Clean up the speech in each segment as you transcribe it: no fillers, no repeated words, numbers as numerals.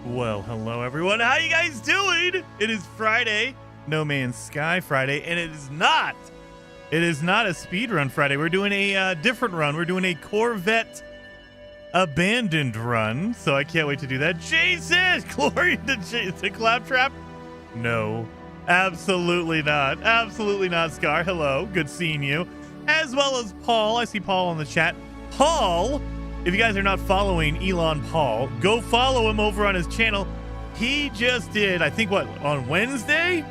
Well, hello everyone. How you guys doing? It is Friday, No Man's Sky Friday, and it is not a speed run Friday. We're doing a different run. We're doing a Corvette Abandoned Run, so I can't wait to do that. Jason, glory to Claptrap. No, absolutely not. Absolutely not, Scar. Hello, good seeing you. As well as Paul. I see Paul on the chat. Paul, if you guys are not following Elon Paul, go follow him over on his channel. He just did, I think, on Wednesday?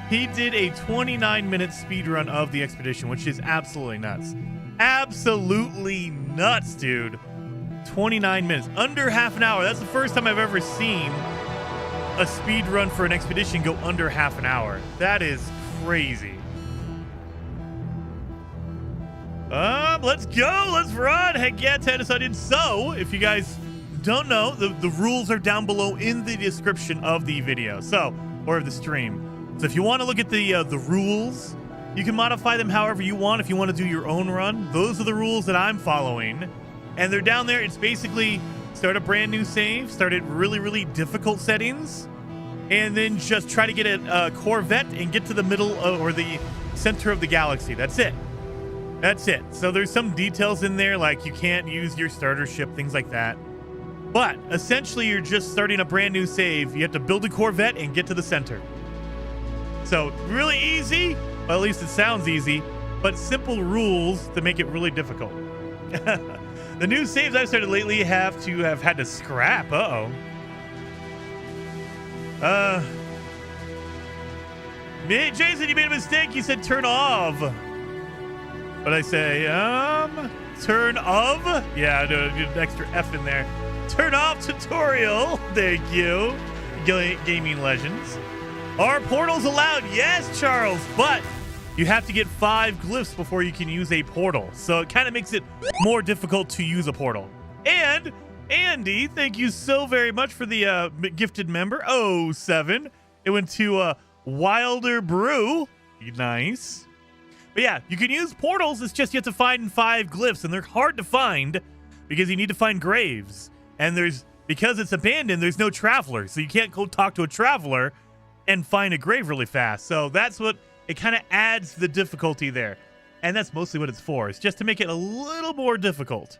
He did a 29-minute speed run of the expedition, which is absolutely nuts. Absolutely nuts, dude. 29 minutes, under half an hour. That's the first time I've ever seen a speed run for an expedition go under half an hour. That is crazy. Let's go. Let's run. Heck yeah, tennis onion. So, if you guys don't know, the rules are down below in the description of the video, or of the stream. So if you want to look at the rules, you can modify them however you want. If you want to do your own run, those are the rules that I'm following. And they're down there. It's basically start a brand new save, start at really, really difficult settings, and then just try to get a Corvette and get to the middle or the center of the galaxy. That's it. That's it. So there's some details in there, like you can't use your starter ship, things like that. But essentially, you're just starting a brand new save. You have to build a Corvette and get to the center. So really easy, well, at least it sounds easy, but simple rules to make it really difficult. The new saves I've started lately have had to scrap. Jason, you made a mistake. You said turn off. But I say, turn of? Yeah, do an extra F in there. Turn off tutorial. Thank you. Gaming Legends. Are portals allowed? Yes, Charles, but you have to get 5 glyphs before you can use a portal. So it kind of makes it more difficult to use a portal. And Andy, thank you so very much for the gifted member. 07. It went to Wilder Brew. Nice. But yeah, you can use portals. It's just you have to find 5 glyphs, and they're hard to find because you need to find graves. And because it's abandoned, there's no traveler. So you can't go talk to a traveler and find a grave really fast. So that's what it kind of adds the difficulty there. And that's mostly what it's for. It's just to make it a little more difficult.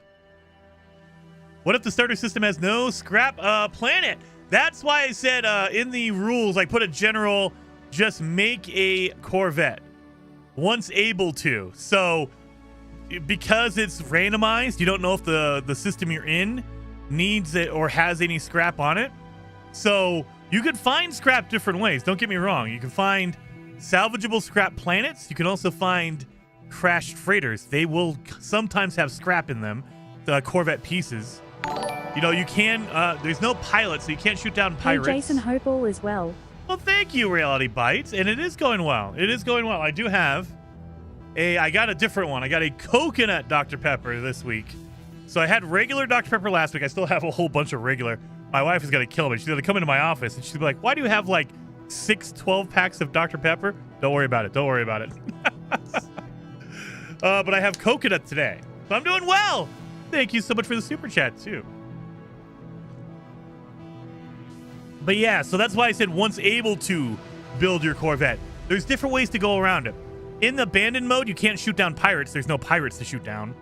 What if the starter system has no scrap planet? That's why I said in the rules, I put a general, just make a Corvette once able to. So because it's randomized, you don't know if the system you're in needs it or has any scrap on it. So you could find scrap different ways. Don't get me wrong. You can find salvageable scrap planets. You can also find crashed freighters. They will sometimes have scrap in them, the Corvette pieces. You know, you can, there's no pilot, so you can't shoot down pirates. Hey, Jason, hope all is well. Well, thank you, Reality Bites, and it is going well. It is going well. I do have I got a different one. I got a coconut Dr. Pepper this week. So I had regular Dr. Pepper last week. I still have a whole bunch of regular. My wife is going to kill me. She's going to come into my office, and she'll be like, why do you have like 6 12-packs of Dr. Pepper? Don't worry about it. Don't worry about it. But I have coconut today. So I'm doing well. Thank you so much for the super chat, too. But yeah, so that's why I said once able to build your Corvette. There's different ways to go around it. In the abandoned mode, you can't shoot down pirates. There's no pirates to shoot down.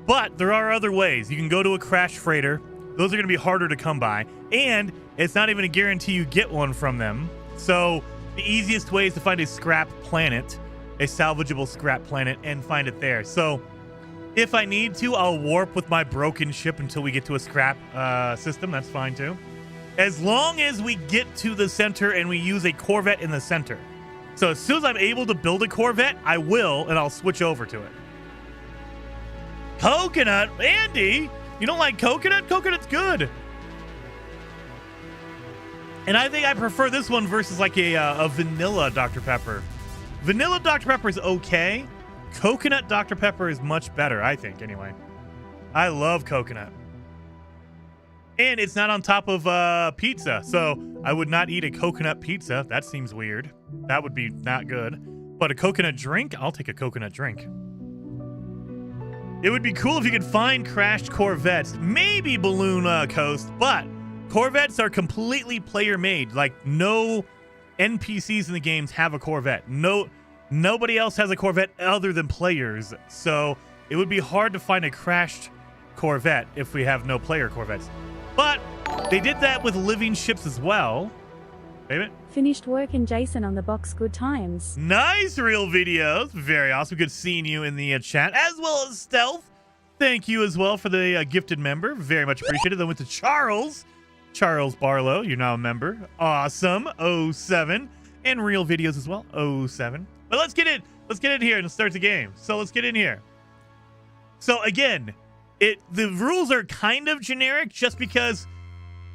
But there are other ways. You can go to a crashed freighter. Those are going to be harder to come by. And it's not even a guarantee you get one from them. So the easiest way is to find a scrap planet, a salvageable scrap planet, and find it there. So if I need to, I'll warp with my broken ship until we get to a scrap system. That's fine, too. As long as we get to the center and we use a Corvette in the center. So as soon as I'm able to build a Corvette, I will, and I'll switch over to it. Coconut? Andy, you don't like coconut? Coconut's good. And I think I prefer this one versus like a vanilla Dr. Pepper. Vanilla Dr. Pepper is okay. Coconut Dr. Pepper is much better, I think, anyway. I love coconut. And it's not on top of pizza, so I would not eat a coconut pizza. That seems weird. That would be not good. But a coconut drink? I'll take a coconut drink. It would be cool if you could find crashed Corvettes, maybe Balloon Coast, but Corvettes are completely player made. Like, no NPCs in the games have a Corvette. Nobody else has a Corvette other than players. So it would be hard to find a crashed Corvette if we have no player Corvettes. But they did that with living ships as well. Wait a minute. Finished working Jason on the box. Good times. Nice real videos. Very awesome. Good seeing you in the chat, as well as Stealth. Thank you as well for the gifted member. Very much appreciated. Then went to Charles Barlow. You're now a member. Awesome. 07. And real videos as well. 07. But let's get in. Let's get in here and start the game. So let's get in here. So again, the rules are kind of generic just because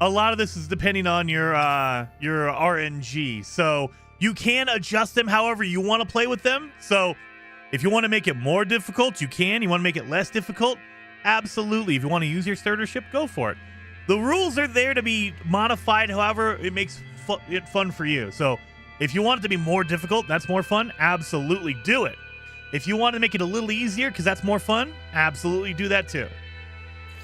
a lot of this is depending on your RNG. So you can adjust them however you want to play with them. So if you want to make it more difficult, you can. You want to make it less difficult? Absolutely. If you want to use your starter ship, go for it. The rules are there to be modified however it makes it fun for you. So if you want it to be more difficult, that's more fun, absolutely do it. If you want to make it a little easier because that's more fun, absolutely do that too.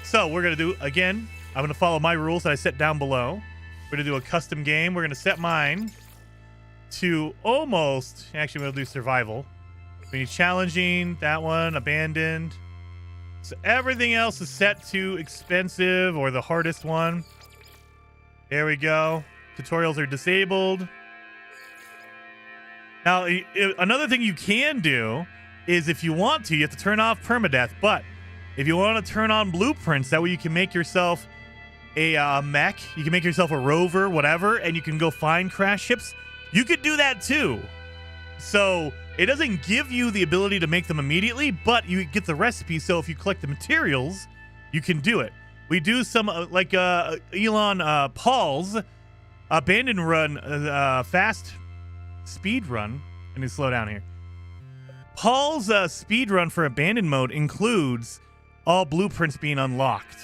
So we're going to do, again, I'm going to follow my rules that I set down below. We're going to do a custom game. We're going to set mine to almost, actually we'll do survival. We need challenging, that one, abandoned. So everything else is set to expensive or the hardest one. There we go. Tutorials are disabled. Now, another thing you can do is if you want to, you have to turn off permadeath. But if you want to turn on blueprints, that way you can make yourself a mech. You can make yourself a rover, whatever, and you can go find crash ships. You could do that too. So it doesn't give you the ability to make them immediately, but you get the recipe. So if you collect the materials, you can do it. We do some like Elon Paul's Abandoned Run, fast speed run. I need to slow down here. Paul's speed run for Abandoned mode includes all blueprints being unlocked.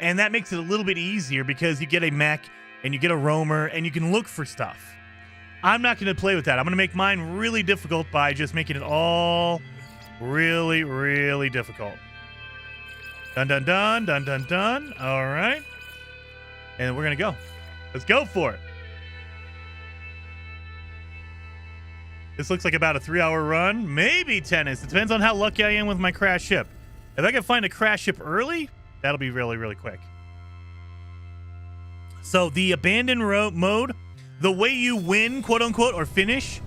And that makes it a little bit easier because you get a mech and you get a roamer and you can look for stuff. I'm not going to play with that. I'm going to make mine really difficult by just making it all really, really difficult. Dun, dun, dun, dun, dun, dun. All right. And we're going to go. Let's go for it. This looks like about a 3-hour run. Maybe tennis. It depends on how lucky I am with my crash ship. If I can find a crash ship early, that'll be really, really quick. So the abandoned mode, the way you win, quote unquote, or finish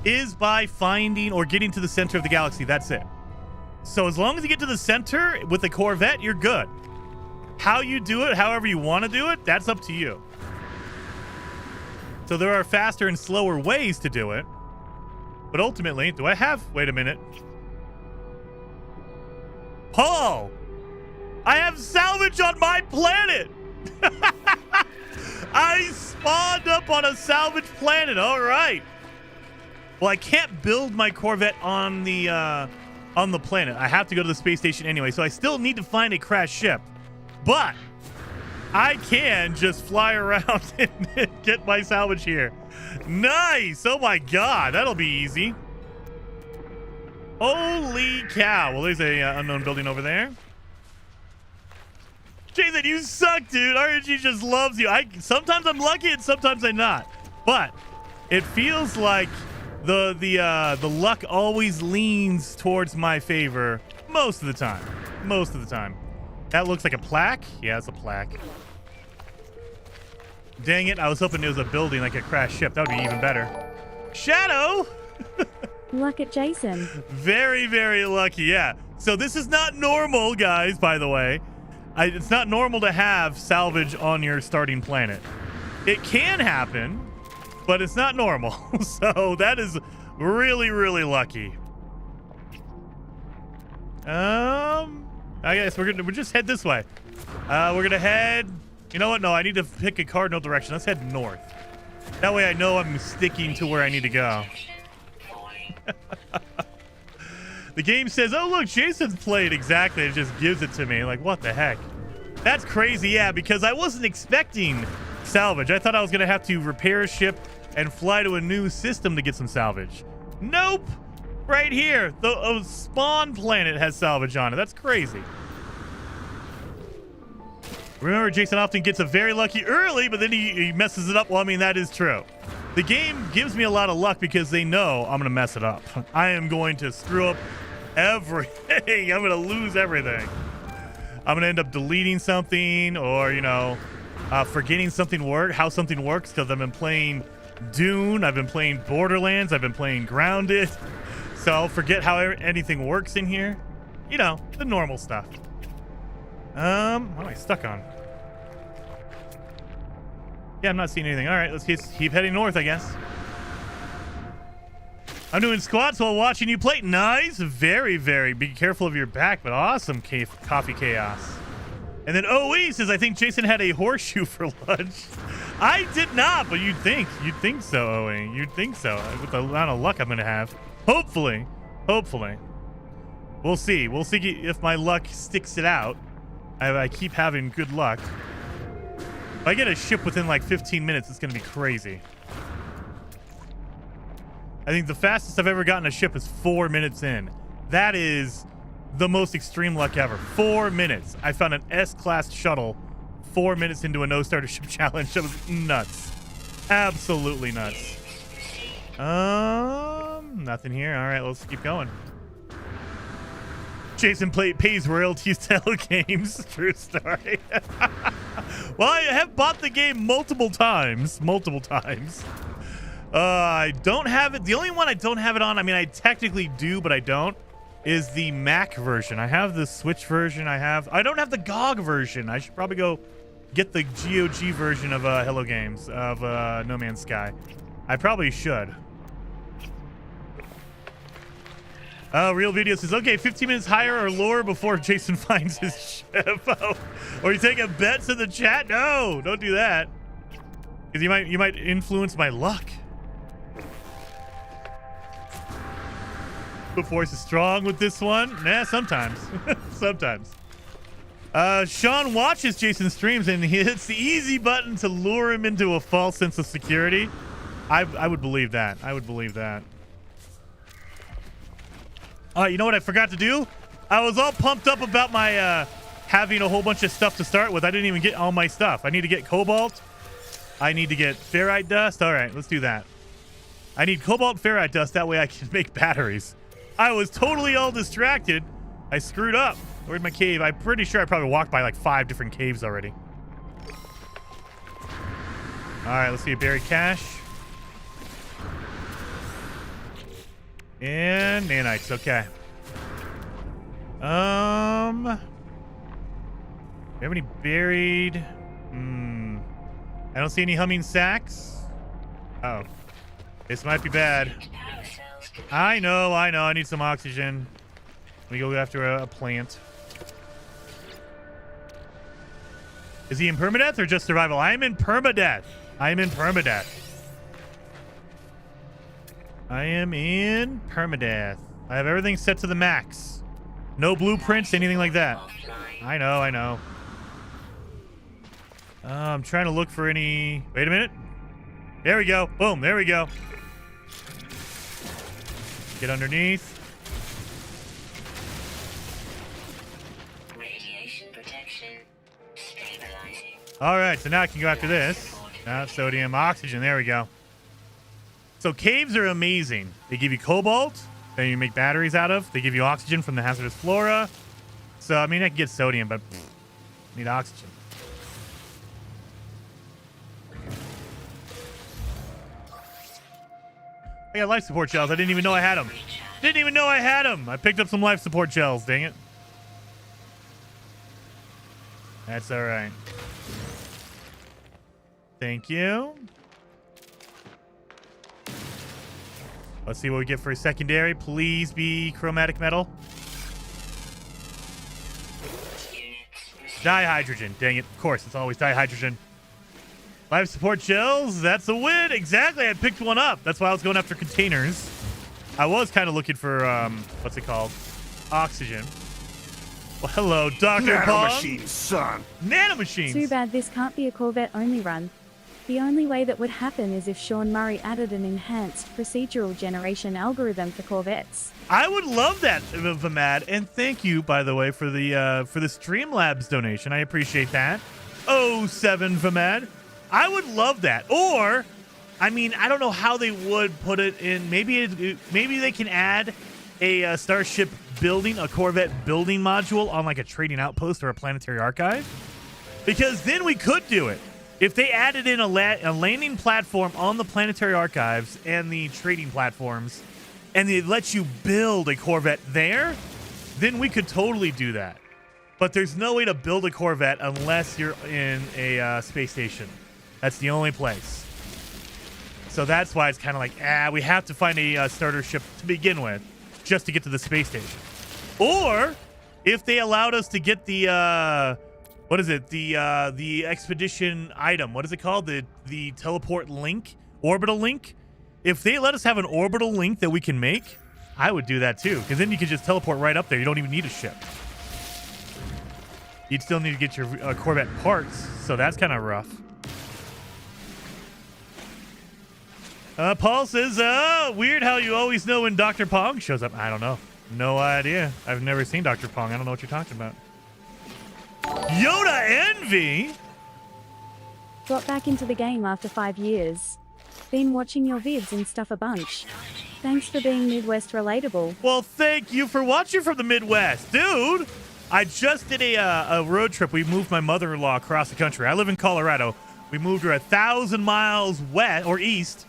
is by finding or getting to the center of the galaxy. That's it. So as long as you get to the center with the Corvette, you're good. How you do it, however you want to do it, that's up to you. So there are faster and slower ways to do it. But ultimately, do I have... Wait a minute. Paul! I have salvage on my planet! I spawned up on a salvage planet. All right. Well, I can't build my Corvette on the planet. I have to go to the space station anyway, so I still need to find a crashed ship. But I can just fly around and get my salvage here. Nice. Oh my God, that'll be easy. Holy cow. Well, there's a unknown building over there. Jason, you suck, dude. RNG just loves you. Sometimes I'm lucky and sometimes I'm not. But it feels like the luck always leans towards my favor most of the time. Most of the time. That looks like a plaque. Yeah, it's a plaque. Dang it. I was hoping it was a building like a crashed ship. That would be even better. Shadow! Luck at Jason. Very, very lucky. Yeah. So this is not normal, guys, by the way. It's not normal to have salvage on your starting planet. It can happen, but it's not normal. So that is really, really lucky. I guess we'll just head this way. We're gonna head. You know what? No, I need to pick a cardinal direction. Let's head north. That way I know I'm sticking to where I need to go. The game says, oh, look, Jason's played exactly. It just gives it to me. Like, what the heck? That's crazy, yeah, because I wasn't expecting salvage. I thought I was going to have to repair a ship and fly to a new system to get some salvage. Nope. Right here. The spawn planet has salvage on it. That's crazy. Remember, Jason often gets a very lucky early, but then he messes it up. Well, I mean, that is true. The game gives me a lot of luck because they know I'm going to mess it up. I am going to screw up everything. I'm going to lose everything. I'm going to end up deleting something or, you know, forgetting how something works because I've been playing Dune. I've been playing Borderlands. I've been playing Grounded. So I'll forget how anything works in here. You know, the normal stuff. What am I stuck on? Yeah, I'm not seeing anything. All right, let's keep heading north, I guess. I'm doing squats while watching you play. Nice. Very, very. Be careful of your back, but awesome coffee chaos. And then OE says, I think Jason had a horseshoe for lunch. I did not, but you'd think so, OE. You'd think so with the amount of luck I'm going to have. Hopefully. We'll see. We'll see if my luck sticks it out. I keep having good luck. If I get a ship within like 15 minutes, it's going to be crazy. I think the fastest I've ever gotten a ship is 4 minutes in. That is the most extreme luck ever. 4 minutes. I found an S-class shuttle 4 minutes into a no-starter ship challenge. That was nuts. Absolutely nuts. Nothing here. All right, let's keep going. Jason pays royalties to Hello Games. True story. Well, I have bought the game multiple times. I don't have it. The only one I don't have it on, I mean, I technically do, but I don't, is the Mac version. I have the Switch version. I don't have the GOG version. I should probably go get the GOG version of Hello Games, of No Man's Sky. I probably should. Real Video says, okay, 15 minutes higher or lower before Jason finds his ship. Or you take a bet to the chat? No, don't do that. Because you might influence my luck. The force is strong with this one. Nah, sometimes. Sometimes. Sean watches Jason's streams and he hits the easy button to lure him into a false sense of security. I would believe that. You know what I forgot to do? I was all pumped up about my having a whole bunch of stuff to start with. I didn't even get all my stuff. I need to get cobalt. I need to get ferrite dust. All right, let's do that. I need cobalt and ferrite dust. That way I can make batteries. I was totally all distracted. I screwed up. Where'd my cave? I'm pretty sure I probably walked by like 5 different caves already. All right, let's see. Buried cache. And nanites, okay. Do you have any buried? I don't see any humming sacks. Uh oh, this might be bad. I know. I need some oxygen. Let me go after a plant. Is he in permadeath or just survival? I am in permadeath. I am in permadeath. I have everything set to the max. No blueprints, anything like that. I know. I'm trying to look for any... Wait a minute. There we go. Boom, there we go. Get underneath. Radiation protection stabilizing. All right, so now I can go after this. Sodium, oxygen. There we go. So caves are amazing. They give you cobalt that you make batteries out of. They give you oxygen from the hazardous flora. So, I mean, I can get sodium, but need oxygen. I got life support shells. I didn't even know I had them. I picked up some life support shells. Dang it. That's all right. Thank you. Let's see what we get for a secondary. Please be chromatic metal. Dihydrogen. Dang it. Of course, it's always dihydrogen. Life support shells. That's a win. Exactly. I picked one up. That's why I was going after containers. I was kind of looking for, what's it called? Oxygen. Well, hello, Dr. Paul. Nanomachines, son. Nanomachines. Too bad this can't be a Corvette only run. The only way that would happen is if Sean Murray added an enhanced procedural generation algorithm for Corvettes. I would love that, Vamad, and thank you, by the way, for the Streamlabs donation. I appreciate that. 07 Vamad. I would love that. Or, I mean, I don't know how they would put it in. Maybe they can add a starship building, a Corvette building module on like a trading outpost or a planetary archive. Because then we could do it. If they added in a landing platform on the planetary archives and the trading platforms, and they let you build a Corvette there, then we could totally do that. But there's no way to build a Corvette unless you're in a space station. That's the only place. So that's why it's kind of like, we have to find a starter ship to begin with, just to get to the space station. Or if they allowed us to get the what is it? The expedition item. What is it called? The teleport link, orbital link. If they let us have an orbital link that we can make, I would do that too, because then you can just teleport right up there. You don't even need a ship. You'd still need to get your Corvette parts, so that's kind of rough. Paul says, weird how you always know when Dr. Pong shows up. I don't know. No idea. I've never seen Dr. Pong. I don't know what you're talking about. Yoda Envy? Got back into the game after 5 years. Been watching your vids and stuff a bunch. Thanks for being Midwest relatable. Well, thank you for watching from the Midwest. Dude, I just did a road trip. We moved my mother-in-law across the country. I live in Colorado. We moved her 1,000 miles west or east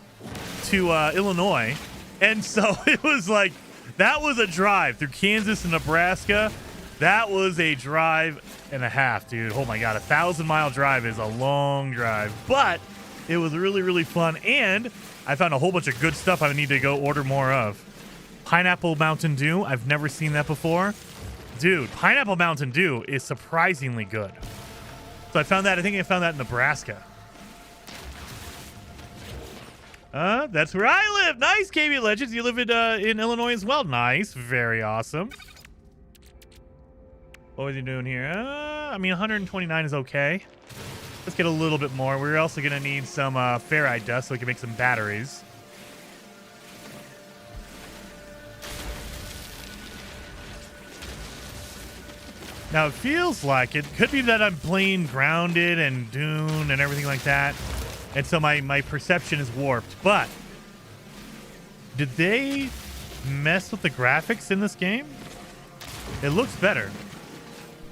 to Illinois. And so it was like, that was a drive through Kansas and Nebraska. That was a drive and a half, dude. Oh my God, 1,000-mile drive is a long drive, but it was really, really fun. And I found a whole bunch of good stuff I need to go order more of. Pineapple Mountain Dew. I've never seen that before. Dude, Pineapple Mountain Dew is surprisingly good. So I found that. I think I found that in Nebraska. That's where I live. Nice, KB Legends. You live in Illinois as well. Nice. Very awesome. What was he doing here? I mean, 129 is okay. Let's get a little bit more. We're also going to need some ferrite dust so we can make some batteries. Now, it feels like it could be that I'm playing Grounded and Dune and everything like that. And so my perception is warped. But did they mess with the graphics in this game? It looks better.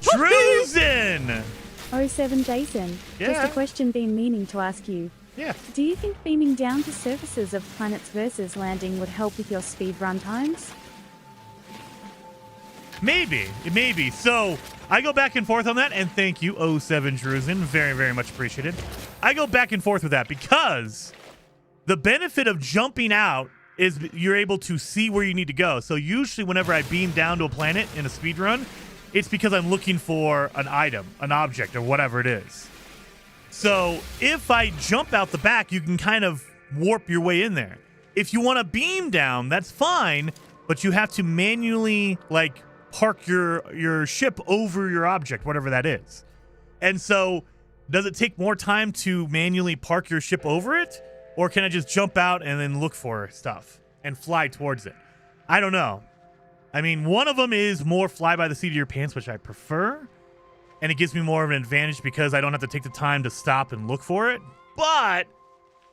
Druzen! 07 Jason. Yeah. Just a question been meaning to ask you. Yeah. Do you think beaming down to surfaces of planets versus landing would help with your speed run times? Maybe. So I go back and forth on that, and thank you, 07 Druzen. Very, very much appreciated. I go back and forth with that because the benefit of jumping out is you're able to see where you need to go. So usually whenever I beam down to a planet in a speed run, it's because I'm looking for an item, an object, or whatever it is. So if I jump out the back, you can kind of warp your way in there. If you want to beam down, that's fine, but you have to manually like park your ship over your object, whatever that is. And so does it take more time to manually park your ship over it? Or can I just jump out and then look for stuff and fly towards it? I don't know. I mean, one of them is more fly by the seat of your pants, which I prefer. And it gives me more of an advantage because I don't have to take the time to stop and look for it. But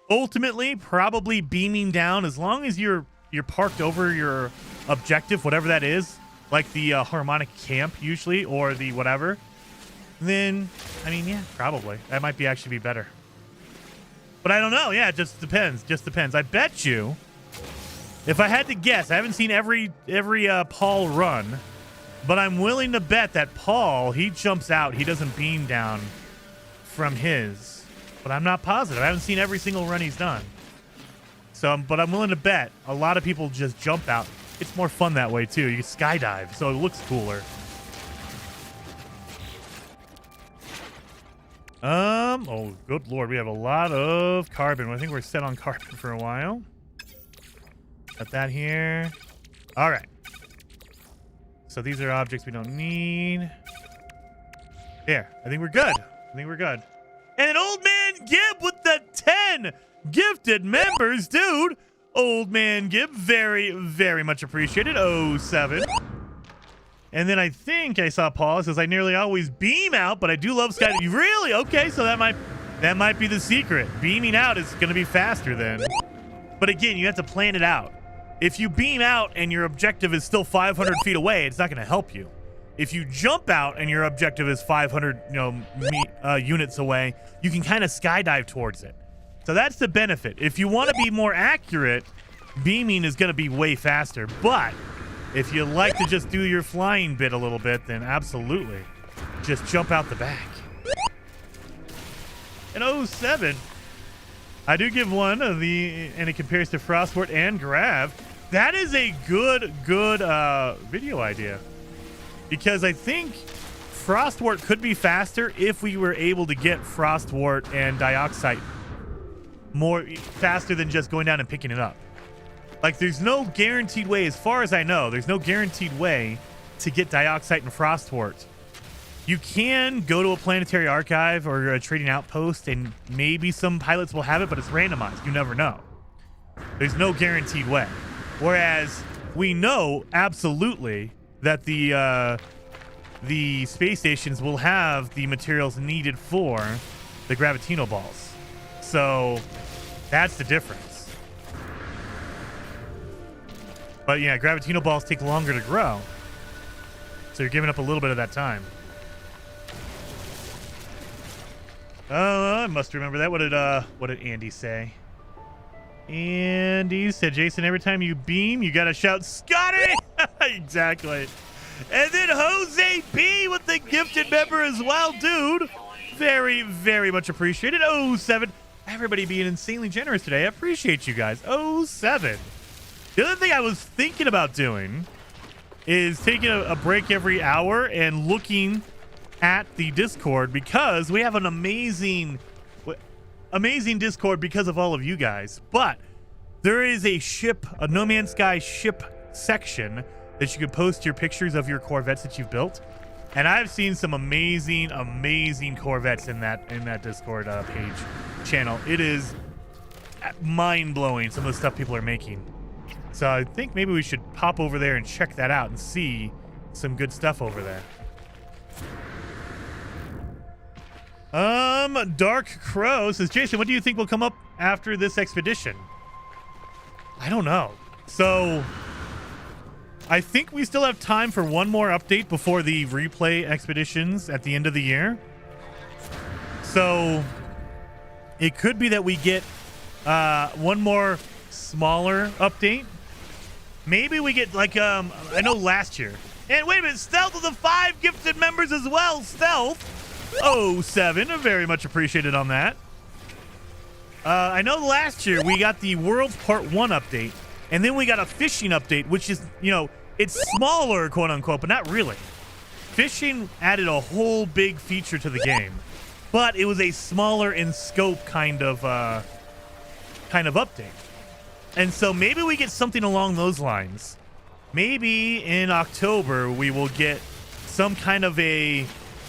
ultimately, probably beaming down, as long as you're parked over your objective, whatever that is, like the harmonic camp usually, or the whatever, then, I mean, yeah, probably. That might actually be better. But I don't know. Yeah, it just depends. I bet you, if I had to guess, I haven't seen every Paul run, but I'm willing to bet that Paul, he jumps out. He doesn't beam down from his. But I'm not positive. I haven't seen every single run he's done. So, but I'm willing to bet a lot of people just jump out. It's more fun that way, too. You skydive, so it looks cooler. Oh, good Lord. We have a lot of carbon. I think we're set on carbon for a while. Got that here. All right. So these are objects we don't need. There. I think we're good. And Old Man Gib with the 10 gifted members, dude. Old Man Gib, very, very much appreciated. 07. And then I think I saw Paul says I nearly always beam out, but I do love sky. Really? Okay, so that might be the secret. Beaming out is going to be faster then. But again, you have to plan it out. If you beam out and your objective is still 500 feet away, it's not going to help you. If you jump out and your objective is 500, units away, you can kind of skydive towards it. So that's the benefit. If you want to be more accurate, beaming is going to be way faster. But if you like to just do your flying bit a little bit, then absolutely, just jump out the back. And 07, I do give one of and it compares to Frostwort and Grav. That is a good video idea. Because I think Frostwort could be faster if we were able to get Frostwort and Dioxite more faster than just going down and picking it up. Like, there's no guaranteed way, as far as I know, there's no guaranteed way to get Dioxite and Frostwort. You can go to a planetary archive or a trading outpost, and maybe some pilots will have it, but it's randomized. You never know. There's no guaranteed way. Whereas we know absolutely that the space stations will have the materials needed for the gravitino balls. So that's the difference. But yeah, gravitino balls take longer to grow. So you're giving up a little bit of that time. Oh, I must remember that. What did Andy say? Andy said, Jason, every time you beam, you gotta shout, Scotty! Exactly. And then Jose B with the gifted member as well, dude. Very, very much appreciated. 07. Everybody being insanely generous today. I appreciate you guys. 07. The other thing I was thinking about doing is taking a break every hour and looking at the Discord, because we have an amazing Discord because of all of you guys. But there is a No Man's Sky ship section that you can post your pictures of your Corvettes that you've built. And I've seen some amazing Corvettes in that Discord page channel. It is mind-blowing, some of the stuff people are making. So I think maybe we should pop over there and check that out and see some good stuff over there. Dark Crow says, Jason, what do you think will come up after this expedition? I don't know. So I think we still have time for one more update before the replay expeditions at the end of the year. So it could be that we get one more smaller update. Maybe we get like I know last year. And wait a minute, Stealth with the 5 gifted members as well. Stealth 07, very much appreciated on that. I know last year we got the Worlds Part 1 update, and then we got a fishing update, which is, it's smaller, quote unquote, but not really. Fishing added a whole big feature to the game, but it was a smaller in scope kind of update. And so maybe we get something along those lines. Maybe in October we will get some kind of a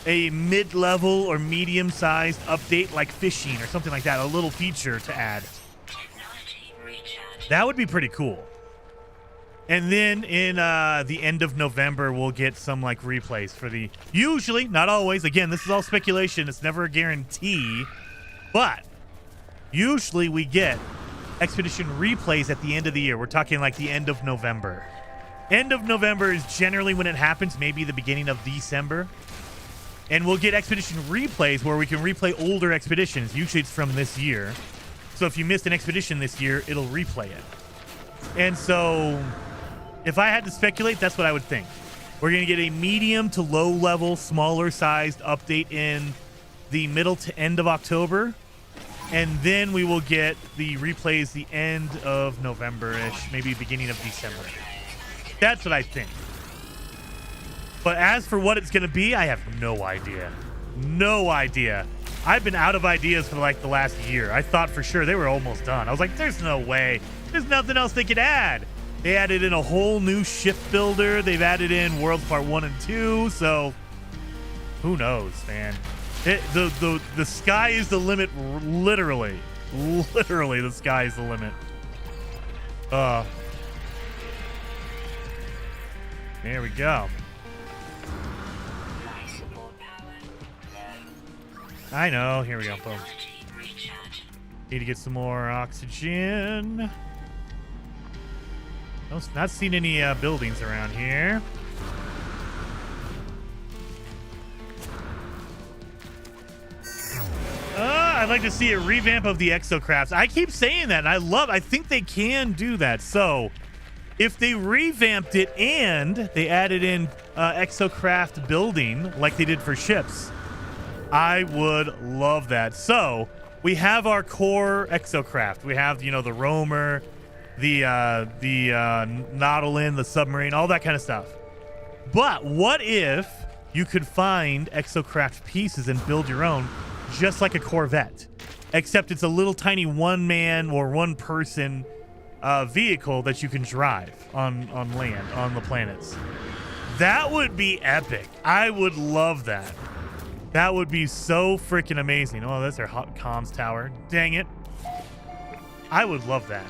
mid-level or medium-sized update like fishing or something like that, a little feature to add. That would be pretty cool. And then in the end of November, we'll get some like replays for the, usually, not always, again, this is all speculation, it's never a guarantee, but usually we get expedition replays at the end of the year. We're talking like the end of November. End of November is generally when it happens, maybe the beginning of December. And we'll get expedition replays where we can replay older expeditions. Usually it's from this year. So if you missed an expedition this year, it'll replay it. And so if I had to speculate, that's what I would think. We're going to get a medium to low level, smaller sized update in the middle to end of October. And then we will get the replays the end of November-ish, maybe beginning of December. That's what I think. But as for what it's going to be, I have no idea. No idea. I've been out of ideas for like the last year. I thought for sure they were almost done. I was like, there's no way. There's nothing else they could add. They added in a whole new ship builder. They've added in Worlds Part 1 and 2. So who knows, man? The sky is the limit, literally. Literally, the sky is the limit. There we go. I know. Here we go. Boom. Technology recharge. Need to get some more oxygen. No, not seen any buildings around here. I'd like to see a revamp of the Exocraft. I keep saying that, and I think they can do that. So, if they revamped it and they added in Exocraft building like they did for ships, I would love that. So, we have our core Exocraft. We have, you know, the roamer, the Nautilin, the submarine, all that kind of stuff. But what if you could find Exocraft pieces and build your own, just like a Corvette, except it's a little tiny one-man or one-person vehicle that you can drive on land, on the planets? That would be epic. I would love that. That would be so freaking amazing. Oh, that's their hot comms tower. Dang it. I would love that.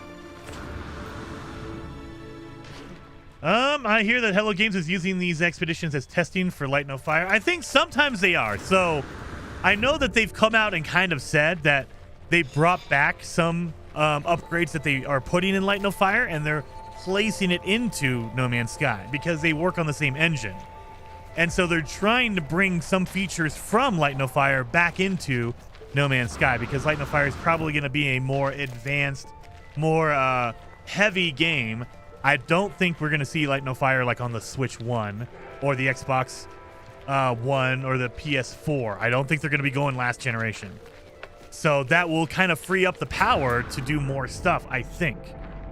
I hear that Hello Games is using these expeditions as testing for Light No Fire. I think sometimes they are. So I know that they've come out and kind of said that they brought back some upgrades that they are putting in Light No Fire, and they're placing it into No Man's Sky because they work on the same engine. And so they're trying to bring some features from Light No Fire back into No Man's Sky, because Light No Fire is probably going to be a more advanced, more heavy game. I don't think we're going to see Light No Fire like on the Switch 1 or the Xbox One or the PS4. I don't think they're going to be going last generation. So that will kind of free up the power to do more stuff, I think.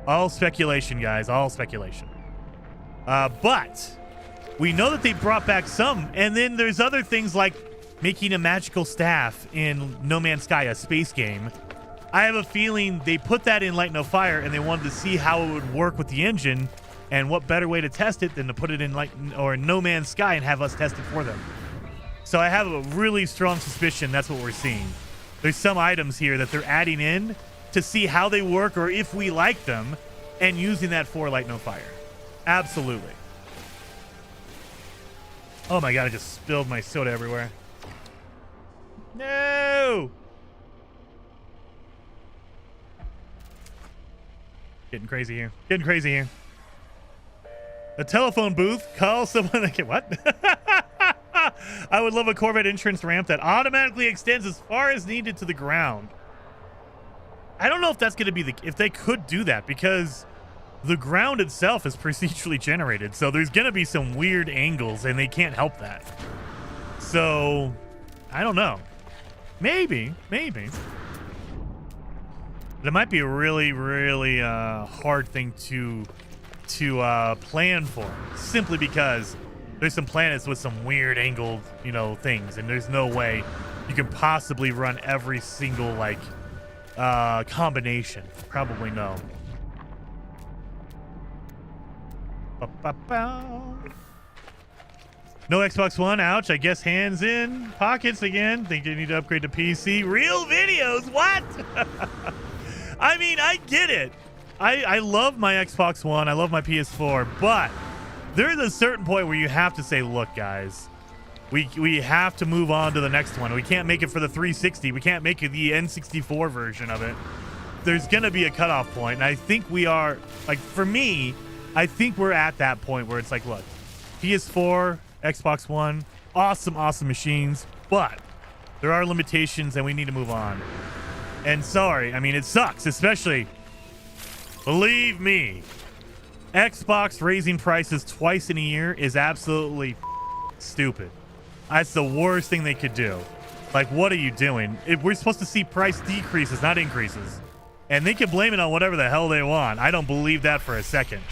All speculation, guys. All speculation. But we know that they brought back some. And then there's other things like making a magical staff in No Man's Sky, a space game. I have a feeling they put that in Light No Fire, and they wanted to see how it would work with the engine, and what better way to test it than to put it in No Man's Sky and have us test it for them. So I have a really strong suspicion that's what we're seeing. There's some items here that they're adding in to see how they work or if we like them, and using that for Light No Fire. Absolutely. Oh my god, I just spilled my soda everywhere. No! Getting crazy here. Getting crazy here. A telephone booth. Call someone. What? I would love a Corvette entrance ramp that automatically extends as far as needed to the ground. I don't know if that's going to be if they could do that, because the ground itself is procedurally generated. So there's going to be some weird angles, and they can't help that. So I don't know. Maybe. But it might be a really, really hard thing to plan for, simply because there's some planets with some weird angled, you know, things, and there's no way you can possibly run every single like combination. Probably no. No Xbox One, ouch. I guess hands in pockets again. Think you need to upgrade to PC. Real videos, what? I mean, I get it. I love my Xbox One. I love my PS4. But there's a certain point where you have to say, look, guys, we have to move on to the next one. We can't make it for the 360. We can't make it the N64 version of it. There's going to be a cutoff point. And I think we are, like, for me, I think we're at that point where it's like, look, PS4, Xbox One, awesome machines. But there are limitations and we need to move on. And sorry, I mean, it sucks, especially, believe me, Xbox raising prices twice in a year is absolutely stupid. That's the worst thing they could do. Like, what are you doing? We're supposed to see price decreases, not increases. And they can blame it on whatever the hell they want. I don't believe that for a second.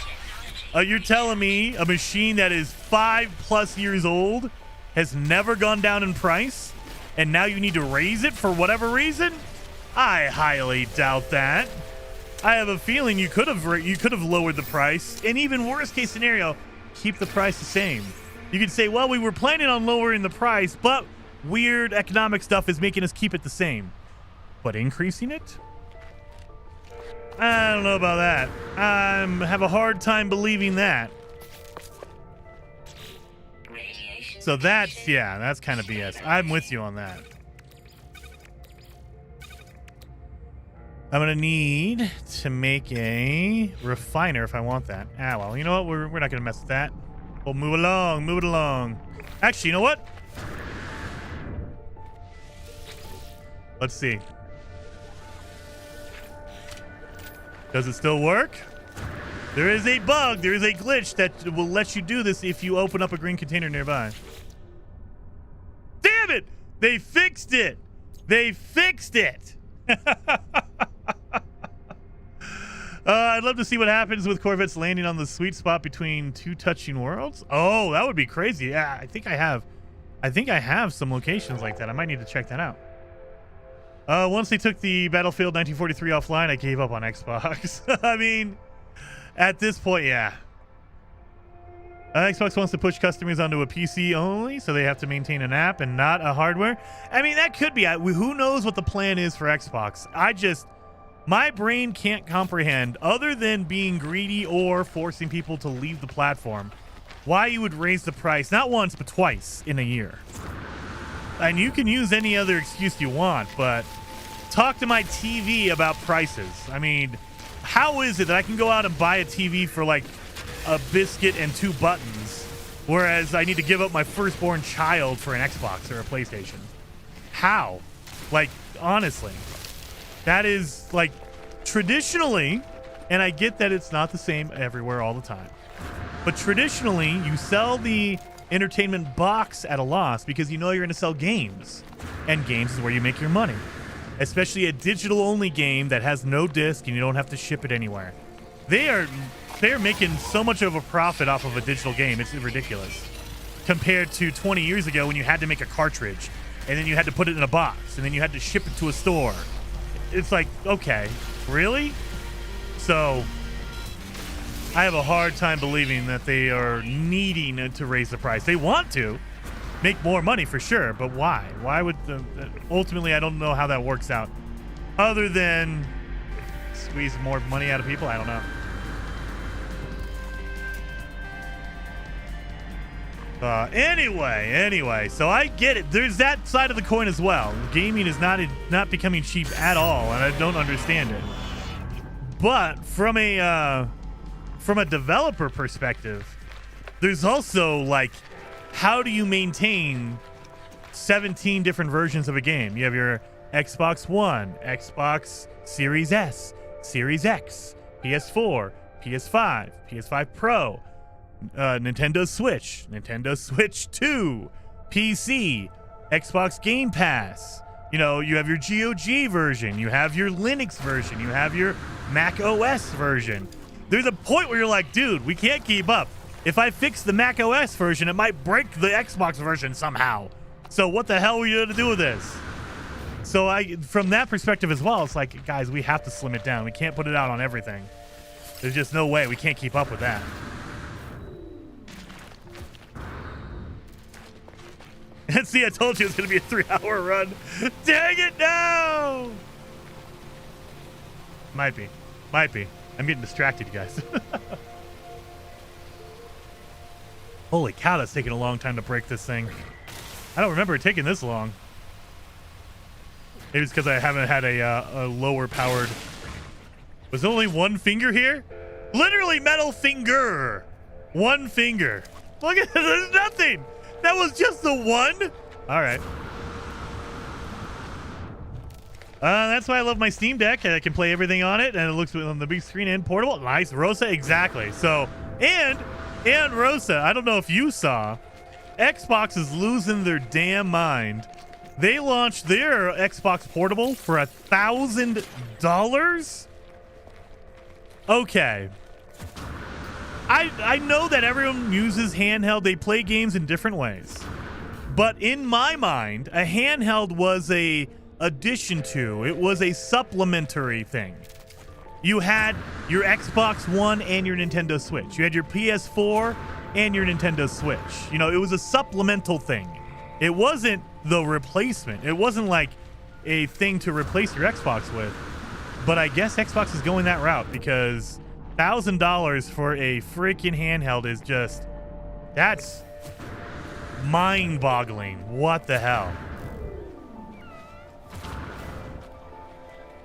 You're telling me a machine that is 5+ years old has never gone down in price, and now you need to raise it for whatever reason? I highly doubt that. I have a feeling you could have lowered the price, and even worst case scenario, keep the price the same. You could say, well, we were planning on lowering the price, but weird economic stuff is making us keep it the same. But increasing it? I don't know about that. I have a hard time believing that. So that's kind of BS. I'm with you on that. I'm gonna need to make a refiner if I want that. Ah, well, you know what? We're not gonna mess with that. We'll move along, move it along. Actually, you know what? Let's see. Does it still work? There is a bug, there is a glitch that will let you do this if you open up a green container nearby. Damn it! They fixed it! They fixed it! I'd love to see what happens with Corvettes landing on the sweet spot between two touching worlds. Oh, that would be crazy. Yeah, I think I have some locations like that. I might need to check that out. Once they took the Battlefield 1943 offline, I gave up on Xbox. I mean, at this point, yeah. Xbox wants to push customers onto a PC only, so they have to maintain an app and not a hardware. I mean, that could be. Who knows what the plan is for Xbox? My brain can't comprehend, other than being greedy or forcing people to leave the platform, why you would raise the price, not once, but twice in a year. And you can use any other excuse you want, but talk to my TV about prices. I mean, how is it that I can go out and buy a TV for like a biscuit and 2 buttons, whereas I need to give up my firstborn child for an Xbox or a PlayStation? How? Like, honestly. That is, like, traditionally, and I get that it's not the same everywhere all the time, but traditionally, you sell the entertainment box at a loss because you know you're going to sell games, and games is where you make your money, especially a digital-only game that has no disc and you don't have to ship it anywhere. They're making so much of a profit off of a digital game. It's ridiculous compared to 20 years ago when you had to make a cartridge, and then you had to put it in a box, and then you had to ship it to a store. It's like, okay, really? So I have a hard time believing that they are needing to raise the price. They want to make more money for sure, but why? Why would ultimately, I don't know how that works out other than squeeze more money out of people. I don't know. Anyway, so I get it. There's that side of the coin as well. Gaming is not becoming cheap at all, and I don't understand it. But from a developer perspective, there's also like, how do you maintain 17 different versions of a game? You have your Xbox One, Xbox Series S, Series X, PS4, PS5, PS5 Pro, Nintendo Switch, Nintendo Switch 2, PC, Xbox Game Pass. You know, you have your GOG version, you have your Linux version, you have your Mac OS version. There's a point where you're like, dude, we can't keep up. If I fix the Mac OS version, it might break the Xbox version somehow. So what the hell are you going to do with this? So from that perspective as well, it's like, guys, we have to slim it down. We can't put it out on everything. There's just no way. We can't keep up with that. And see, I told you it's going to be a 3-hour run. Dang it, no! Might be. I'm getting distracted, you guys. Holy cow, that's taking a long time to break this thing. I don't remember it taking this long. Maybe it's because I haven't had a lower powered... Was there only one finger here? Literally metal finger. One finger. Look at this, there's nothing. That was just the one? All right. That's why I love my Steam Deck. I can play everything on it, and it looks on the big screen and portable. Nice. Rosa, exactly. So, and Rosa, I don't know if you saw, Xbox is losing their damn mind. They launched their Xbox Portable for $1,000? Okay. I know that everyone uses handheld. They play games in different ways. But in my mind, a handheld was a addition to. It was a supplementary thing. You had your Xbox One and your Nintendo Switch. You had your PS4 and your Nintendo Switch. You know, it was a supplemental thing. It wasn't the replacement. It wasn't like a thing to replace your Xbox with. But I guess Xbox is going that route because $1,000 for a freaking handheld is just, that's mind-boggling. What the hell?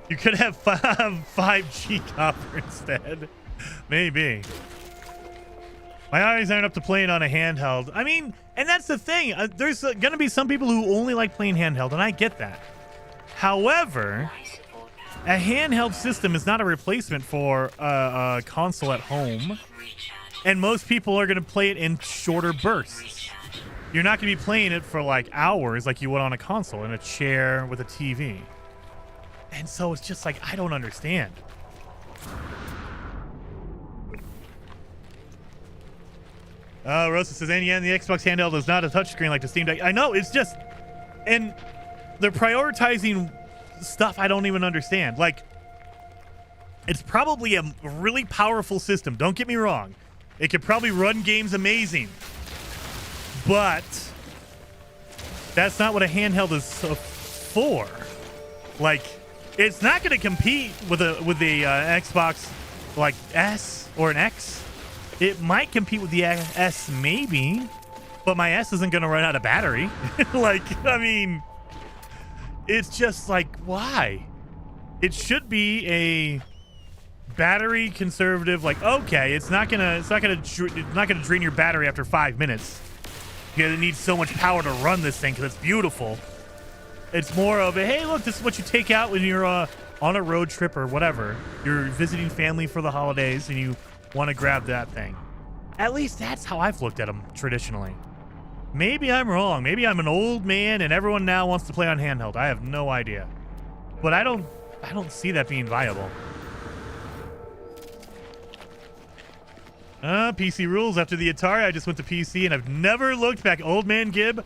You could have 5G copper instead. Maybe. My eyes aren't up to playing on a handheld. I mean, and that's the thing. There's going to be some people who only like playing handheld, and I get that. However, a handheld system is not a replacement for a console at home. And most people are going to play it in shorter bursts. You're not going to be playing it for like hours like you would on a console in a chair with a TV. And so it's just like, I don't understand. Rosa says, and yeah, the Xbox handheld is not a touchscreen like the Steam Deck. I know, it's just, and they're prioritizing stuff I don't even understand. Like, it's probably a really powerful system. Don't get me wrong. It could probably run games amazing. But that's not what a handheld is for. Like, it's not going to compete with the Xbox like S or an X. It might compete with the S maybe, but my S isn't going to run out of battery. Like, I mean, it's just like, why? It should be a battery conservative. Like, okay, it's not gonna drain your battery after 5 minutes. It needs so much power to run this thing because it's beautiful. It's more of a, hey, look, this is what you take out when you're on a road trip or whatever. You're visiting family for the holidays and you want to grab that thing. At least that's how I've looked at them traditionally. Maybe I'm wrong. Maybe I'm an old man and everyone now wants to play on handheld. I have no idea. But I don't see that being viable. PC rules. After the Atari, I just went to PC and I've never looked back. Old man Gib,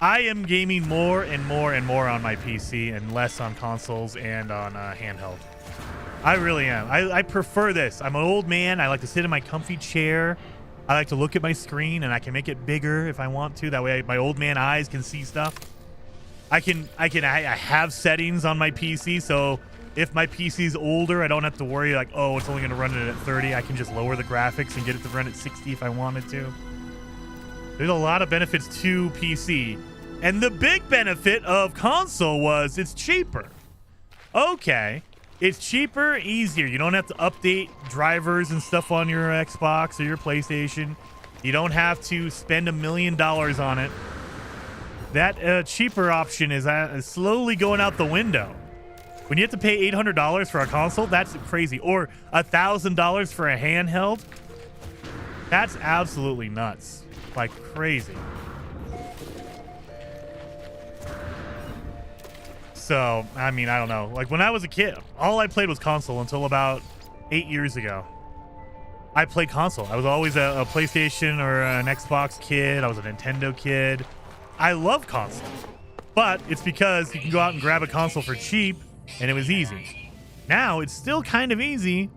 I am gaming more and more and more on my PC and less on consoles and on handheld. I really am. I prefer this. I'm an old man. I like to sit in my comfy chair. I like to look at my screen and I can make it bigger if I want to. That way my old man eyes can see stuff. I have settings on my PC, so if my PC's older, I don't have to worry like, oh, it's only going to run it at 30. I can just lower the graphics and get it to run at 60 if I wanted to. There's a lot of benefits to PC. And the big benefit of console was it's cheaper. Okay. It's cheaper, easier. You don't have to update drivers and stuff on your Xbox or your PlayStation. You don't have to spend $1 million on it. That cheaper option is slowly going out the window. When you have to pay $800 for a console, that's crazy. Or $1,000 for a handheld, that's absolutely nuts. Like crazy. So, I mean, I don't know. Like, when I was a kid, all I played was console until about 8 years ago. I played console. I was always a PlayStation or an Xbox kid. I was a Nintendo kid. I love console. But it's because you can go out and grab a console for cheap, and it was easy. Now, it's still kind of easy,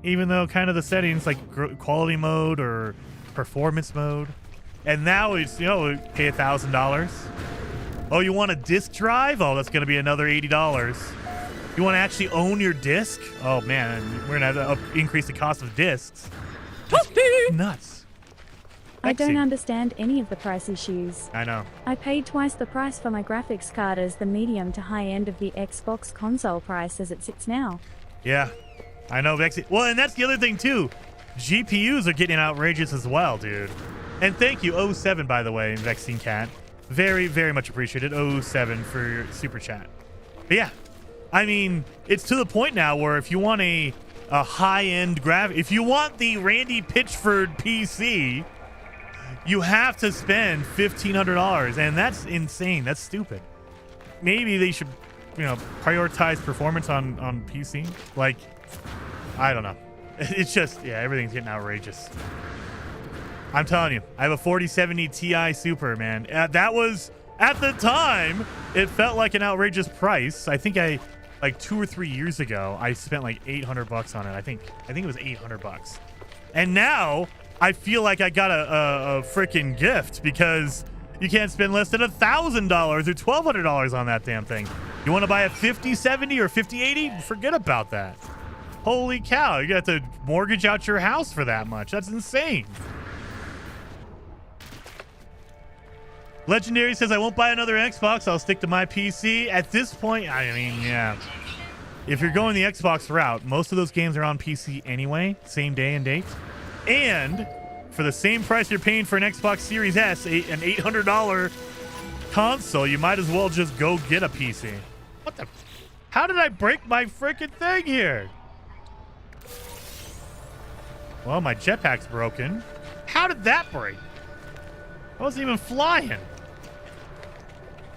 even though kind of the settings, like quality mode or performance mode. And now it's, you know, pay $1,000. Oh, you want a disc drive? Oh, that's going to be another $80. You want to actually own your disc? Oh, man, we're going to have to increase the cost of discs. Nuts. I don't understand any of the price issues. I know. I paid twice the price for my graphics card as the medium to high end of the Xbox console price as it sits now. Yeah, I know. Well, and that's the other thing, too. GPUs are getting outrageous as well, dude. And thank you, 07, by the way, Vaccine Cat. Very, very much appreciated, 07, for your super chat. But yeah, I mean, it's to the point now where if you want a high-end graphic, if you want the Randy Pitchford PC, you have to spend $1,500, and that's insane. That's stupid. Maybe they should, you know, prioritize performance on PC. Like, I don't know. It's just, yeah, everything's getting outrageous. I'm telling you, I have a 4070 Ti Super, man. That was, at the time, it felt like an outrageous price. I think like 2 or 3 years ago, I spent like $800 on it. I think it was $800. And now I feel like I got a freaking gift because you can't spend less than $1,000 or $1,200 on that damn thing. You want to buy a 5070 or 5080? Forget about that. Holy cow, you got to mortgage out your house for that much. That's insane. Legendary says, I won't buy another Xbox. I'll stick to my PC. At this point, I mean, yeah. if you're going the Xbox route, most of those games are on PC anyway, same day and date. And for the same price you're paying for an Xbox Series S, an $800 console, you might as well just go get a PC. What the? How did I break my freaking thing here? Well, my jetpack's broken. How did that break? I wasn't even flying.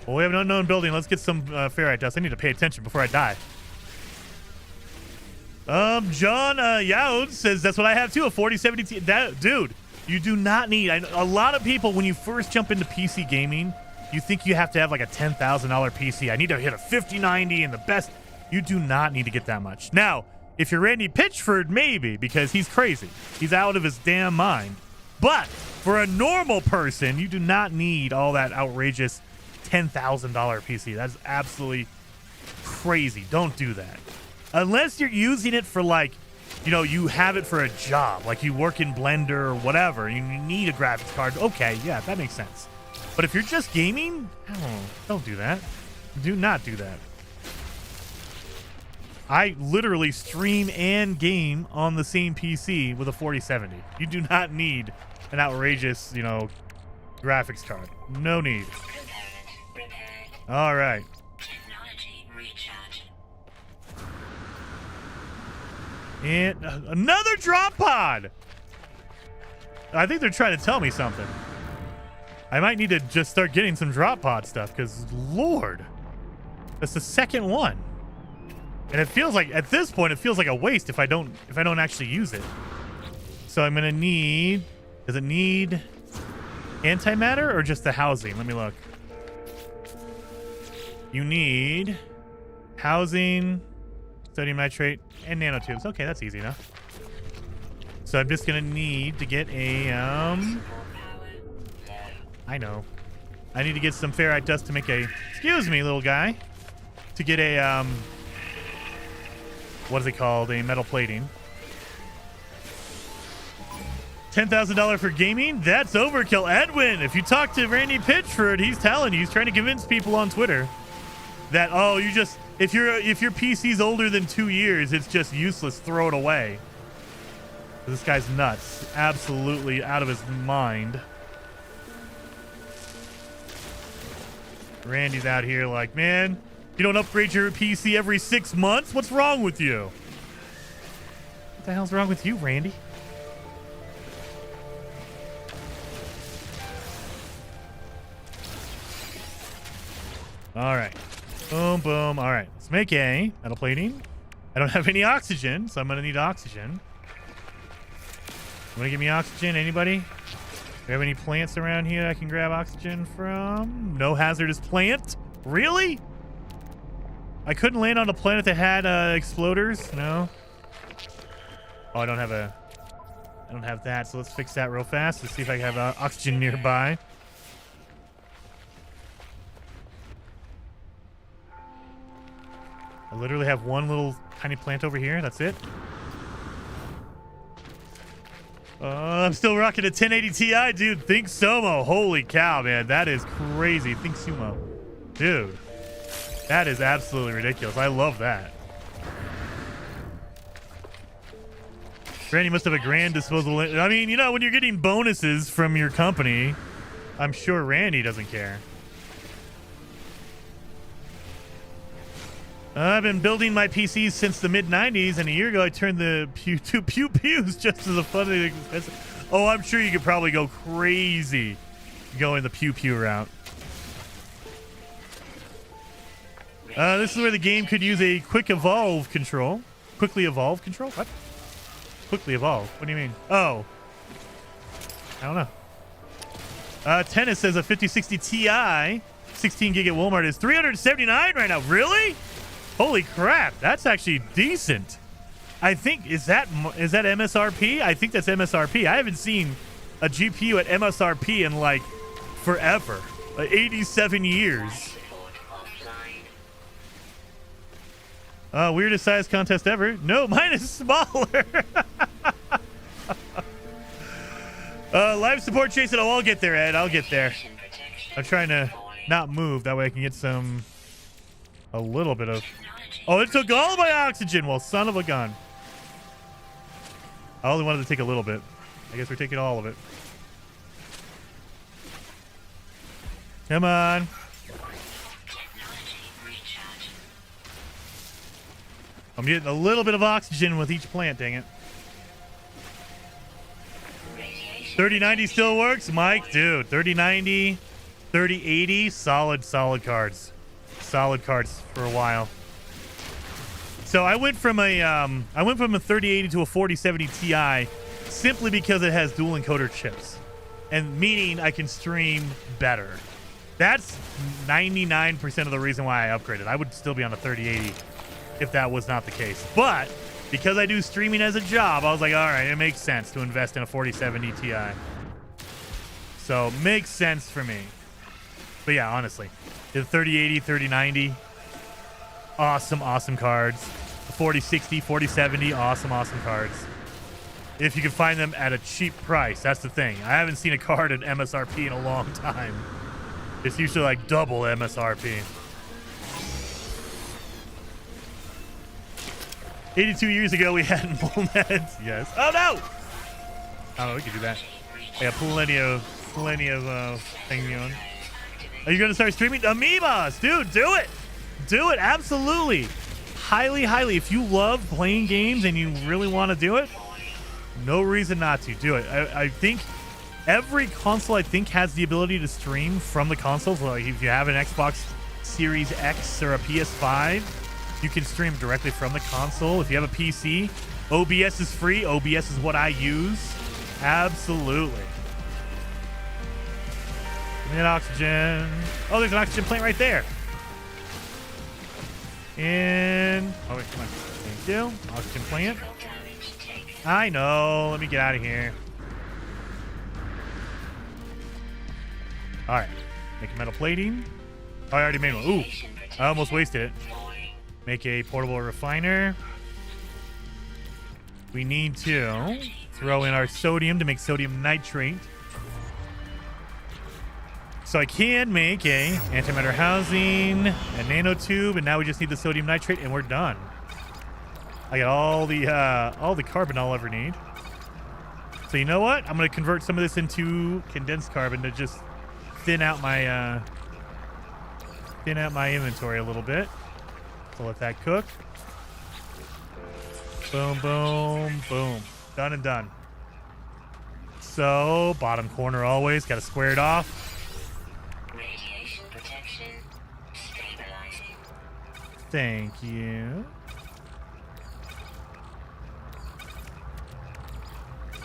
Well, we have an unknown building. Let's get some ferrite dust. I need to pay attention before I die. John Yaud says that's what I have too, a 4070 Ti. Dude, you do not need. A lot of people, when you first jump into PC gaming, you think you have to have like a $10,000 PC. I need to hit a 5090 and the best. You do not need to get that much. Now, if you're Randy Pitchford, maybe, because he's crazy. He's out of his damn mind. But for a normal person, you do not need all that outrageous $10,000 PC. That's absolutely crazy. Don't do that. Unless you're using it for, like, you know, you have it for a job, like you work in Blender or whatever, and you need a graphics card. Okay, yeah, that makes sense. But if you're just gaming, don't do that. Do not do that. I literally stream and game on the same PC with a 4070. You do not need an outrageous, you know, graphics card. No need. All right. Technology recharge. And another drop pod. I think they're trying to tell me something. I might need to just start getting some drop pod stuff because, Lord, that's the second one. And it feels like, at this point, it feels like a waste if I don't actually use it. So I'm gonna need. Does it need antimatter or just the housing? Let me look. You need housing, sodium nitrate, and nanotubes. Okay, that's easy enough. So I'm just gonna need to get a I know. I need to get some ferrite dust to make a. Excuse me, little guy. To get a what is it called? A metal plating. $10,000 for gaming? That's overkill. Edwin, if you talk to Randy Pitchford, he's telling you, he's trying to convince people on Twitter that, oh, you just, if your PC's older than 2 years, it's just useless. Throw it away. This guy's nuts. Absolutely out of his mind. Randy's out here like, man, you don't upgrade your PC every 6 months? What's wrong with you? What the hell's wrong with you, Randy? All right. Boom, boom. All right. Let's make a metal plating. I don't have any oxygen, so I'm going to need oxygen. Want to give me oxygen? Anybody? Do you have any plants around here I can grab oxygen from? No hazardous plant? Really? I couldn't land on a planet that had exploders? No? Oh, I don't have that, so let's fix that real fast. Let's see if I have oxygen nearby. I literally have one little tiny plant over here. That's it. I'm still rocking a 1080 Ti, dude. Think Sumo. Holy cow, man. That is crazy. Think Sumo. Dude. That is absolutely ridiculous. I love that. Randy must have a grand disposable. I mean, you know, when you're getting bonuses from your company, I'm sure Randy doesn't care. I've been building my PCs since the mid-90s, and a year ago I turned the two pew-pews just as a funny. Oh, I'm sure you could probably go crazy going the pew-pew route. This is where the game could use a quickly evolve control. What? Quickly evolve? What do you mean? Oh. I don't know. Tennis says a 5060 Ti, 16 gig at Walmart is $379 right now. Really? Holy crap, that's actually decent. I think, is that MSRP? I think that's MSRP. I haven't seen a GPU at MSRP in like forever. Like 87 years. Weirdest size contest ever. No, mine is smaller. Live support chasing. Oh, I'll get there, Ed. I'll get there. I'm trying to not move. That way I can get a little bit of Oh, it took all of my oxygen. Well, son of a gun. I only wanted to take a little bit. I guess we're taking all of it. Come on. I'm getting a little bit of oxygen with each plant, dang it. 3090 still works, Mike, dude. 3090, 3080, solid cards. Solid cards for a while. So I went from a 3080 to a 4070 Ti simply because it has dual encoder chips, and meaning I can stream better. That's 99% of the reason why I upgraded. I would still be on a 3080 if that was not the case. But because I do streaming as a job, I was like, all right, it makes sense to invest in a 4070 Ti. So makes sense for me. But yeah, honestly, the 3080, 3090, awesome cards. The 4060, 4070, awesome cards. If you can find them at a cheap price, that's the thing. I haven't seen a card at MSRP in a long time. It's usually like double MSRP. 82 years ago, we had Bullnets. Yes. Oh, no! Oh, we can do that. I got plenty of things going. Are you going to start streaming? Amoebas! Dude, do it! Do it, absolutely. Highly. If you love playing games and you really want to do it, no reason not to. Do it. I think every console, has the ability to stream from the console. So like if you have an Xbox Series X or a PS5, you can stream directly from the console. If you have a PC, OBS is free. OBS is what I use. Absolutely. Give me an oxygen. Oh, there's an oxygen plant right there. And oh wait, come on. Thank you. Oxygen plant. I know. Let me get out of here. All right. Make a metal plating. Oh, I already made one. Ooh, I almost wasted it. Make a portable refiner. We need to throw in our sodium to make sodium nitrate. So I can make a antimatter housing, a nanotube, and now we just need the sodium nitrate, and we're done. I got all the carbon I'll ever need. So you know what? I'm gonna convert some of this into condensed carbon to just thin out my inventory a little bit. So let that cook. Boom, boom, boom. Done and done. So bottom corner always gotta square it off. Radiation protection stabilizing. Thank you.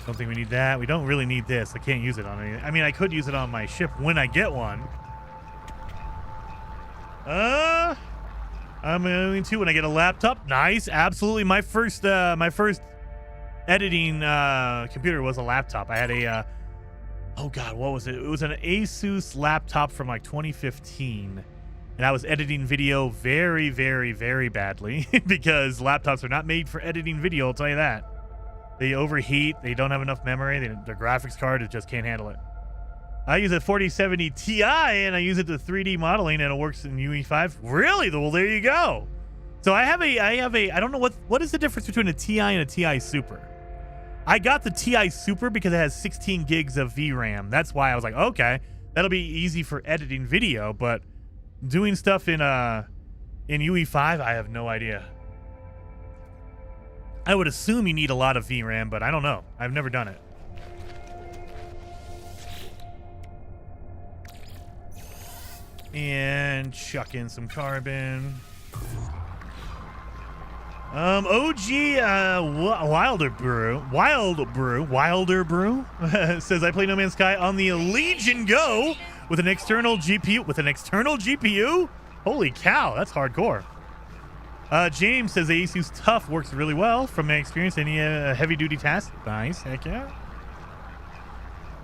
Don't think we need that. We don't really need this. I can't use it on anything. I mean, I could use it on my ship when I get one. I'm going to when I get a laptop. Nice, absolutely. My first editing computer was a laptop. I had a oh god, what was it? It was an Asus laptop from like 2015, and I was editing video very badly because laptops are not made for editing video. I'll tell you that. They overheat. They don't have enough memory. Their graphics card just can't handle it. I use a 4070 Ti and I use it to 3D modeling and it works in UE5. Really? Well, there you go. So I don't know what is the difference between a Ti and a Ti Super. I got the Ti Super because it has 16 gigs of VRAM. That's why I was like, okay, that'll be easy for editing video, but doing stuff in UE5, I have no idea. I would assume you need a lot of VRAM, but I don't know. I've never done it. And chuck in some carbon. OG Wilder Brew says I play No Man's Sky on the Legion Go with an external GPU. Holy cow, that's hardcore. James says the Asus Tough works really well from my experience. Any heavy duty tasks? Nice, heck yeah.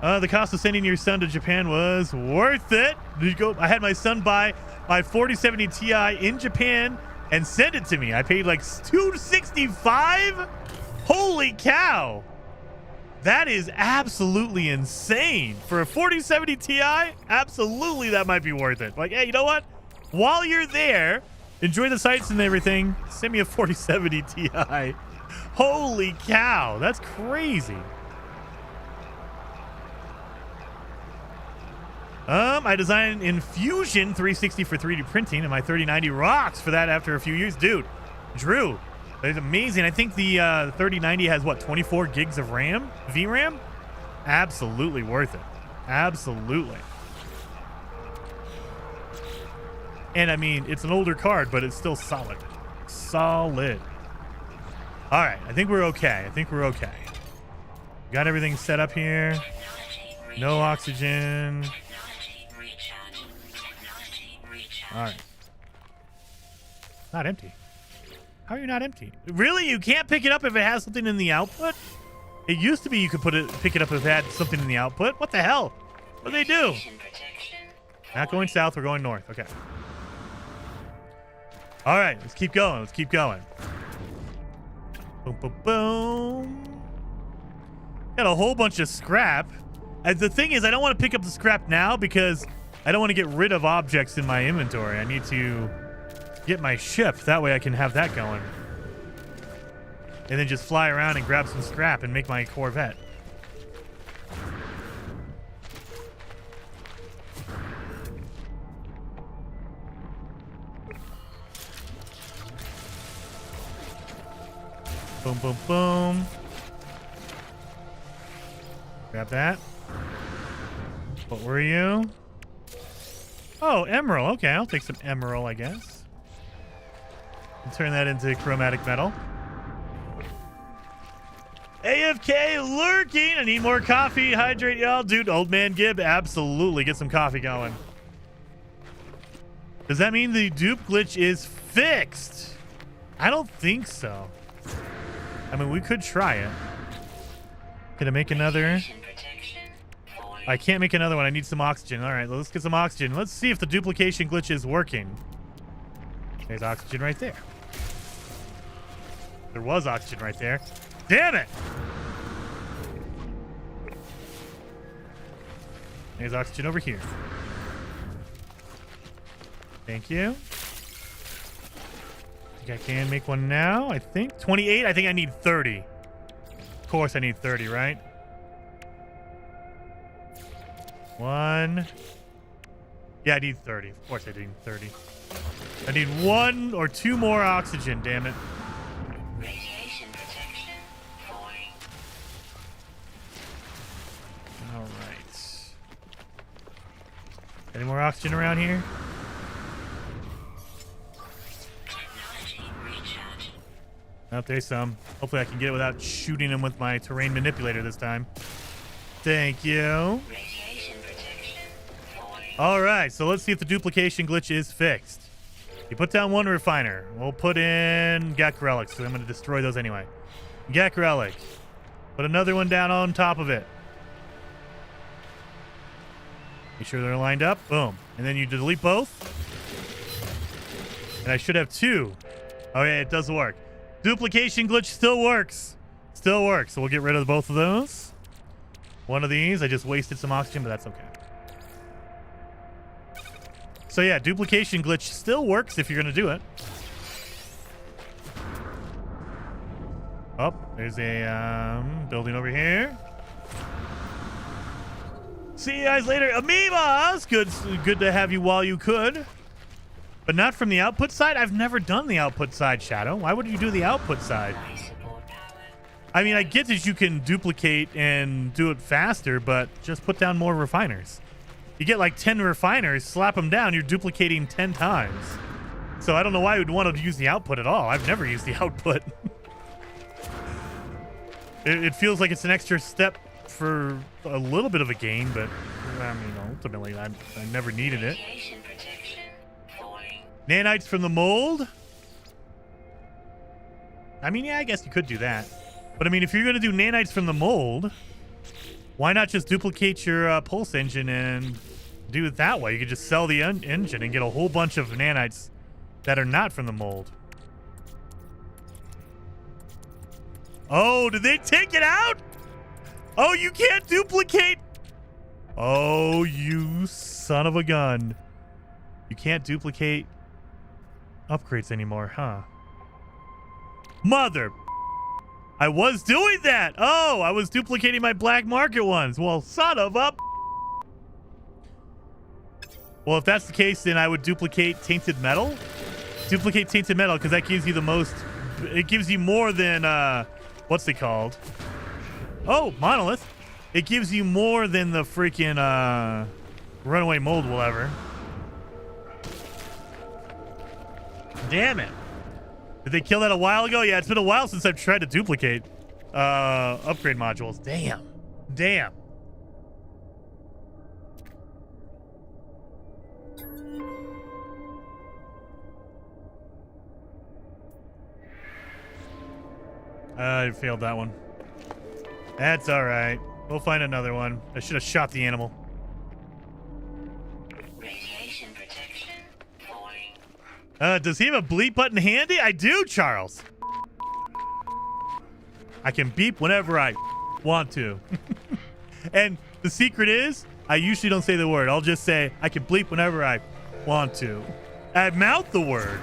The cost of sending your son to Japan was worth it. Did you go? I had my son buy my 4070 Ti in Japan and send it to me. I paid like $265. Holy cow! That is absolutely insane for a 4070 Ti. Absolutely, that might be worth it. Like, hey, you know what? While you're there, Enjoy the sights and everything. Send me a 4070 Ti. Holy cow, that's crazy. I designed Infusion 360 for 3D printing, and my 3090 rocks for that after a few years. Dude, Drew, that's amazing. I think the 3090 has, what, 24 gigs of RAM? VRAM? Absolutely worth it. Absolutely. And, I mean, it's an older card, but it's still solid. Solid. All right, I think we're okay. I think we're okay. Got everything set up here. No oxygen. All right. Not empty. How are you not empty? Really? You can't pick it up if it has something in the output? It used to be you could pick it up if it had something in the output. What the hell? What do they do? Not going south. We're going north. Okay. All right. Let's keep going. Let's keep going. Boom, boom, boom. Got a whole bunch of scrap. The thing is, I don't want to pick up the scrap now because I don't want to get rid of objects in my inventory. I need to get my ship. That way I can have that going. And then just fly around and grab some scrap and make my Corvette. Boom, boom, boom. Grab that. What were you? Oh, emerald. Okay, I'll take some emerald, I guess. And turn that into chromatic metal. AFK lurking. I need more coffee. Hydrate, y'all. Dude, old man Gib, absolutely. Get some coffee going. Does that mean the dupe glitch is fixed? I don't think so. I mean, we could try it. Gonna make another. I can't make another one. I need some oxygen. All right, let's get some oxygen. Let's see if the duplication glitch is working. There's oxygen right there. There was oxygen right there. Damn it! There's oxygen over here. Thank you. I think I can make one now, I think. 28? I think I need 30. Of course I need 30, right? One. Yeah, I need 30. Of course I need 30. I need 1 or 2 more oxygen, damn it. Radiation protection falling. All right. Any more oxygen around here? Technology recharge. Oh, there's some. Hopefully I can get it without shooting him with my terrain manipulator this time. Thank you. Radiation protection falling. All right, so let's see if the duplication glitch is fixed. You put down 1 refiner. We'll put in Gek relics, because I'm going to destroy those anyway. Gek relic. Put another one down on top of it. Make sure they're lined up. Boom. And then you delete both. And I should have 2. Oh, yeah, it does work. Duplication glitch still works. Still works. So we'll get rid of both of those. One of these. I just wasted some oxygen, but that's okay. So yeah, duplication glitch still works if you're going to do it. Oh, there's a building over here. See you guys later. Amoebas! Good to have you while you could. But not from the output side? I've never done the output side, Shadow. Why would you do the output side? I mean, I get that you can duplicate and do it faster, but just put down more refiners. You get like 10 refiners, slap them down, you're duplicating 10 times. So I don't know why you would want to use the output at all. I've never used the output. It feels like it's an extra step for a little bit of a gain, but I mean, ultimately, I never needed it. Radiation protection falling. Nanites from the mold? I mean, yeah, I guess you could do that. But I mean, if you're going to do nanites from the mold, why not just duplicate your pulse engine and do it that way? You could just sell the engine and get a whole bunch of nanites that are not from the mold. Oh, did they take it out? Oh, you can't duplicate. Oh, you son of a gun. You can't duplicate upgrades anymore, huh? Mother. I was doing that. Oh, I was duplicating my black market ones. Well, son of a. Well, if that's the case, then I would duplicate tainted metal. Duplicate tainted metal because that gives you the most. It gives you more than what's it called? Oh, monolith. It gives you more than the freaking runaway mold will ever. Damn it. Did they kill that a while ago? Yeah, it's been a while since I've tried to duplicate upgrade modules. Damn. Damn. I failed that one. That's all right. We'll find another one. I should have shot the animal. Radiation protection falling. Does he have a bleep button handy? I do, Charles. I can beep whenever I want to. And the secret is, I usually don't say the word. I'll just say, I can bleep whenever I want to. I mouth the word,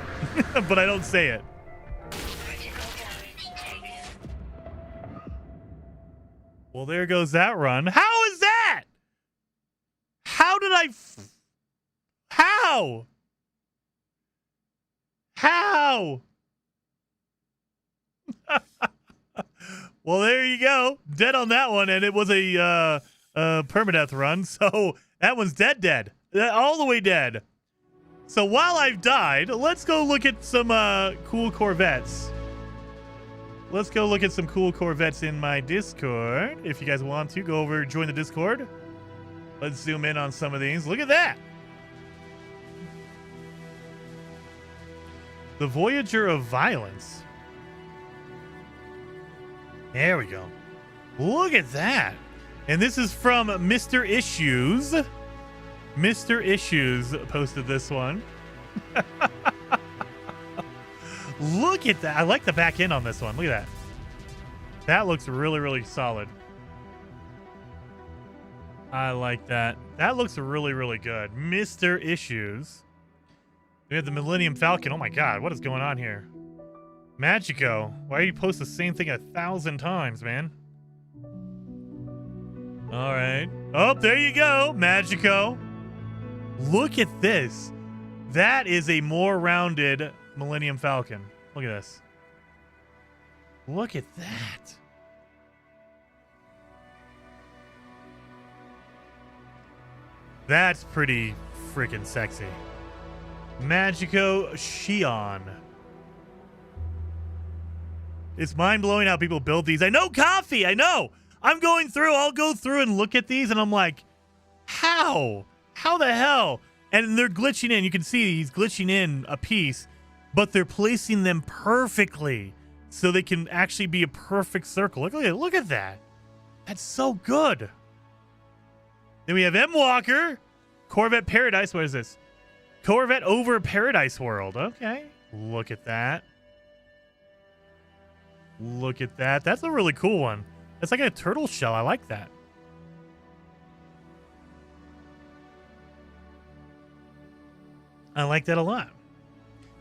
but I don't say it. Critical damage taken. Well, there goes that run. How is that? How did I... How? How? Well, there you go. Dead on that one, and it was a permadeath run, so that one's dead. All the way dead. So while I've died, let's go look at some cool Corvettes. Let's go look at some cool Corvettes in my Discord. If you guys want to, go over, join the Discord. Let's zoom in on some of these. Look at that. The Voyager of Violence. There we go. Look at that. And this is from Mr. Issues. Mr. Issues posted this one. Look at that. I like the back end on this one. Look at that. That looks really, really solid. I like that. That looks really, really good. Mr. Issues. We have the Millennium Falcon. Oh my God, what is going on here? Magico. Why do you post the same thing 1,000 times, man? All right. Oh, there you go, Magico. Look at this. That is a more rounded Millennium Falcon. Look at this. Look at that. That's pretty freaking sexy. Magico Shion. It's mind-blowing how people build these. I know, Coffee, I know. I'm going through, I'll go through and look at these, and I'm like, how? How the hell? And they're glitching in. You can see he's glitching in a piece, but they're placing them perfectly so they can actually be a perfect circle. Look at that. That's so good. Then we have M. Walker, Corvette Paradise. What is this? Corvette over Paradise World. Okay. Look at that. Look at that. That's a really cool one. It's like a turtle shell. I like that. I like that a lot.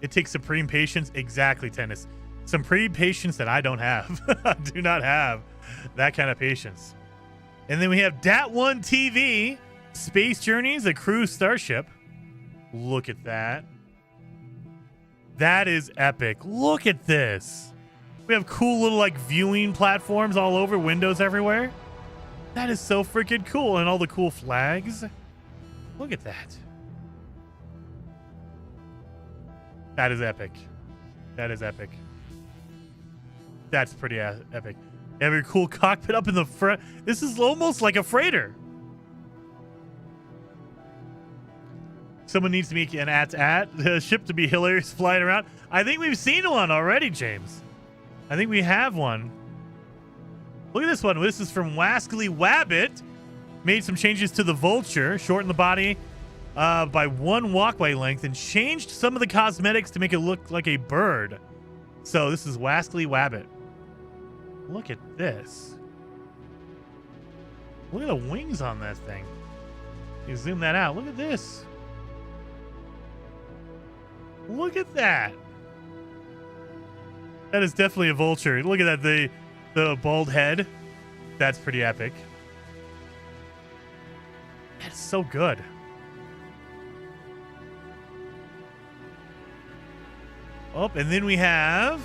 It takes supreme patience. Exactly, Tennis. Supreme patience that I don't have. I do not have that kind of patience. And then we have Dat1 TV, Space Journeys, a cruise starship. Look at that. That is epic. Look at this. We have cool little like viewing platforms all over, windows everywhere. That is so freaking cool. And all the cool flags. Look at that. That is epic. That is epic. That's pretty epic. Every cool cockpit up in the front. This is almost like a freighter. Someone needs to make an at ship to be hilarious flying around. I think we've seen one already, James. I think we have one. Look at this one. This is from Wascally Wabbit. Made some changes to the Vulture. Shortened the body by 1 walkway length and changed some of the cosmetics to make it look like a bird. So this is Wascally Wabbit. Look at this. Look at the wings on that thing. You zoom that out. Look at this. Look at that. That is definitely a vulture. Look at that, the bald head. That's pretty epic. That's so good. Oh, and then we have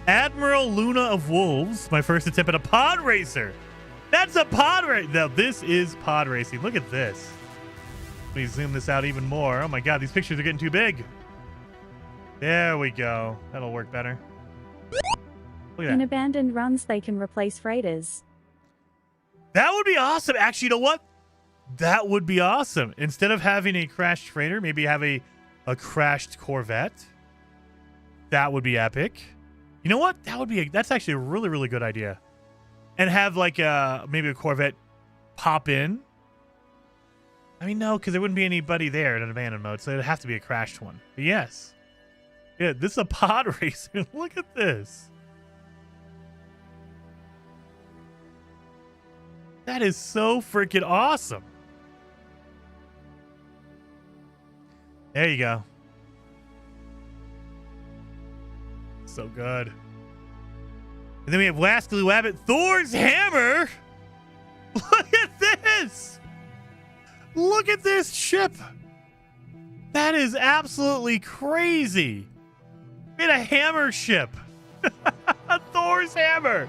Admiral Luna of Wolves. My first attempt at a pod racer. That's a pod race. Now, this is pod racing. Look at this. Let me zoom this out even more. Oh my God, these pictures are getting too big. There we go. That'll work better. Look at In that. abandoned runs, they can replace freighters. That would be awesome. Actually, you know what? That would be awesome. Instead of having a crashed freighter, maybe have a crashed Corvette. That would be epic. You know what? That's actually a really, really good idea. And have like maybe a Corvette pop in. I mean, no, because there wouldn't be anybody there in an abandoned mode, so it'd have to be a crashed one. But yes. Yeah, this is a pod racer. Look at this. That is so freaking awesome. There you go. So good. And then we have Wascally Wabbit, Thor's Hammer. Look at this. Look at this ship. That is absolutely crazy. Made a hammer ship. Thor's Hammer.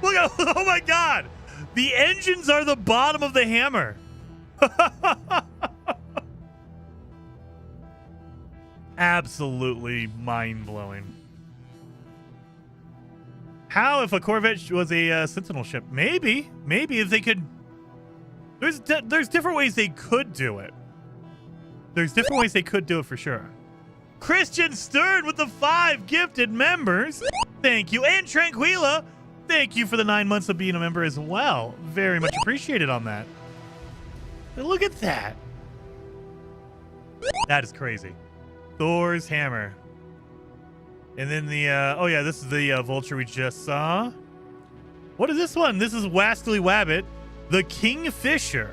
Look at, oh my God. The engines are the bottom of the hammer. Absolutely mind-blowing. How if a Corvette was a Sentinel ship? Maybe if they could. There's different ways they could do it. There's different ways they could do it for sure. Christian Stern with the 5 gifted members. Thank you. And Tranquila, thank you for the 9 months of being a member as well. Very much appreciated on that. But look at that. That is crazy. Thor's Hammer. And then the, oh yeah, this is the vulture we just saw. What is this one? This is Wascally Wabbit, the Kingfisher.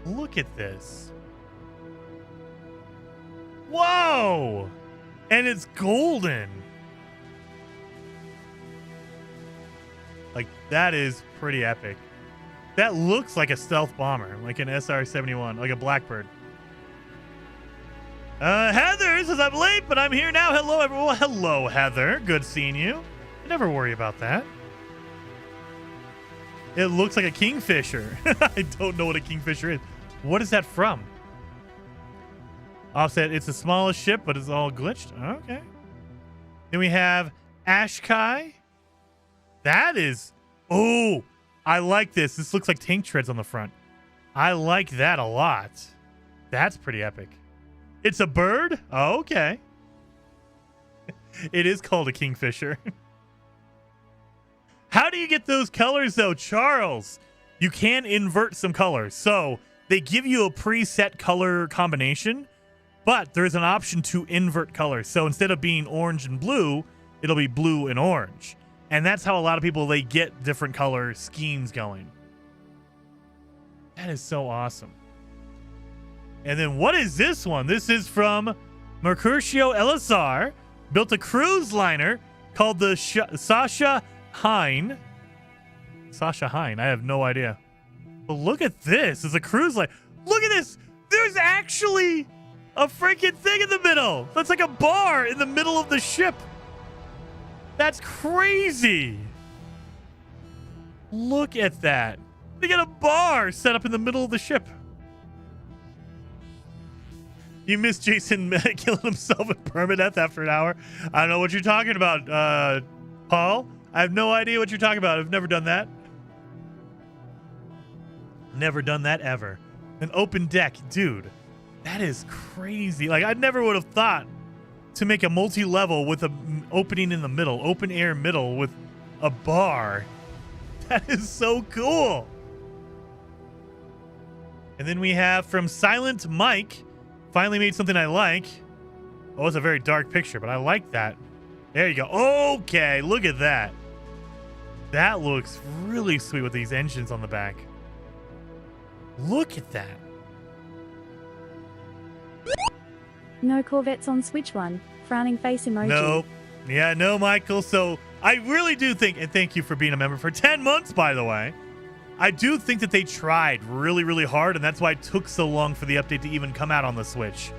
Look at this. Whoa! And it's golden. Like, that is pretty epic. That looks like a stealth bomber, like an SR-71, like a Blackbird. Heather says, I'm late, but I'm here now. Hello, everyone. Hello, Heather. Good seeing you. Never worry about that. It looks like a Kingfisher. I don't know what a Kingfisher is. What is that from? Offset, it's the smallest ship, but it's all glitched. Okay. Then we have Ashkai. That is... Oh, I like this. This looks like tank treads on the front. I like that a lot. That's pretty epic. It's a bird? Oh, okay. It is called a Kingfisher. How do you get those colors, though, Charles? You can invert some colors. So they give you a preset color combination, but there's an option to invert colors. So instead of being orange and blue, it'll be blue and orange. And that's how a lot of people, they get different color schemes going. That is so awesome. And then what is this one? This is from Mercutio LSR. Built a cruise liner called the Sasha Hine. Sasha Hine. I have no idea. But look at this. It's a cruise liner. Look at this. There's actually a freaking thing in the middle. That's like a bar in the middle of the ship. That's crazy. Look at that. They got a bar set up in the middle of the ship. You missed Jason killing himself in permadeath after an hour. I don't know what you're talking about, Paul. I have no idea what you're talking about. I've never done that. Never done that ever. An open deck. Dude, that is crazy. Like, I never would have thought to make a multi-level with an opening in the middle. Open air middle with a bar. That is so cool. And then we have from Silent Mike... Finally made something I like. Oh, it's a very dark picture, but I like that. There you go. Okay, look at that. That looks really sweet with these engines on the back. Look at that. No Corvettes on Switch 1. Frowning face emoji. Nope. Yeah, no, Michael. So I really do think, and thank you for being a member for 10 months, by the way. I do think that they tried really, really hard, and that's why it took so long for the update to even come out on the Switch.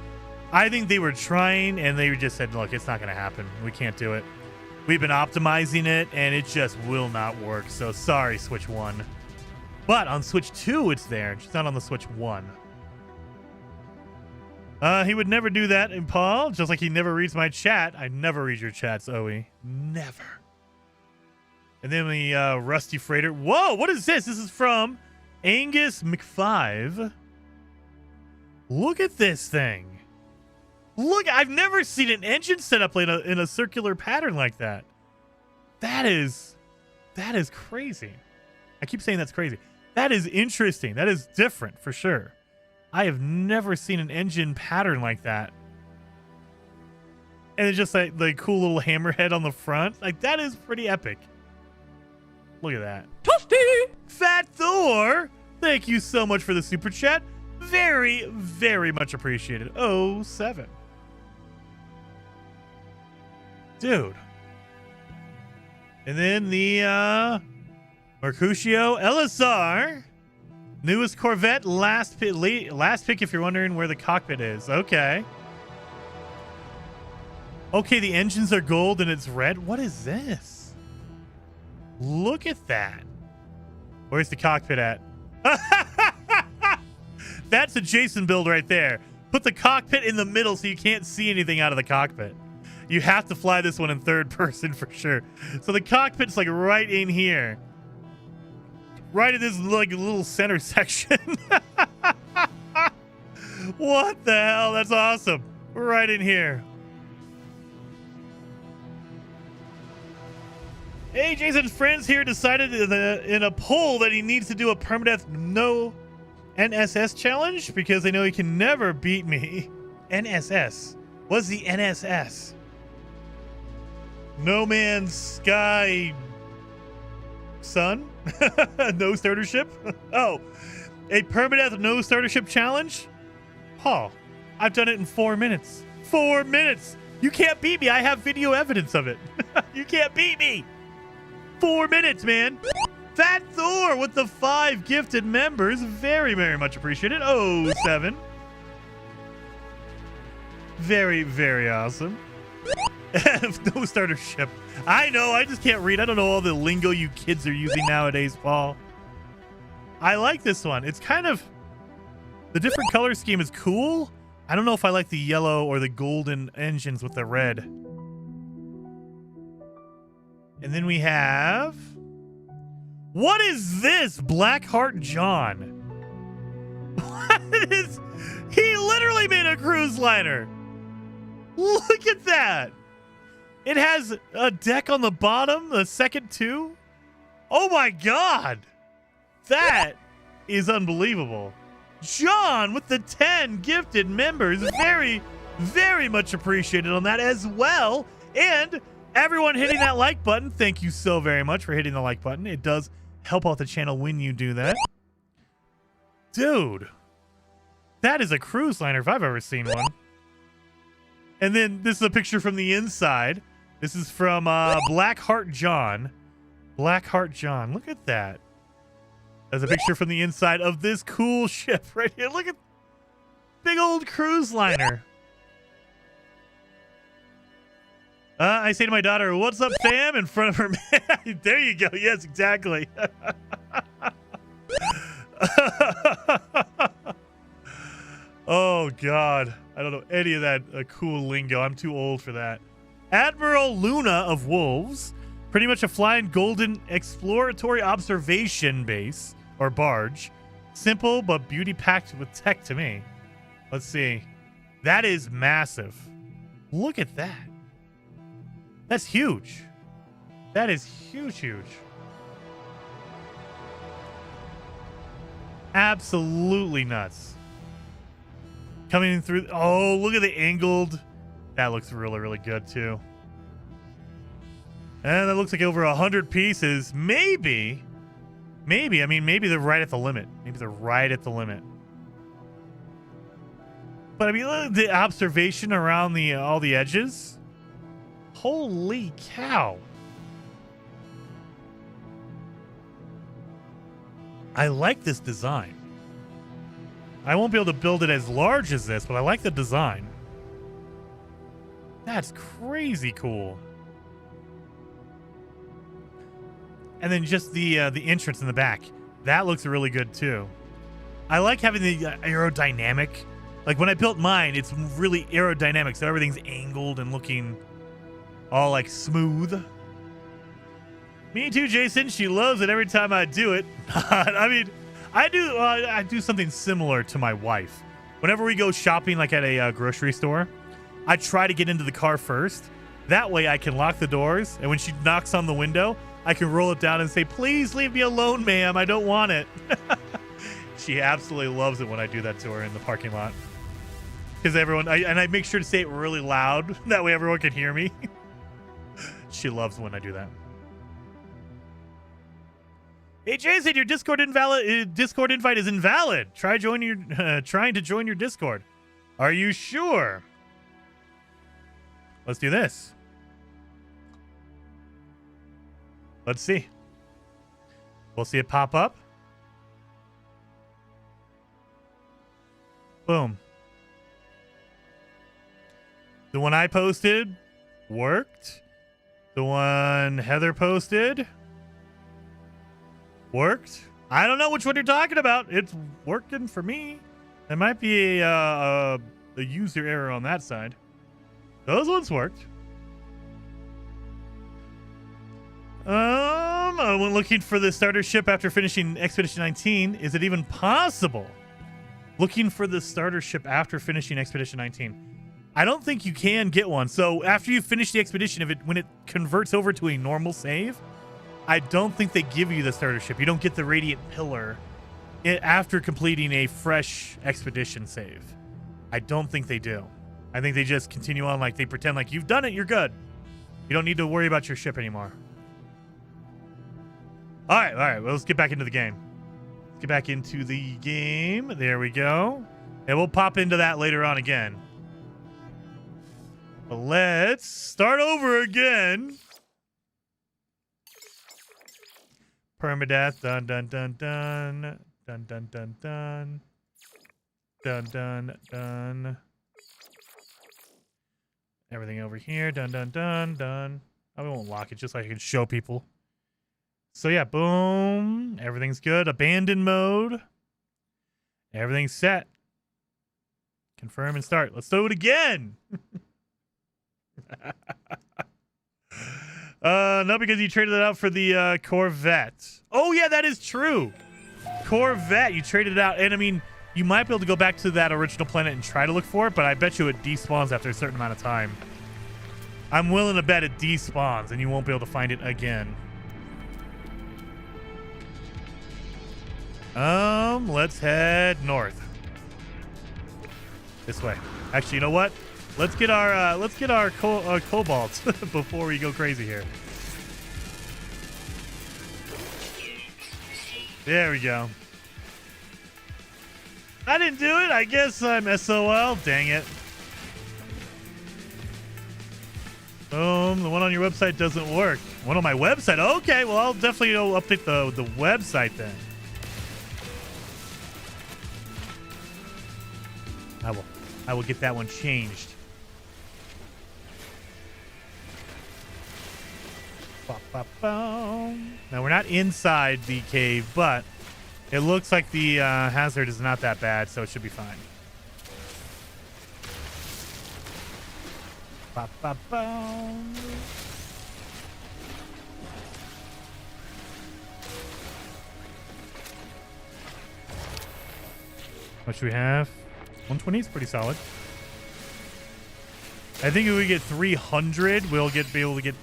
I think they were trying, and they just said, look, it's not going to happen. We can't do it. We've been optimizing it, and it just will not work. So sorry, Switch 1. But on Switch 2, it's there. It's not on the Switch 1. He would never do that, and Paul, just like he never reads my chat. I never read your chats, Oe. Never. And then the Rusty Freighter. Whoa, what is this? This is from Angus McFive. Look at this thing. Look, I've never seen an engine set up in a circular pattern like that. That is crazy. I keep saying that's crazy. That is interesting. That is different for sure. I have never seen an engine pattern like that. And it's just like the cool little hammerhead on the front. Like, that is pretty epic. Look at that. Toasty! Fat Thor! Thank you so much for the super chat. Very, very much appreciated. 07. Dude. And then the Mercutio LSR. Newest Corvette, last pick if you're wondering where the cockpit is. Okay. Okay, the engines are gold and it's red. What is this? Look at that. Where's the cockpit at? That's a Jason build right there. Put the cockpit in the middle so you can't see anything out of the cockpit. You have to fly this one in third person for sure. So the cockpit's like right in here. Right in this like little center section. What the hell? That's awesome. Right in here. Hey, Jason's friends here decided in a poll that he needs to do a permadeath no NSS challenge because they know he can never beat me. NSS. What's the NSS? No Man's Sky Sun? No starter ship? Oh, a permadeath no starter ship challenge? Paul, I've done it in 4 minutes. 4 minutes! You can't beat me. I have video evidence of it. You can't beat me. 4 minutes, man. Fat Thor with the 5 gifted members. Very, very much appreciated. 07. Very, very awesome. No starter ship. I know. I just can't read. I don't know all the lingo you kids are using nowadays, Paul. I like this one. It's kind of... The different color scheme is cool. I don't know if I like the yellow or the golden engines with the red. And then we have... What is this? Blackheart John. What is... He literally made a cruise liner. Look at that. It has a deck on the bottom, the second two. Oh my God. That is unbelievable. John with the 10 gifted members. Very, very much appreciated on that as well. And everyone hitting that like button, thank you so very much for hitting the like button. It does help out the channel when you do that. Dude, that is a cruise liner if I've ever seen one. And then this is a picture from the inside. This is from Blackheart John. Blackheart John. Look at that. There's a picture from the inside of this cool ship right here. Look at big old cruise liner. I say to my daughter, "What's up, fam?" in front of her man. There you go. Yes, exactly. Oh, God. I don't know any of that cool lingo. I'm too old for that. Admiral Luna of Wolves. Pretty much a flying golden exploratory observation base or barge. Simple but beauty packed with tech to me. Let's see. That is massive. Look at that. That's huge. That is huge, huge. Absolutely nuts. Coming through. Oh, look at the angled. That looks really, really good too. And that looks like over 100 pieces. Maybe. I mean, maybe they're right at the limit. Maybe they're right at the limit. But I mean, look at the observation around the all the edges. Holy cow. I like this design. I won't be able to build it as large as this, but I like the design. That's crazy cool. And then just the entrance in the back. That looks really good too. I like having the aerodynamic. Like when I built mine, it's really aerodynamic, so everything's angled and looking all like smooth. Me too, Jason. She loves it every time I do it. I mean, I do something similar to my wife. Whenever we go shopping, like at a grocery store, I try to get into the car first. That way I can lock the doors, and when she knocks on the window, I can roll it down and say, "Please leave me alone, ma'am. I don't want it." She absolutely loves it when I do that to her in the parking lot. Because I make sure to say it really loud. That way everyone can hear me. She loves when I do that. Hey, Jason, your Discord invite is invalid. Trying to join your Discord. Are you sure? Let's do this. Let's see. We'll see it pop up. Boom. The one I posted worked. The one Heather posted worked. I don't know which one you're talking about. It's working for me. There might be a user error on that side. Those ones worked. I went looking for the starter ship after finishing Expedition 19. Is it even possible? Looking for the starter ship after finishing Expedition 19. I don't think you can get one. So after you finish the expedition, when it converts over to a normal save, I don't think they give you the starter ship. You don't get the Radiant Pillar after completing a fresh expedition save. I don't think they do. I think they just continue on like they pretend like you've done it, you're good. You don't need to worry about your ship anymore. All right. Well, let's get back into the game. Let's get back into the game. There we go. And we'll pop into that later on again. But let's start over again. Permadeath. Dun dun dun dun. Dun dun dun dun. Dun dun dun. Everything over here. Dun dun dun dun. I won't lock it just so I can show people. So yeah, boom. Everything's good. Abandoned mode. Everything's set. Confirm and start. Let's do it again. No, because you traded it out for the Corvette. Oh yeah, that is true. Corvette, you traded it out. And I mean, you might be able to go back to that original planet and try to look for it, but I bet you it despawns after a certain amount of time. I'm willing to bet it despawns and you won't be able to find it again. Let's head north. This way. Actually, you know what? Let's get our cobalt before we go crazy here. There we go. I didn't do it. I guess I'm SOL. Dang it. Boom. The one on your website doesn't work. One on my website. Okay. Well, I'll definitely update the website then. I will get that one changed. Now we're not inside the cave, but it looks like the hazard is not that bad, so it should be fine. What should we have? 120 is pretty solid. I think if we get 300, we'll be able to get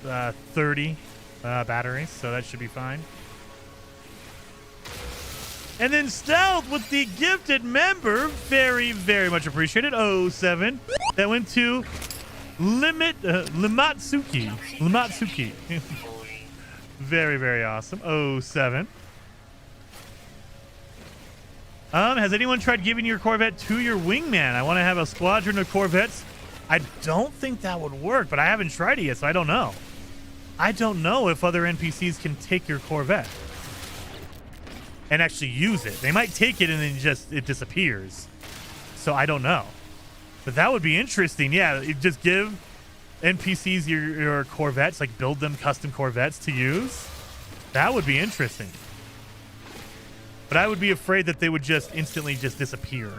30 batteries, so that should be fine. And then Stealth with the gifted member, very, very much appreciated. 07. That went to Limatsuki. Very, very awesome. 07. Has anyone tried giving your Corvette to your wingman? I want to have a squadron of Corvettes. I don't think that would work, but I haven't tried it yet, so I don't know. I don't know if other NPCs can take your Corvette and actually use it. They might take it and then it disappears. So I don't know. But that would be interesting. Yeah, you just give NPCs your Corvettes, like build them custom Corvettes to use. That would be interesting. But I would be afraid that they would just instantly just disappear.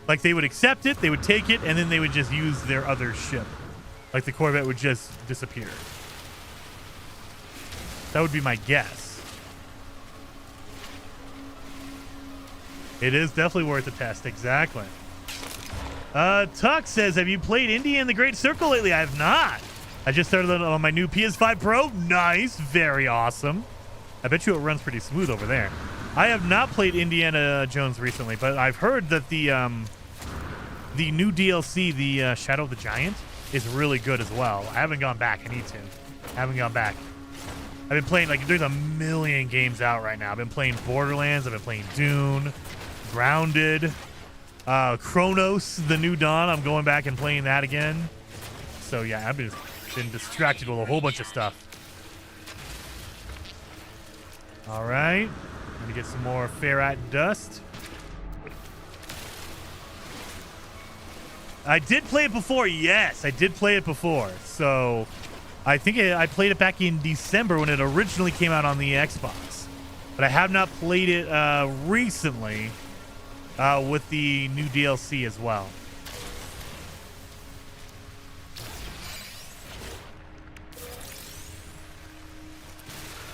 Like they would accept it, they would take it, and then they would just use their other ship. Like the Corvette would just disappear. That would be my guess. It is definitely worth a test, exactly. Tuck says, have you played India in the Great Circle lately? I have not. I just started on my new PS5 Pro. Nice, very awesome. I bet you it runs pretty smooth over there. I have not played Indiana Jones recently, but I've heard that the new DLC, the Shadow of the Giant, is really good as well. I haven't gone back. I need to. I haven't gone back. I've been playing, like, there's a million games out right now. I've been playing Borderlands. I've been playing Dune, Grounded, Chronos, The New Dawn. I'm going back and playing that again. So, yeah, I've been distracted with a whole bunch of stuff. All right. Let me get some more ferrite dust. I did play it before. Yes, I did play it before. So I think I played it back in December when it originally came out on the Xbox. But I have not played it recently with the new DLC as well.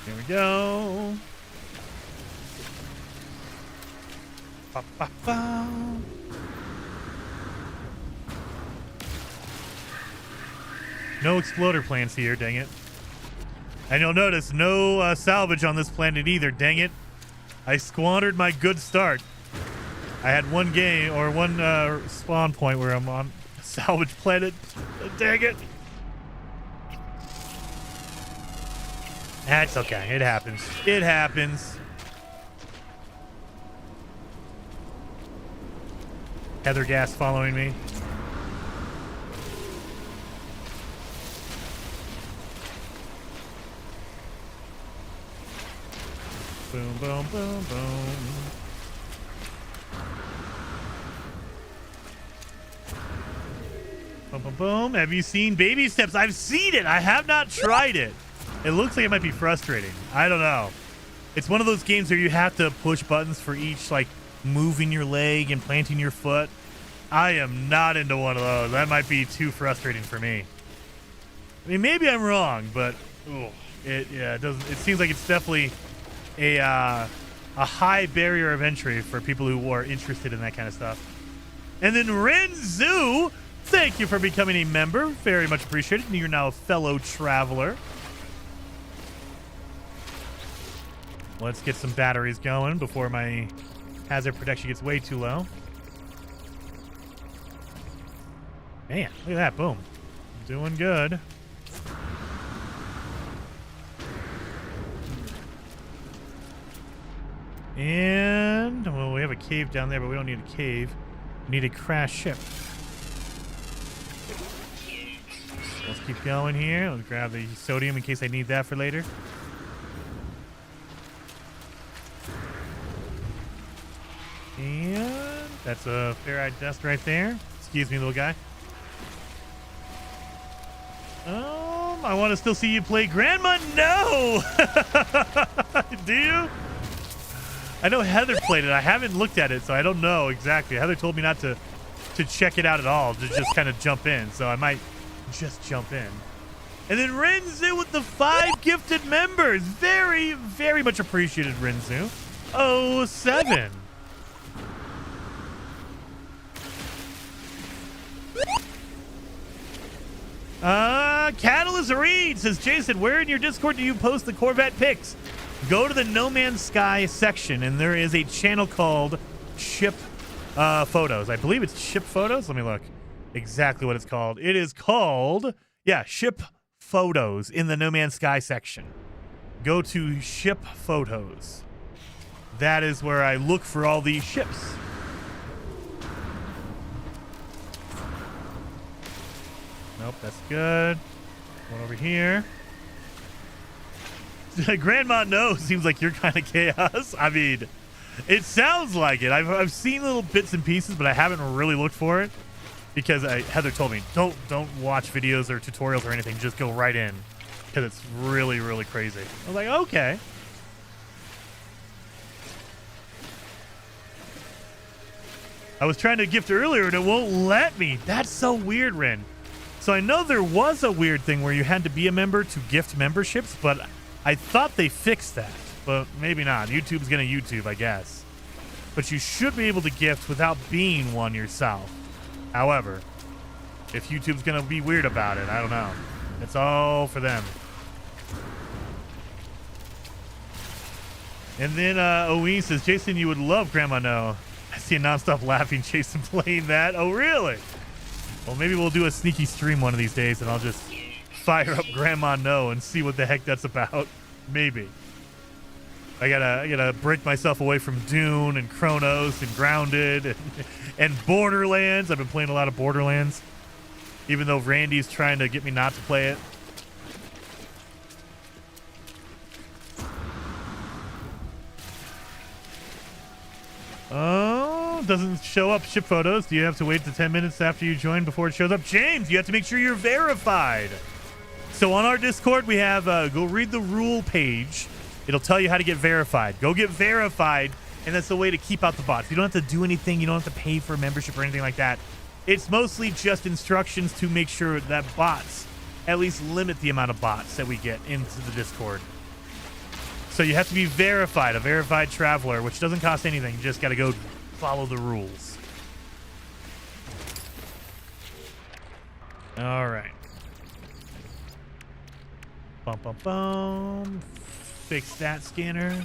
Here we go. Ba, ba, ba. No exploder plants here, dang it. And you'll notice no salvage on this planet either, dang it. I squandered my good start. I had one game or one spawn point where I'm on a salvage planet. Dang it. That's okay. It happens. It happens. Heather Gas following me. Boom, boom, boom, boom. Boom, boom, boom. Have you seen Baby Steps? I've seen it. I have not tried it. It looks like it might be frustrating. I don't know. It's one of those games where you have to push buttons for each, like, moving your leg and planting your foot. I am not into one of those. That might be too frustrating for me. I mean, maybe I'm wrong, but it doesn't. It seems like it's definitely a high barrier of entry for people who are interested in that kind of stuff. And then Renzu, thank you for becoming a member. Very much appreciated. You're now a fellow traveler. Let's get some batteries going before my hazard protection gets way too low. Man, look at that. Boom. Doing good. And, well, we have a cave down there, but we don't need a cave. We need a crashed ship. Let's keep going here. Let's grab the sodium in case I need that for later. And that's a ferrite dust right there. Excuse me, little guy. I want to still see you play Grandma. No! Do you? I know Heather played it. I haven't looked at it, so I don't know exactly. Heather told me not to check it out at all, to just kind of jump in. So I might just jump in. And then Renzu with the 5 gifted members. Very, very much appreciated, Renzu. 07. Catalyst Reed says, Jason, where in your Discord do you post the Corvette pics? Go to the No Man's Sky section, and there is a channel called Ship Photos. I believe it's Ship Photos. Let me look exactly what it's called. It is called, yeah, Ship Photos in the No Man's Sky section. Go to Ship Photos. that is where I look for all these ships. Nope, that's good. One over here. Grandma No seems like you're kind of chaos. I mean, it sounds like it. I've seen little bits and pieces, but I haven't really looked for it because Heather told me don't watch videos or tutorials or anything. Just go right in because it's really, really crazy. I was like, okay. I was trying to gift earlier and it won't let me. That's so weird, Ren. So I know there was a weird thing where you had to be a member to gift memberships, but I thought they fixed that. But maybe not. YouTube's gonna YouTube, I guess. But you should be able to gift without being one yourself. However, if YouTube's gonna be weird about it, I don't know. It's all for them. And then Owen says, Jason, you would love Grandma No. I see a nonstop laughing Jason playing that. Oh, really? Well, maybe we'll do a sneaky stream one of these days, and I'll just fire up Grandma No and see what the heck that's about. Maybe. I gotta break myself away from Dune and Chronos and Grounded and Borderlands. I've been playing a lot of Borderlands, even though Randy's trying to get me not to play it. Oh, doesn't show up ship photos. Do you have to wait the 10 minutes after you join before it shows up? James, you have to make sure you're verified. So on our Discord, we have, go read the rule page. It'll tell you how to get verified. Go get verified, and that's the way to keep out the bots. You don't have to do anything. You don't have to pay for a membership or anything like that. It's mostly just instructions to make sure that bots at least limit the amount of bots that we get into the Discord. So you have to be verified, a verified traveler, which doesn't cost anything. You just got to go follow the rules. All right. Bum, bum, bum. Fix that scanner.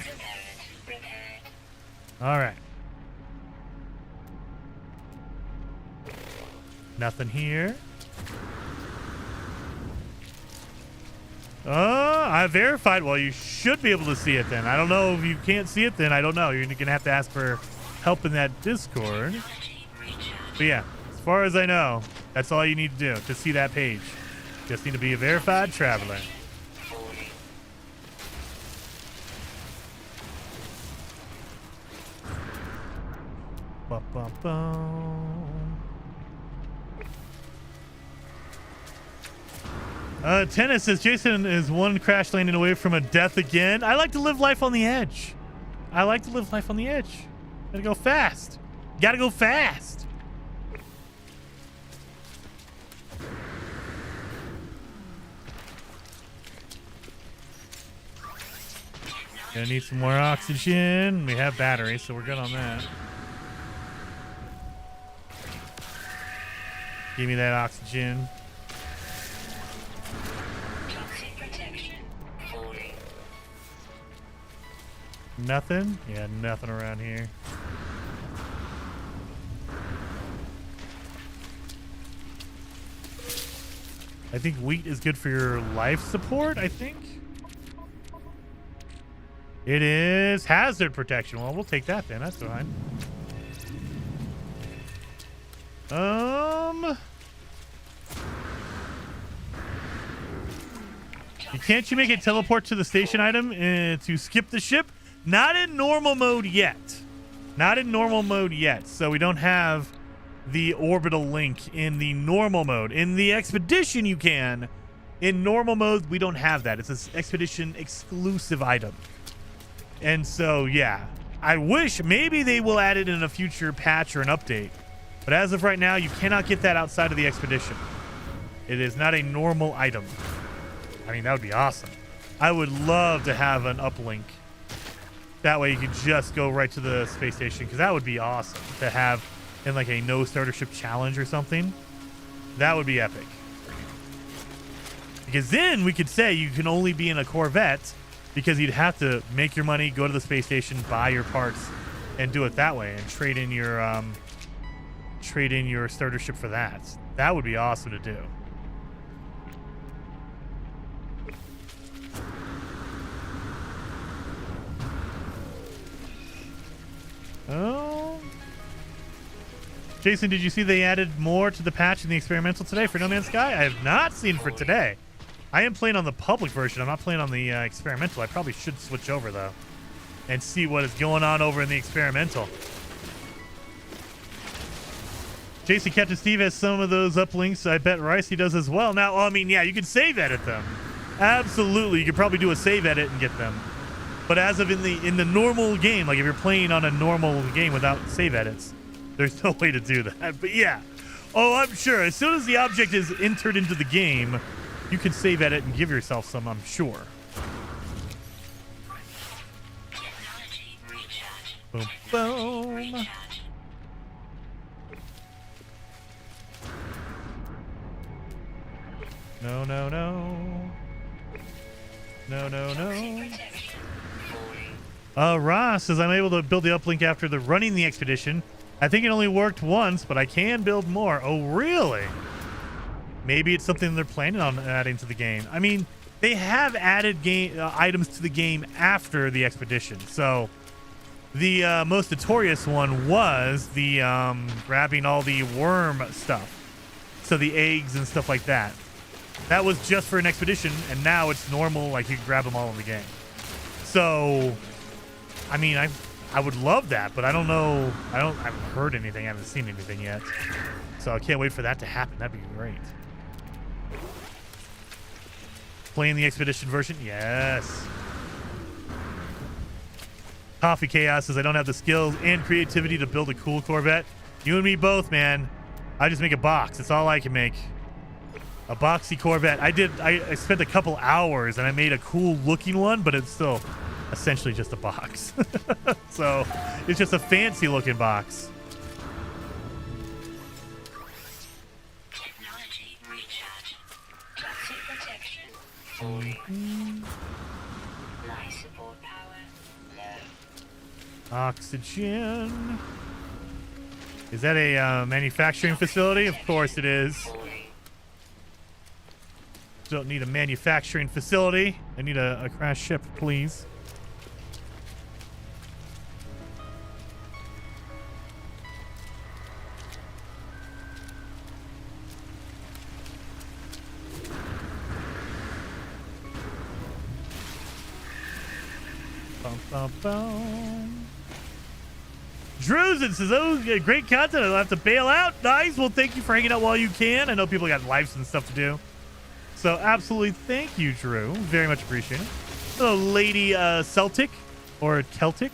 All right. Nothing here. I verified. Well, you should be able to see it then. I don't know if you can't see it then. I don't know. You're going to have to ask for help in that Discord. But yeah, as far as I know, that's all you need to do to see that page. Just need to be a verified traveler. Bum, bum, bum. Tennis says Jason is one crash landing away from a death again. I like to live life on the edge. I like to live life on the edge. Gotta go fast. Gotta go fast. Gonna need some more oxygen. We have batteries, so we're good on that. Give me that oxygen. Nothing? Yeah, nothing around here. I think wheat is good for your life support, I think. It is hazard protection. Well, we'll take that then. That's fine. Can't you make it teleport to the station item to skip the ship? Not in normal mode yet. Not in normal mode yet. So we don't have the orbital link in the normal mode. In the expedition you can. In normal mode we don't have that. It's an expedition exclusive item. And so yeah, I wish maybe they will add it in a future patch or an update. But as of right now, you cannot get that outside of the expedition. It is not a normal item. I mean, that would be awesome. I would love to have an uplink. That way you could just go right to the space station, because that would be awesome to have in like a no starter ship challenge or something. That would be epic. Because then we could say you can only be in a Corvette, because you'd have to make your money, go to the space station, buy your parts, and do it that way, and trade in your starter ship for that. That would be awesome to do. Jason, did you see they added more to the patch in the experimental today for No Man's Sky? I have not seen for today. I am playing on the public version. I'm not playing on the experimental. I probably should switch over, though, and see what is going on over in the experimental. Jason, Captain Steve has some of those uplinks. I bet Ricey does as well. Now, I mean, yeah, you can save edit them. Absolutely. You could probably do a save edit and get them. But as of in the normal game, like if you're playing on a normal game without save edits, there's no way to do that. But yeah. Oh, I'm sure. As soon as the object is entered into the game, you can save edit and give yourself some, I'm sure. Technology recharge. Boom, Technology boom. recharge. No, no, no. No, no, Toxic no. protection. Falling. Ross says I'm able to build the uplink after the running the expedition. I think it only worked once, but I can build more. Oh, really? Maybe it's something they're planning on adding to the game. I mean, they have added game items to the game after the expedition. So the most notorious one was the grabbing all the worm stuff. So the eggs and stuff like that. That was just for an expedition, and now it's normal, like you can grab them all in the game. So, I mean, I would love that, but I don't know. I haven't heard anything. I haven't seen anything yet. So I can't wait for that to happen. That'd be great. Playing the expedition version? Yes. Coffee Chaos says I don't have the skills and creativity to build a cool Corvette. You and me both, man. I just make a box. That's all I can make. A boxy Corvette. I spent a couple hours and I made a cool looking one, but it's still essentially just a box. So it's just a fancy looking box. Technology recharge. Toxic protection. Falling. Life support power. Low. Oxygen. Is that a manufacturing facility? Of course it is. Falling. Don't need a manufacturing facility. I need a crash ship, please. Bum, bum, bum. Druzen says, oh, yeah, great content. I'll have to bail out. Nice. Well, thank you for hanging out while you can. I know people got lives and stuff to do. So absolutely thank you, Drew. Very much appreciated. Hello, Lady Celtic or Celtic.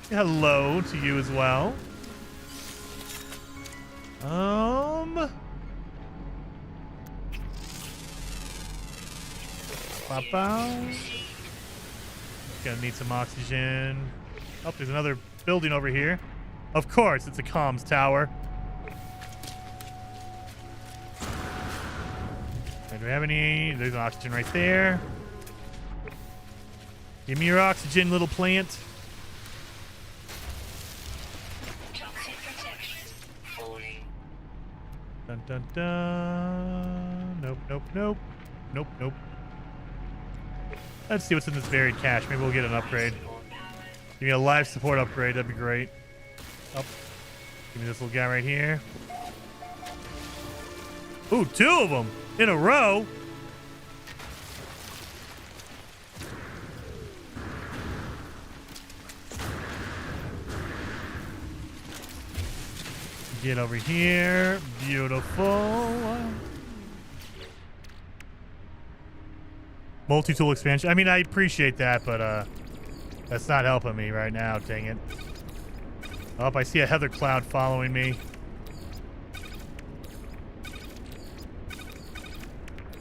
Hello to you as well. Ba-bow. Gonna need some oxygen. Oh, there's another building over here. Of course, it's a comms tower. Do we have any? There's oxygen right there. Give me your oxygen, little plant. Toxic protection. Falling. Dun dun dun. Nope, nope, nope. Nope, nope. Let's see what's in this buried cache. Maybe we'll get an upgrade. Support power. Give me a life support upgrade. That'd be great. Up. Give me this little guy right here. Ooh, 2 of them in a row. Get over here. Beautiful. Multi-tool expansion. I mean, I appreciate that, but that's not helping me right now. Dang it. Oh, I see a heather cloud following me.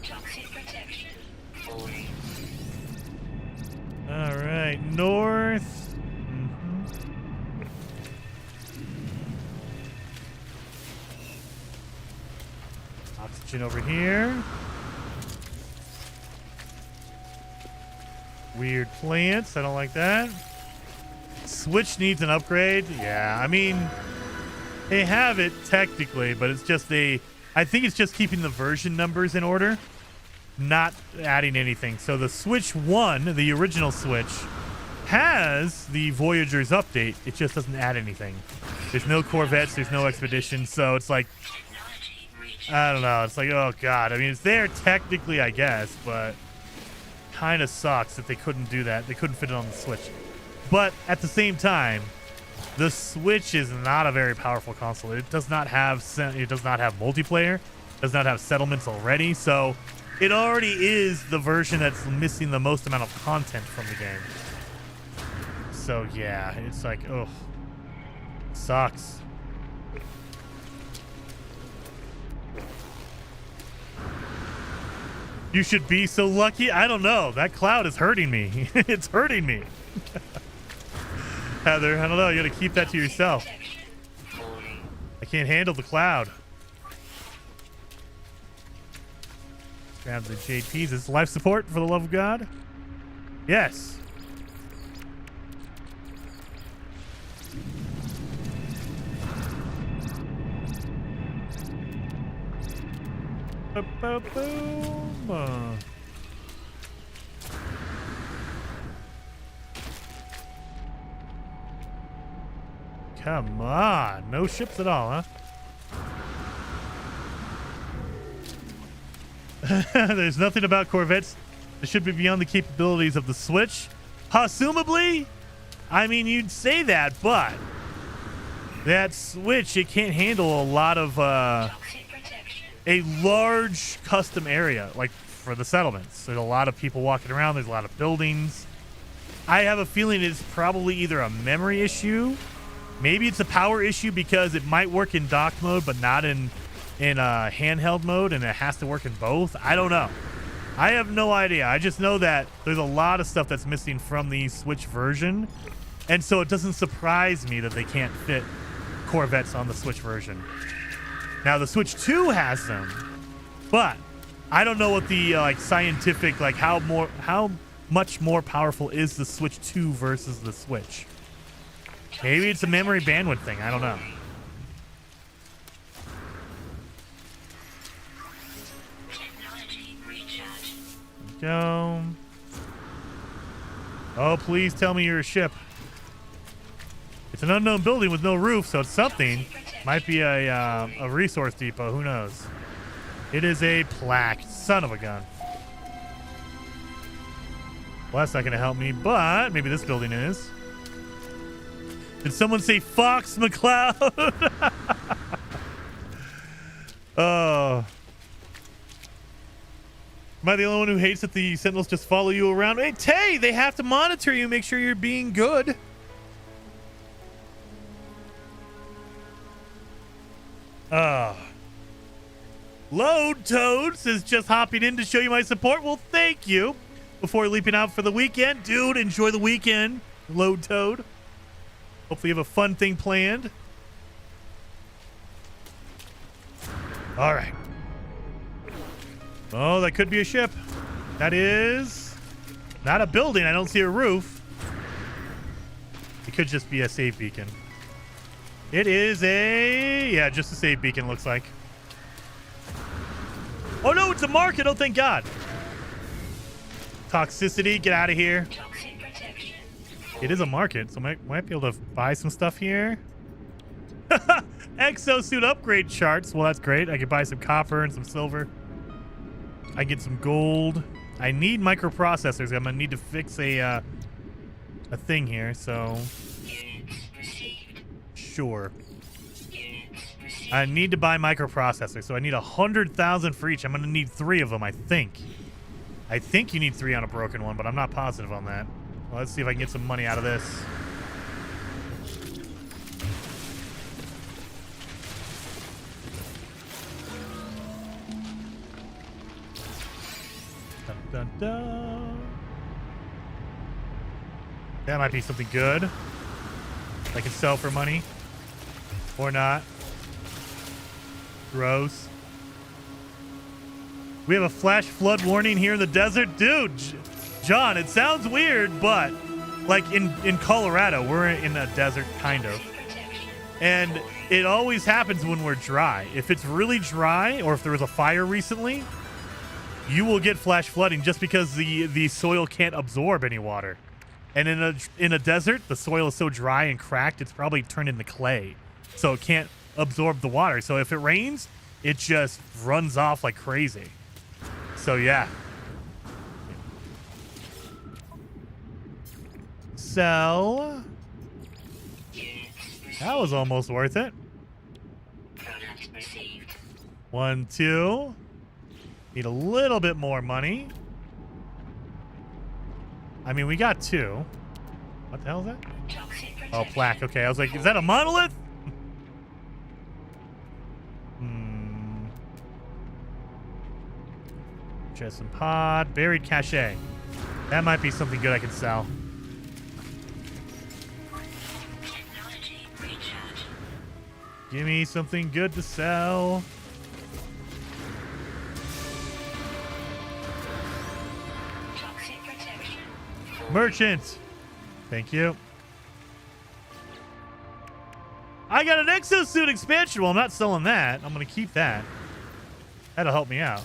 Toxic protection. Falling. All right, north. Oxygen over here. Weird plants. I don't like that. Switch needs an upgrade. Yeah, I mean, they have it technically, but it's just I think it's just keeping the version numbers in order, not adding anything. So the Switch 1, the original Switch, has the Voyager's update. It just doesn't add anything. There's no Corvettes, there's no expeditions, so it's like, I don't know. It's like, oh god. I mean, it's there technically, I guess, but kind of sucks that they couldn't do that. They couldn't fit it on the Switch. But at the same time, the Switch is not a very powerful console. It does not have multiplayer. It does not have settlements already, so it already is the version that's missing the most amount of content from the game. So yeah, it's like, oh, sucks. You should be so lucky. I don't know. That cloud is hurting me. It's hurting me. Heather, I don't know. You gotta keep that to yourself. I can't handle the cloud. Grab the JPs. Is this life support, for the love of God? Yes. Boom. Come on. No ships at all, huh? There's nothing about Corvettes that should be beyond the capabilities of the Switch. Assumably, I mean, you'd say that, but that Switch, it can't handle a lot of a large custom area, like for the settlements. There's a lot of people walking around. There's a lot of buildings. I have a feeling it's probably either a memory issue, maybe it's a power issue because it might work in dock mode, but not in handheld mode, and it has to work in both. I don't know. I have no idea. I just know that there's a lot of stuff that's missing from the Switch version, and so it doesn't surprise me that they can't fit Corvettes on the Switch version. Now the Switch 2 has them, but I don't know what the scientific, like how much more powerful is the Switch 2 versus the Switch. Maybe it's a memory bandwidth thing. I don't know. Go. Oh, please tell me you're a ship. It's an unknown building with no roof, so it's something. Might be a resource depot. Who knows? It is a plaque. Son of a gun. Well, that's not going to help me, but maybe this building is. Did someone say Fox McCloud? Oh. Am I the only one who hates that the Sentinels just follow you around? Hey, Tay, they have to monitor you, make sure you're being good. Load Toads is just hopping in to show you my support. Well, thank you. Before leaping out for the weekend, dude, enjoy the weekend, Load Toad. Hopefully you have a fun thing planned. All right. Oh, that could be a ship. That is not a building. I don't see a roof. It could just be a save beacon. It is yeah, just a save beacon, looks like. Oh no, it's a market. Oh, thank God. Toxicity, get out of here. It is a market, so might be able to buy some stuff here. Exosuit upgrade charts. Well, that's great. I could buy some copper and some silver. I get some gold. I need microprocessors. I'm gonna need to fix a thing here, so sure. I need to buy microprocessors, so I need 100,000 for each. I'm gonna need 3 of them, I think. I think you need 3 on a broken one, but I'm not positive on that. Well, let's see if I can get some money out of this. Dun, dun, dun. That might be something good. I can sell for money. Or not. Gross. We have a flash flood warning here in the desert. Dude, John, it sounds weird, but like in Colorado, we're in a desert, kind of. And it always happens when we're dry. If it's really dry, or if there was a fire recently, you will get flash flooding just because the soil can't absorb any water. And in a desert, the soil is so dry and cracked, it's probably turned into clay. So it can't absorb the water. So if it rains, it just runs off like crazy. So yeah. Sell. That was almost worth it. 1, 2. Need a little bit more money. I mean, we got 2. What the hell is that? Oh, plaque. Okay, I was like, is that a monolith? Chest and pod. Buried cachet. That might be something good I can sell. Give me something good to sell. Merchant. Thank you. I got an exosuit expansion. Well, I'm not selling that. I'm going to keep that. That'll help me out.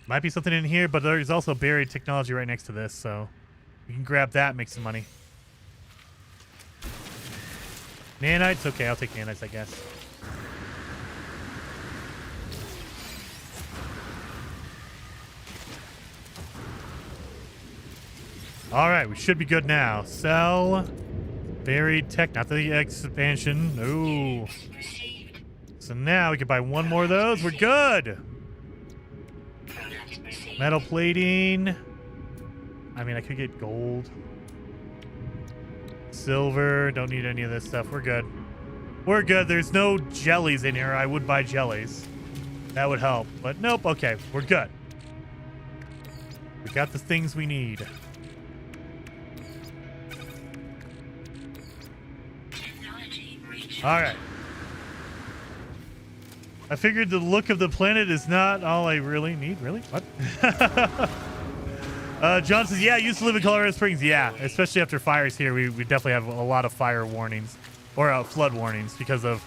Might be something in here, but there's also buried technology right next to this, so we can grab that and make some money. Nanites? Okay, I'll take nanites, I guess. All right, we should be good now. Sell. Buried tech, not the expansion. Ooh. So now we can buy one more of those. We're good. Metal plating. I mean, I could get gold. Silver. Don't need any of this stuff. We're good. We're good. There's no jellies in here. I would buy jellies. That would help. But nope. Okay. We're good. We got the things we need. All right. I figured the look of the planet is not all I really need. Really? What? John says, yeah, I used to live in Colorado Springs. Yeah, especially after fires here. We definitely have a lot of fire warnings or flood warnings because of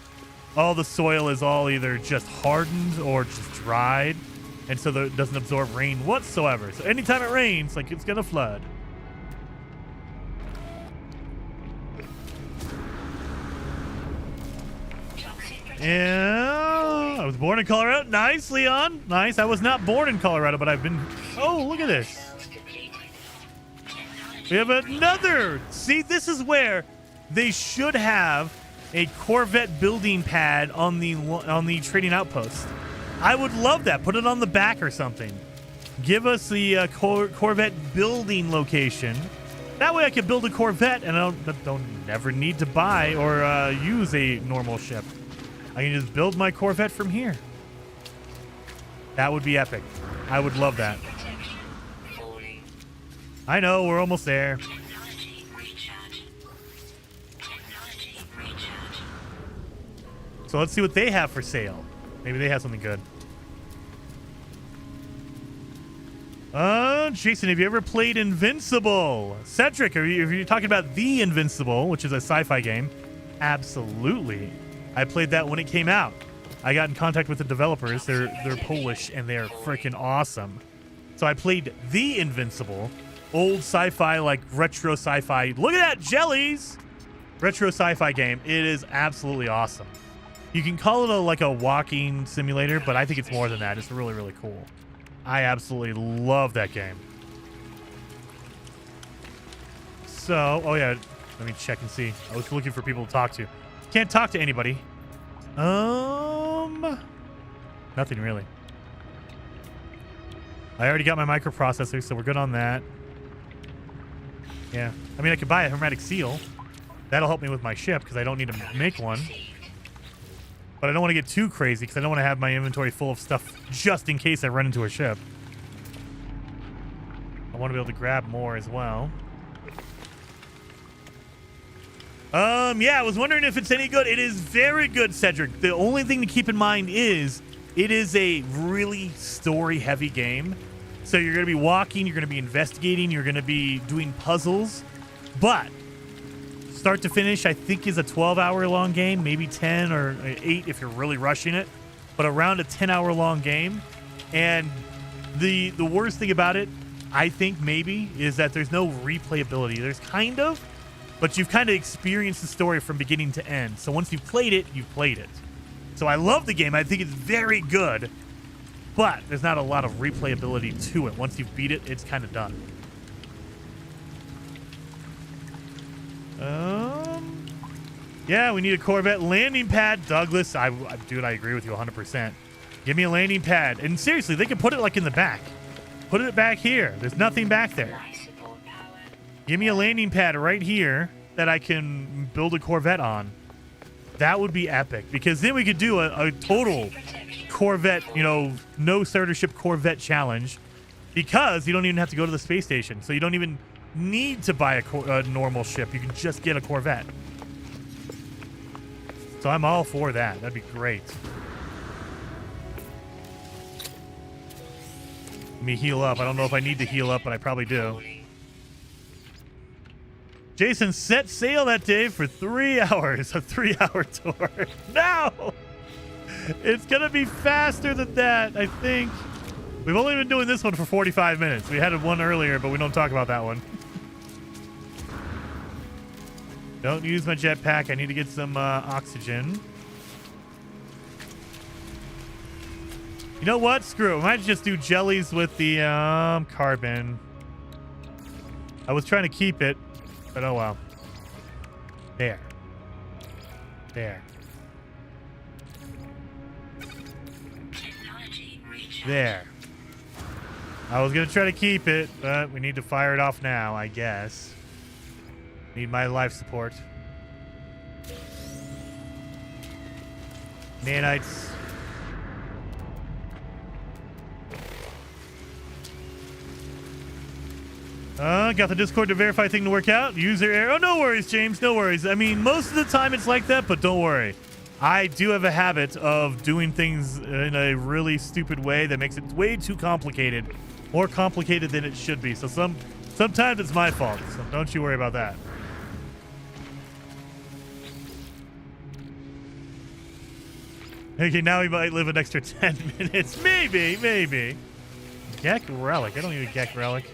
all the soil is all either just hardened or just dried. And so it doesn't absorb rain whatsoever. So anytime it rains, like it's going to flood. Yeah, I was born in Colorado. Nice, Leon. Nice. I was not born in Colorado, but I've been... Oh, look at this. We have another. See, this is where they should have a Corvette building pad on the trading outpost. I would love that. Put it on the back or something. Give us the Corvette building location. That way I can build a Corvette and I don't never need to buy or use a normal ship. I can just build my Corvette from here. That would be epic. I would love that. I know, we're almost there. So let's see what they have for sale. Maybe they have something good. Jason, have you ever played Invincible? Cedric, are you talking about The Invincible, which is a sci-fi game? Absolutely. I played that when it came out. I got in contact with the developers. They're Polish and they're freaking awesome. So I played The Invincible, old sci-fi, like retro sci-fi. Look at that, jellies! Retro sci-fi game. It is absolutely awesome. You can call it like a walking simulator, but I think it's more than that. It's really, really cool. I absolutely love that game. So, oh yeah, let me check and see. I was looking for people to talk to. Can't talk to anybody. Nothing really. I already got my microprocessor, so we're good on that. Yeah. I mean, I could buy a hermetic seal. That'll help me with my ship because I don't need to make one. But I don't want to get too crazy because I don't want to have my inventory full of stuff just in case I run into a ship. I want to be able to grab more as well. Yeah, I was wondering if it's any good. It is very good, Cedric. The only thing to keep in mind is it is a really story-heavy game. So you're going to be walking, you're going to be investigating, you're going to be doing puzzles. But start to finish, I think, is a 12-hour-long game, maybe 10 or 8 if you're really rushing it. But around a 10-hour-long game. And the worst thing about it I think maybe, is that there's no replayability. There's kind of, but you've kind of experienced the story from beginning to end. So once you've played it, you've played it. So I love the game. I think it's very good, but there's not a lot of replayability to it. Once you've beat it, it's kind of done. Yeah, we need a Corvette landing pad. Douglas, dude, I agree with you 100%. Give me a landing pad. And seriously, they can put it like in the back. Put it back here. There's nothing back there. Give me a landing pad right here that I can build a Corvette on. That would be epic, because then we could do a total Corvette, you know, no starter ship Corvette challenge, because you don't even have to go to the space station. So you don't even need to buy a normal ship. You can just get a Corvette. So I'm all for that. That'd be great. Let me heal up. I don't know if I need to heal up, but I probably do. Jason set sail that day for 3 hours. A 3-hour tour. No! It's going to be faster than that, I think. We've only been doing this one for 45 minutes. We had one earlier, but we don't talk about that one. Don't use my jetpack. I need to get some oxygen. You know what? Screw it. We might just do jellies with the carbon. I was trying to keep it, but oh well. There. There. There. I was going to try to keep it, but we need to fire it off now, I guess. Need my life support. Nanites. Got the Discord to verify thing to work out. User error. Oh, no worries, James. No worries. I mean, most of the time it's like that, but don't worry. I do have a habit of doing things in a really stupid way that makes it way too complicated. More complicated than it should be. So sometimes it's my fault. So don't you worry about that. Okay, now we might live an extra 10 minutes. Maybe. Gek Relic. I don't need a Gek Relic.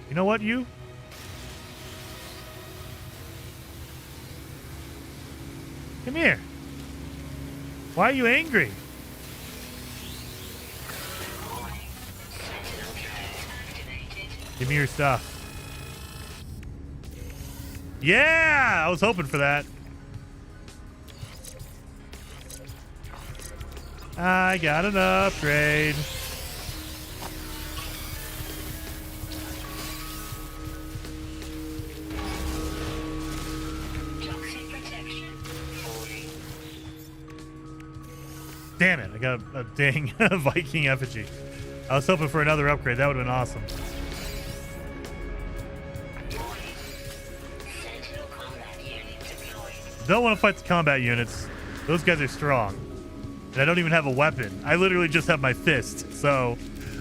You know what, you? Come here. Why are you angry? Give me your stuff. Yeah! I was hoping for that. I got an upgrade. Damn it, I got a dang Viking effigy. I was hoping for another upgrade. That would have been awesome. Don't want to fight the combat units. Those guys are strong. And I don't even have a weapon. I literally just have my fist. So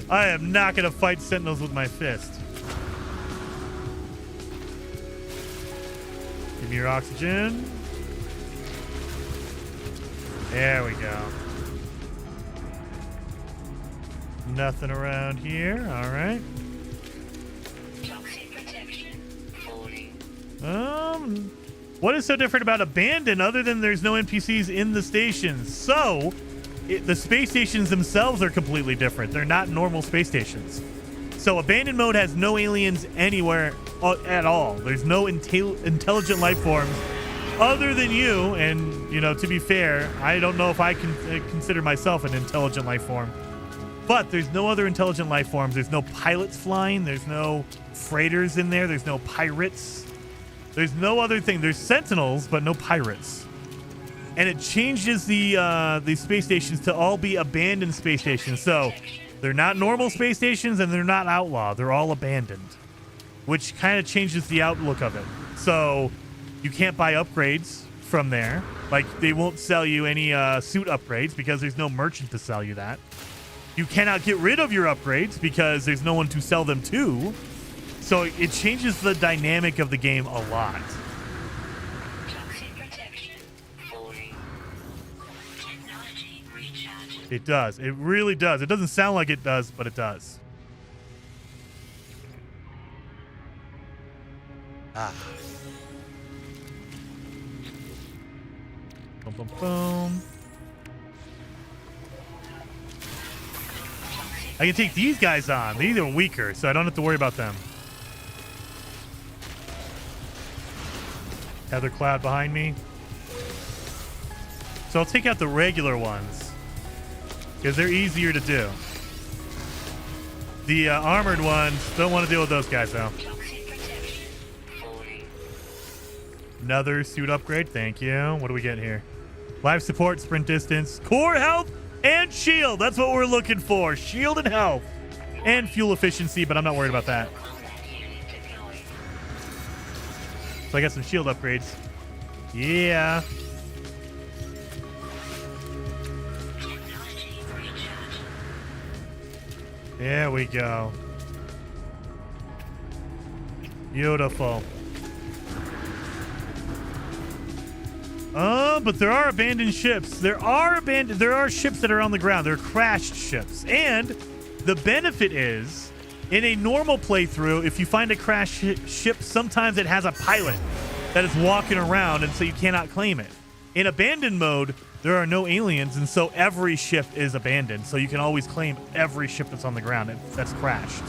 I am not going to fight Sentinels with my fist. Give me your oxygen. There we go. Nothing around here. All right. Toxic protection. 40. What is so different about Abandoned other than there's no NPCs in the stations? So, the space stations themselves are completely different. They're not normal space stations. So, Abandoned mode has no aliens anywhere at all. There's no intelligent life forms other than you. And, you know, to be fair, I don't know if I can consider myself an intelligent life form. But there's no other intelligent life forms. There's no pilots flying. There's no freighters in there. There's no pirates. There's no other thing. There's Sentinels, but no pirates. And it changes the space stations to all be abandoned space stations. So they're not normal space stations and they're not outlaw. They're all abandoned, which kind of changes the outlook of it. So you can't buy upgrades from there. Like, they won't sell you any suit upgrades because there's no merchant to sell you that. You cannot get rid of your upgrades because there's no one to sell them to. So it changes the dynamic of the game a lot. Toxic protection. 40. Technology It does. It really does. It doesn't sound like it does, but it does. Ah. Boom, boom, boom. I can take these guys on. These are weaker, so I don't have to worry about them. Heather Cloud behind me. So I'll take out the regular ones because they're easier to do. The armored ones, don't want to deal with those guys though. Another suit upgrade, thank you. What do we get here? Life support, sprint distance, core health, and shield. That's what we're looking for. Shield and health. And fuel efficiency, but I'm not worried about that. So I got some shield upgrades. Yeah. There we go. Beautiful. But there are abandoned ships. There are ships that are on the ground. They're crashed ships. And the benefit is, in a normal playthrough, if you find a crashed ship, sometimes it has a pilot that is walking around, and so you cannot claim it. In abandoned mode, there are no aliens, and so every ship is abandoned. So you can always claim every ship that's on the ground that's crashed.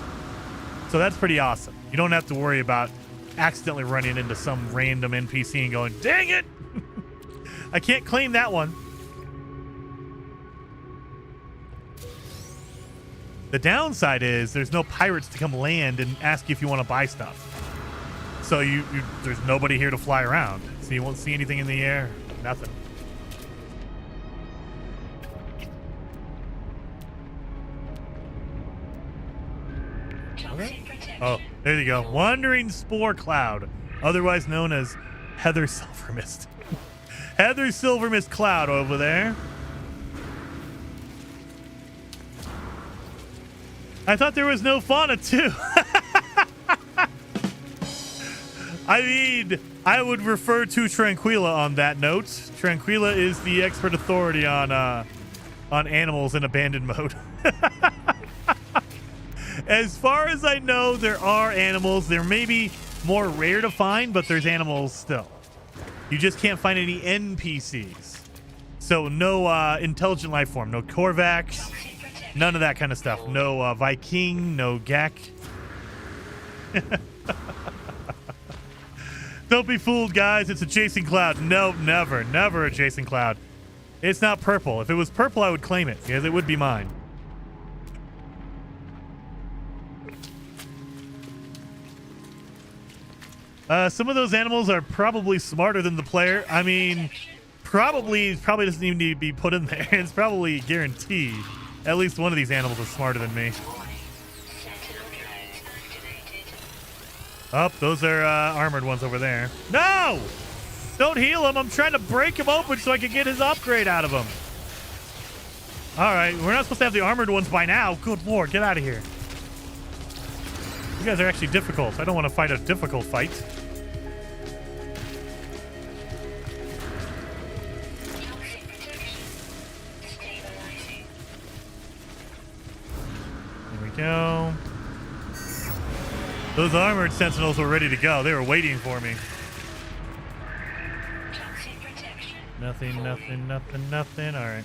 So that's pretty awesome. You don't have to worry about accidentally running into some random NPC and going, dang it! I can't claim that one. The downside is there's no pirates to come land and ask you if you want to buy stuff. So there's nobody here to fly around. So you won't see anything in the air. Nothing. Okay. Oh, there you go. Wandering Spore Cloud, otherwise known as Heather Silvermist. Heather Silvermist Cloud over there. I thought there was no fauna too. I mean, I would refer to Tranquilla on that note. Tranquilla is the expert authority on animals in abandoned mode. As far as I know, there are animals. They're maybe more rare to find, but there's animals still. You just can't find any NPCs. So no intelligent life form, no Korvax, none of that kind of stuff. No Viking, no Gek. Don't be fooled, guys. It's a chasing cloud. No, never, never a chasing cloud. It's not purple. If it was purple, I would claim it because it would be mine. Some of those animals are probably smarter than the player. I mean, probably doesn't even need to be put in there. It's probably guaranteed. At least one of these animals is smarter than me. Oh, those are armored ones over there. No! Don't heal him. I'm trying to break him open so I can get his upgrade out of him. All right, we're not supposed to have the armored ones by now. Good Lord, get out of here. You guys are actually difficult. I don't want to fight a difficult fight. There we go. Those armored sentinels were ready to go. They were waiting for me. Nothing, nothing, nothing, nothing. All right.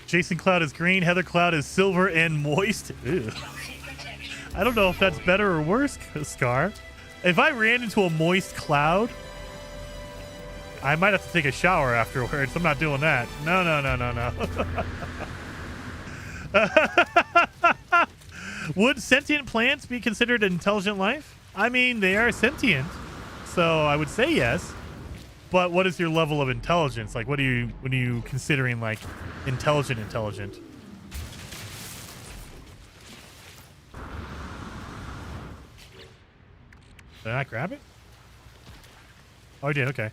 Jason Cloud is green. Heather Cloud is silver and moist. Ew. I don't know if that's better or worse, Scar. If I ran into a moist cloud, I might have to take a shower afterwards. I'm not doing that. No, no, no, no, no. Would sentient plants be considered intelligent life? I mean, they are sentient, so I would say yes. But what is your level of intelligence? Like, what are you considering like intelligent? Did I not grab it? Oh, I did. Okay.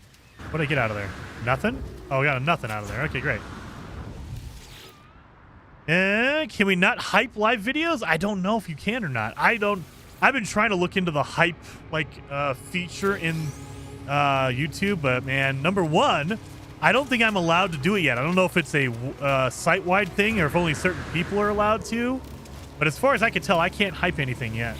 What did I get out of there? Nothing? Oh, we got a nothing out of there. Okay, great. Can we not hype live videos? I don't know if you can or not. I've been trying to look into the hype like feature in YouTube, but man, number one, I don't think I'm allowed to do it yet. I don't know if it's a site-wide thing or if only certain people are allowed to. But as far as I can tell, I can't hype anything yet.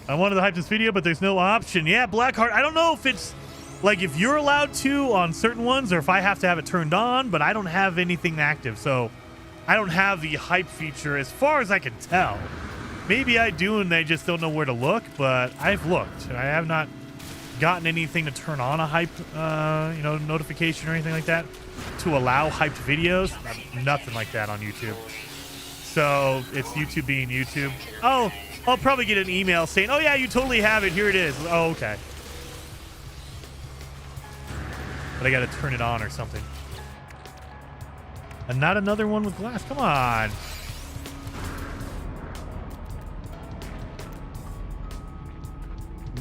I wanted to hype this video, but there's no option. Yeah, Blackheart, I don't know if it's like if you're allowed to on certain ones or if I have to have it turned on, but I don't have anything active. So I don't have the hype feature as far as I can tell. Maybe I do and they just don't know where to look, but I've looked. I have not gotten anything to turn on a hype notification or anything like that to allow hyped videos. Nothing like that on YouTube. So it's YouTube being YouTube. Oh, I'll probably get an email saying, oh yeah, you totally have it. Here it is. Oh, okay. But I got to turn it on or something. And not another one with glass. Come on.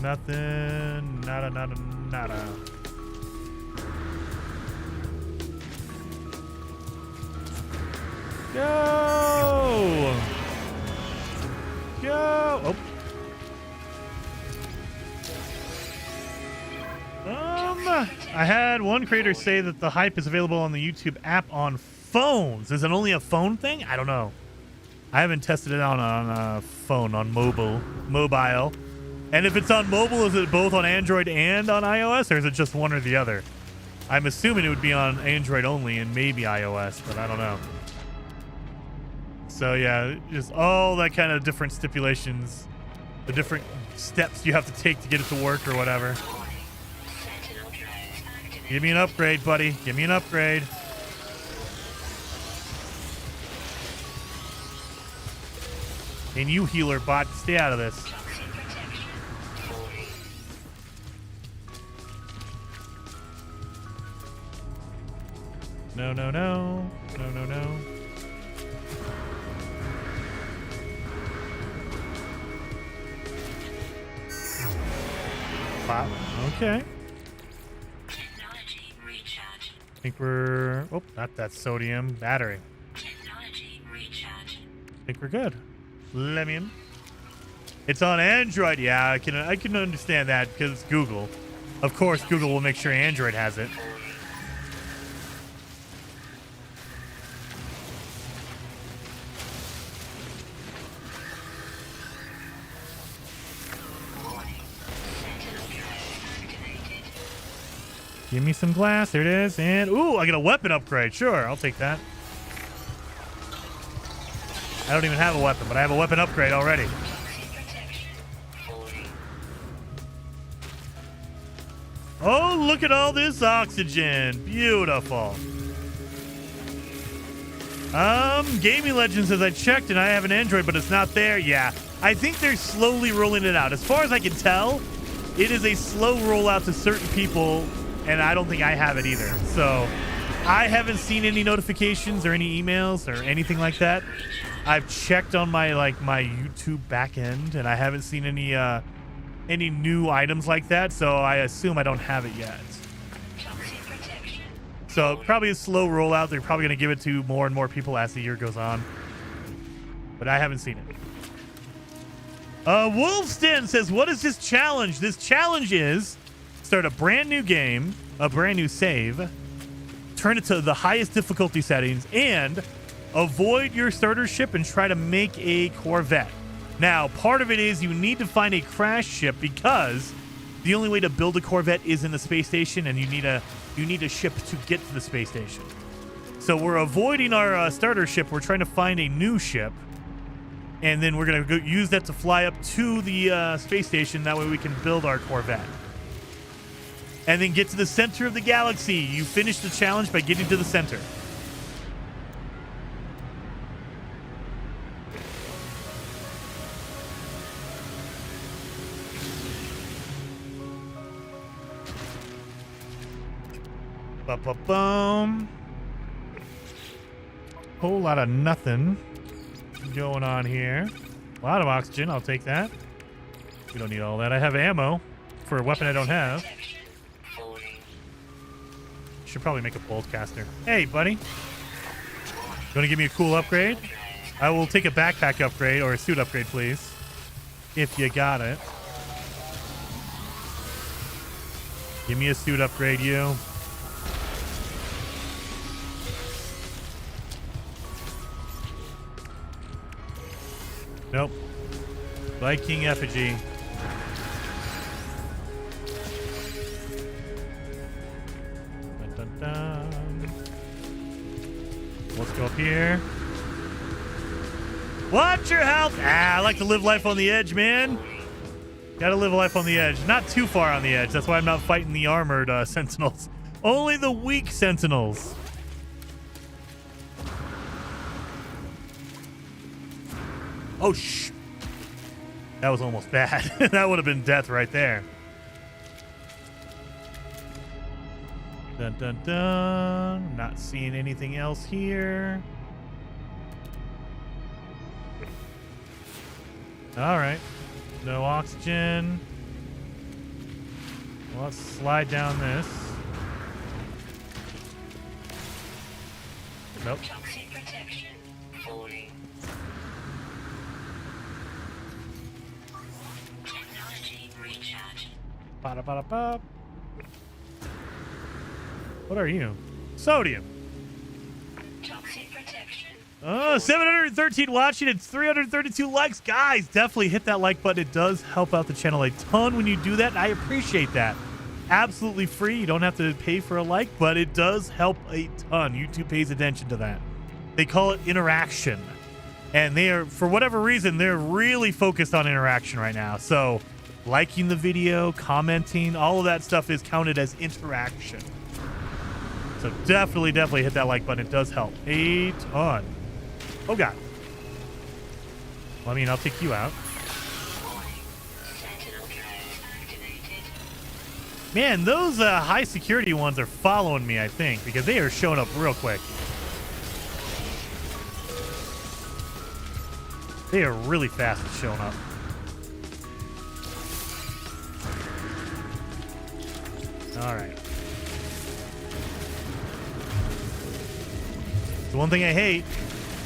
Nothing. Nada. Go! Go! Oh. I had one creator say that the hype is available on the YouTube app on phones. Is it only a phone thing? I don't know. I haven't tested it out on a phone, on mobile. And if it's on mobile, is it both on Android and on iOS, or is it just one or the other? I'm assuming it would be on Android only and maybe iOS, but I don't know. So yeah, just all that kind of different stipulations, the different steps you have to take to get it to work or whatever. Give me an upgrade, buddy. Give me an upgrade. And you, healer bot, stay out of this. No. Pop. Okay. I think we're... Oh, not that sodium. Battery. I think we're good. Lemon. It's on Android. Yeah, I can understand that because it's Google. Of course, Google will make sure Android has it. Give me some glass. There it is. And, ooh, I get a weapon upgrade. Sure, I'll take that. I don't even have a weapon, but I have a weapon upgrade already. Oh, look at all this oxygen. Beautiful. Gaming Legends says I checked and I have an Android, but it's not there. Yeah, I think they're slowly rolling it out. As far as I can tell, it is a slow rollout to certain people, and I don't think I have it either. So I haven't seen any notifications or any emails or anything like that. I've checked on my YouTube back end, and I haven't seen any new items like that, so I assume I don't have it yet. So probably a slow rollout. They're probably going to give it to more and more people as the year goes on. But I haven't seen it. Wolfston says, what is this challenge? This challenge is start a brand new game, a brand new save, turn it to the highest difficulty settings, and avoid your starter ship and try to make a Corvette. Now, part of it is you need to find a crash ship because the only way to build a Corvette is in the space station, and you need a ship to get to the space station. So we're avoiding our starter ship. We're trying to find a new ship, and then we're going to use that to fly up to the space station. That way we can build our Corvette. And then get to the center of the galaxy. You finish the challenge by getting to the center. Ba-ba-boom. Whole lot of nothing going on here. A lot of oxygen. I'll take that. We don't need all that. I have ammo for a weapon I don't have. Should probably make a bolt caster. Hey, buddy. You want to give me a cool upgrade? I will take a backpack upgrade or a suit upgrade, please. if you got it. Give me a suit upgrade, you. Nope. Viking effigy. Dun, dun, dun. Let's go up here. Watch your health. I like to live life on the edge, man. Gotta live life on the edge. Not too far on the edge. That's why I'm not fighting the armored sentinels. Only the weak sentinels. Oh, shh. That was almost bad. That would have been death right there. Dun, dun, dun. Not seeing anything else here. All right. No oxygen. Well, let's slide down this. Nope. Toxic protection falling. Technology recharge. Ba-da-ba-da-ba. What are you? Sodium. Toxic protection. Oh, 713 watching. It's 332 likes. Guys, definitely hit that like button. It does help out the channel a ton when you do that, and I appreciate that. Absolutely free. You don't have to pay for a like, but it does help a ton. YouTube pays attention to that. They call it interaction. And they are, for whatever reason, they're really focused on interaction right now. So liking the video, commenting, all of that stuff is counted as interaction. So definitely hit that like button. It does help a ton. Oh, God. Well, I mean, I'll take you out. Sentinel activated. Man, those high security ones are following me, I think, because they are showing up real quick. They are really fast at showing up. All right. The one thing I hate,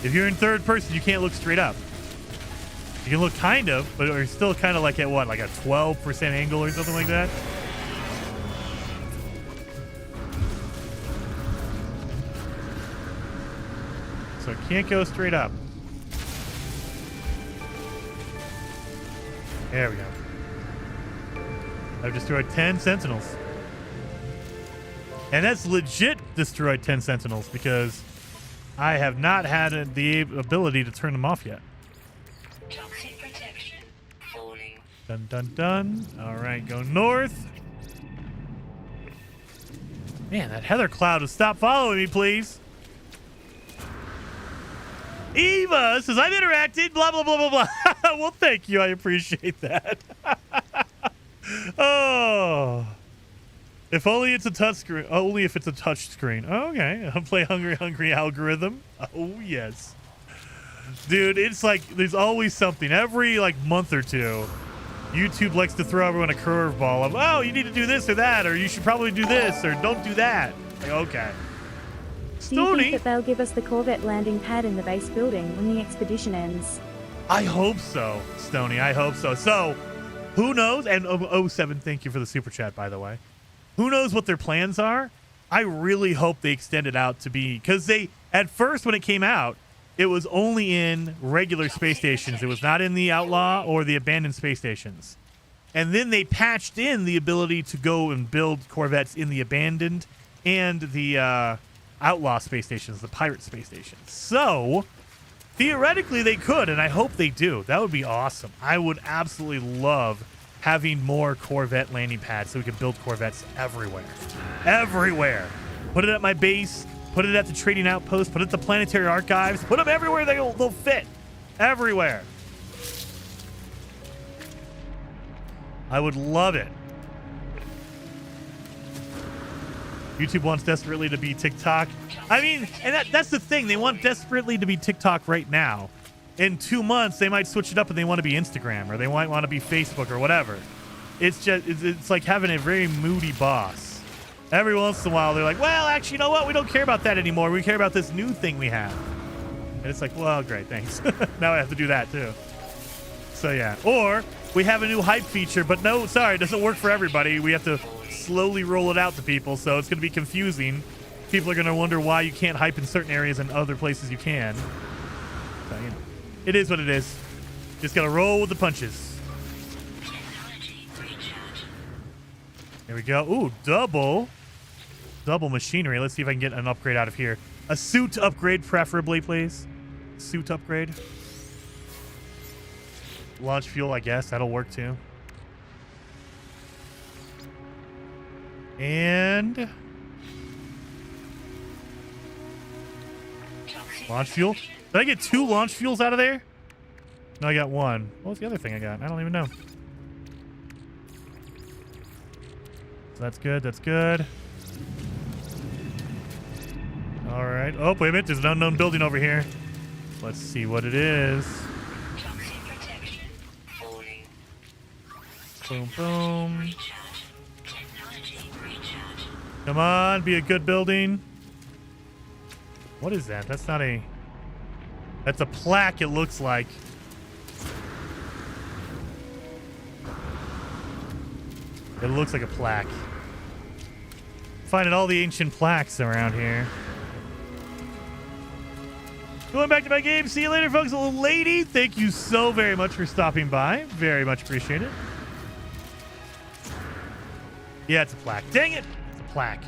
if you're in third person, you can't look straight up. You can look kind of, but you're still kind of like at what, like a 12% angle or something like that? So it can't go straight up. There we go. I've destroyed 10 sentinels. And that's legit destroyed 10 sentinels because I have not had the ability to turn them off yet. Toxic protection falling. Dun, dun, dun. All right, go north. Man, that heather cloud will stop following me, please. Eva says, I've interacted, blah, blah, blah, blah, blah. Well, thank you. I appreciate that. Oh. If only it's a touch screen. Only if it's a touch screen. Okay. I'll play Hungry algorithm. Oh, yes. Dude, it's like there's always something. Every like month or two, YouTube likes to throw everyone a curveball of, oh, you need to do this or that, or you should probably do this, or don't do that. Like, okay. Do you Stoney. think that they'll give us the Corvette landing pad in the base building when the expedition ends? I hope so, Stoney. I hope so. So, who knows? And 07, thank you for the super chat, by the way. Who knows what their plans are? I really hope they extend it out to be, because they, at first when it came out, it was only in regular space stations. It was not in the Outlaw or the Abandoned space stations. And then they patched in the ability to go and build Corvettes in the Abandoned and the Outlaw space stations, the Pirate space stations. So, theoretically they could, and I hope they do. That would be awesome. I would absolutely love having more Corvette landing pads so we can build Corvettes everywhere. Everywhere. Put it at my base. Put it at the trading outpost. Put it at the planetary archives. Put them everywhere they'll fit. Everywhere. I would love it. YouTube wants desperately to be TikTok. I mean, and that's the thing. They want desperately to be TikTok right now. In 2 months, they might switch it up and they want to be Instagram, or they might want to be Facebook or whatever. It's just, it's like having a very moody boss. Every once in a while, they're like, well, actually, you know what? We don't care about that anymore. We care about this new thing we have. And it's like, well, great, thanks. Now I have to do that too. So yeah. Or we have a new hype feature, but no, sorry, it doesn't work for everybody. We have to slowly roll it out to people, so it's going to be confusing. People are going to wonder why you can't hype in certain areas and other places you can. So, you know, it is what it is. Just got to roll with the punches. There we go. Ooh, double machinery. Let's see if I can get an upgrade out of here. A suit upgrade, preferably, please. Suit upgrade. Launch fuel, I guess. That'll work, too. And... launch fuel? Did I get 2 launch fuels out of there? No, I got 1. What was the other thing I got? I don't even know. So that's good. That's good. All right. Oh, wait a minute. There's an unknown building over here. Let's see what it is. Boom, boom. Come on, be a good building. What is that? That's not a... that's a plaque, it looks like. It looks like a plaque. Finding all the ancient plaques around here. Going back to my game. See you later, folks. Little lady, thank you so very much for stopping by. Very much appreciate it. Yeah, it's a plaque. Dang it! It's a plaque.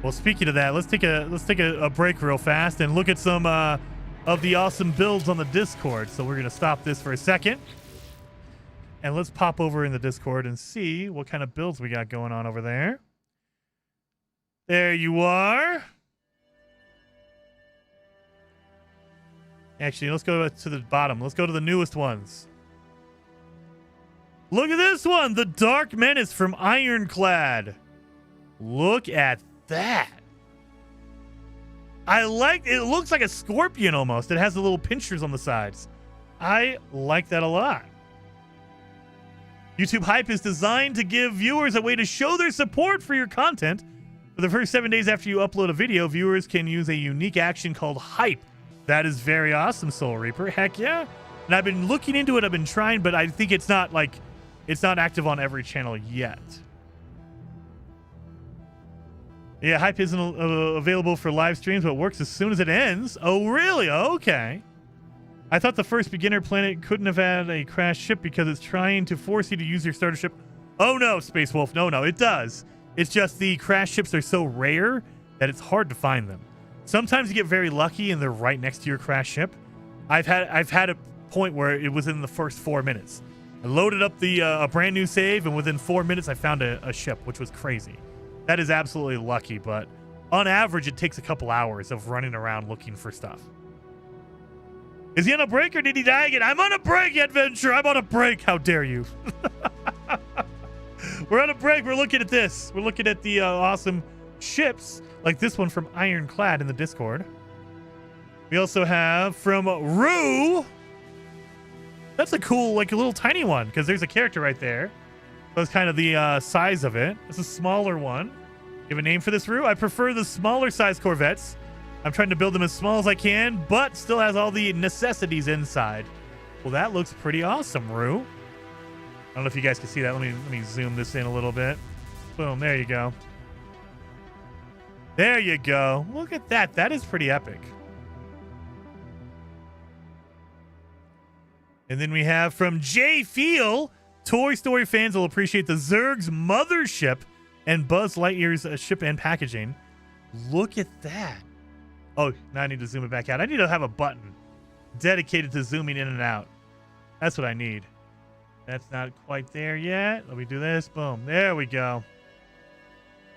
Well, speaking of that, let's take a break real fast and look at some of the awesome builds on the Discord. So we're gonna stop this for a second, and let's pop over in the Discord and see what kind of builds we got going on over there. There you are. Actually, let's go to the bottom. Let's go to the newest ones. Look at this one, the Dark Menace from Ironclad. Look at that. I like it. Looks like a scorpion almost. It has the little pinchers on the sides. I like that a lot. YouTube Hype is designed to give viewers a way to show their support for your content. For the first 7 days after you upload a video, viewers can use a unique action called Hype. That is very awesome, Soul Reaper. Heck yeah. And I've been looking into it. I've been trying, but I think it's not like... it's not active on every channel yet. Yeah, Hype isn't available for live streams, but works as soon as it ends. Oh, really? Okay. I thought the first beginner planet couldn't have had a crashed ship because it's trying to force you to use your starter ship. Oh, no, Space Wolf. No, it does. It's just the crash ships are so rare that it's hard to find them. Sometimes you get very lucky and they're right next to your crash ship. I've had a point where it was in the first 4 minutes. I loaded up the a brand new save, and within 4 minutes, I found a ship, which was crazy. That is absolutely lucky, but on average, it takes a couple hours of running around looking for stuff. Is he on a break, or did he die again? I'm on a break, Adventure. I'm on a break. How dare you? We're on a break. We're looking at this. We're looking at the awesome ships, like this one from Ironclad in the Discord. We also have from Rue. That's a cool, like a little tiny one, because there's a character right there. That's kind of the size of it. It's a smaller one. You have a name for this, Rue? I prefer the smaller size Corvettes. I'm trying to build them as small as I can, but still has all the necessities inside. Well, that looks pretty awesome, Rue. I don't know if you guys can see that. Let me zoom this in a little bit. Boom, there you go. There you go. Look at that. That is pretty epic. And then we have from Jay Feel, Toy Story fans will appreciate the Zurg's mothership and Buzz Lightyear's ship and packaging. Look at that. Oh, now I need to zoom it back out. I need to have a button dedicated to zooming in and out. That's what I need. That's not quite there yet. Let me do this. Boom. There we go.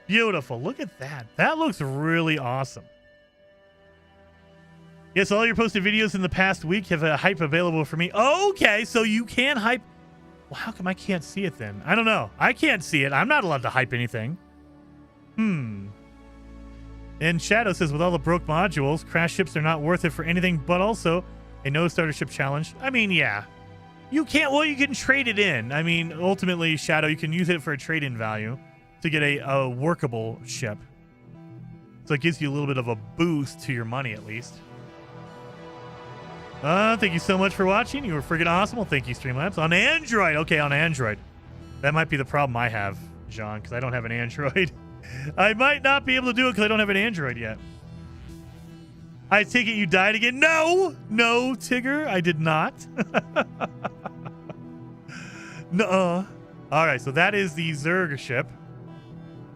Beautiful. Look at that. That looks really awesome. Yes, all your posted videos in the past week have a hype available for me. Okay, so you can hype. Well, how come I can't see it then? I don't know. I can't see it. I'm not allowed to hype anything. And Shadow says, with all the broke modules, crash ships are not worth it for anything, but also a no starter ship challenge. I mean, yeah. You can't, well, you can trade it in. I mean, ultimately, Shadow, you can use it for a trade-in value to get a workable ship. So it gives you a little bit of a boost to your money, at least. Thank you so much for watching. You were freaking awesome. Well, thank you, Streamlabs. On Android. Okay, on Android. That might be the problem I have, John, because I don't have an Android. I might not be able to do it because I don't have an Android yet. I take it you died again. No, Tigger, I did not. No. All right, so that is the Zerg ship.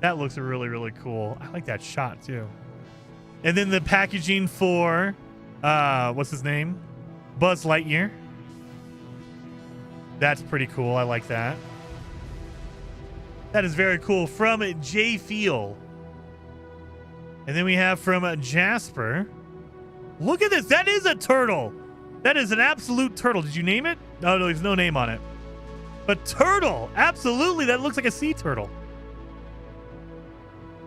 That looks really, really cool. I like that shot too. And then the packaging for, what's his name? Buzz Lightyear. That's pretty cool. I like that. That is very cool. From J Feel. And then we have from Jasper. Look at this. That is a turtle. That is an absolute turtle. Did you name it? No, there's no name on it. But turtle. Absolutely. That looks like a sea turtle.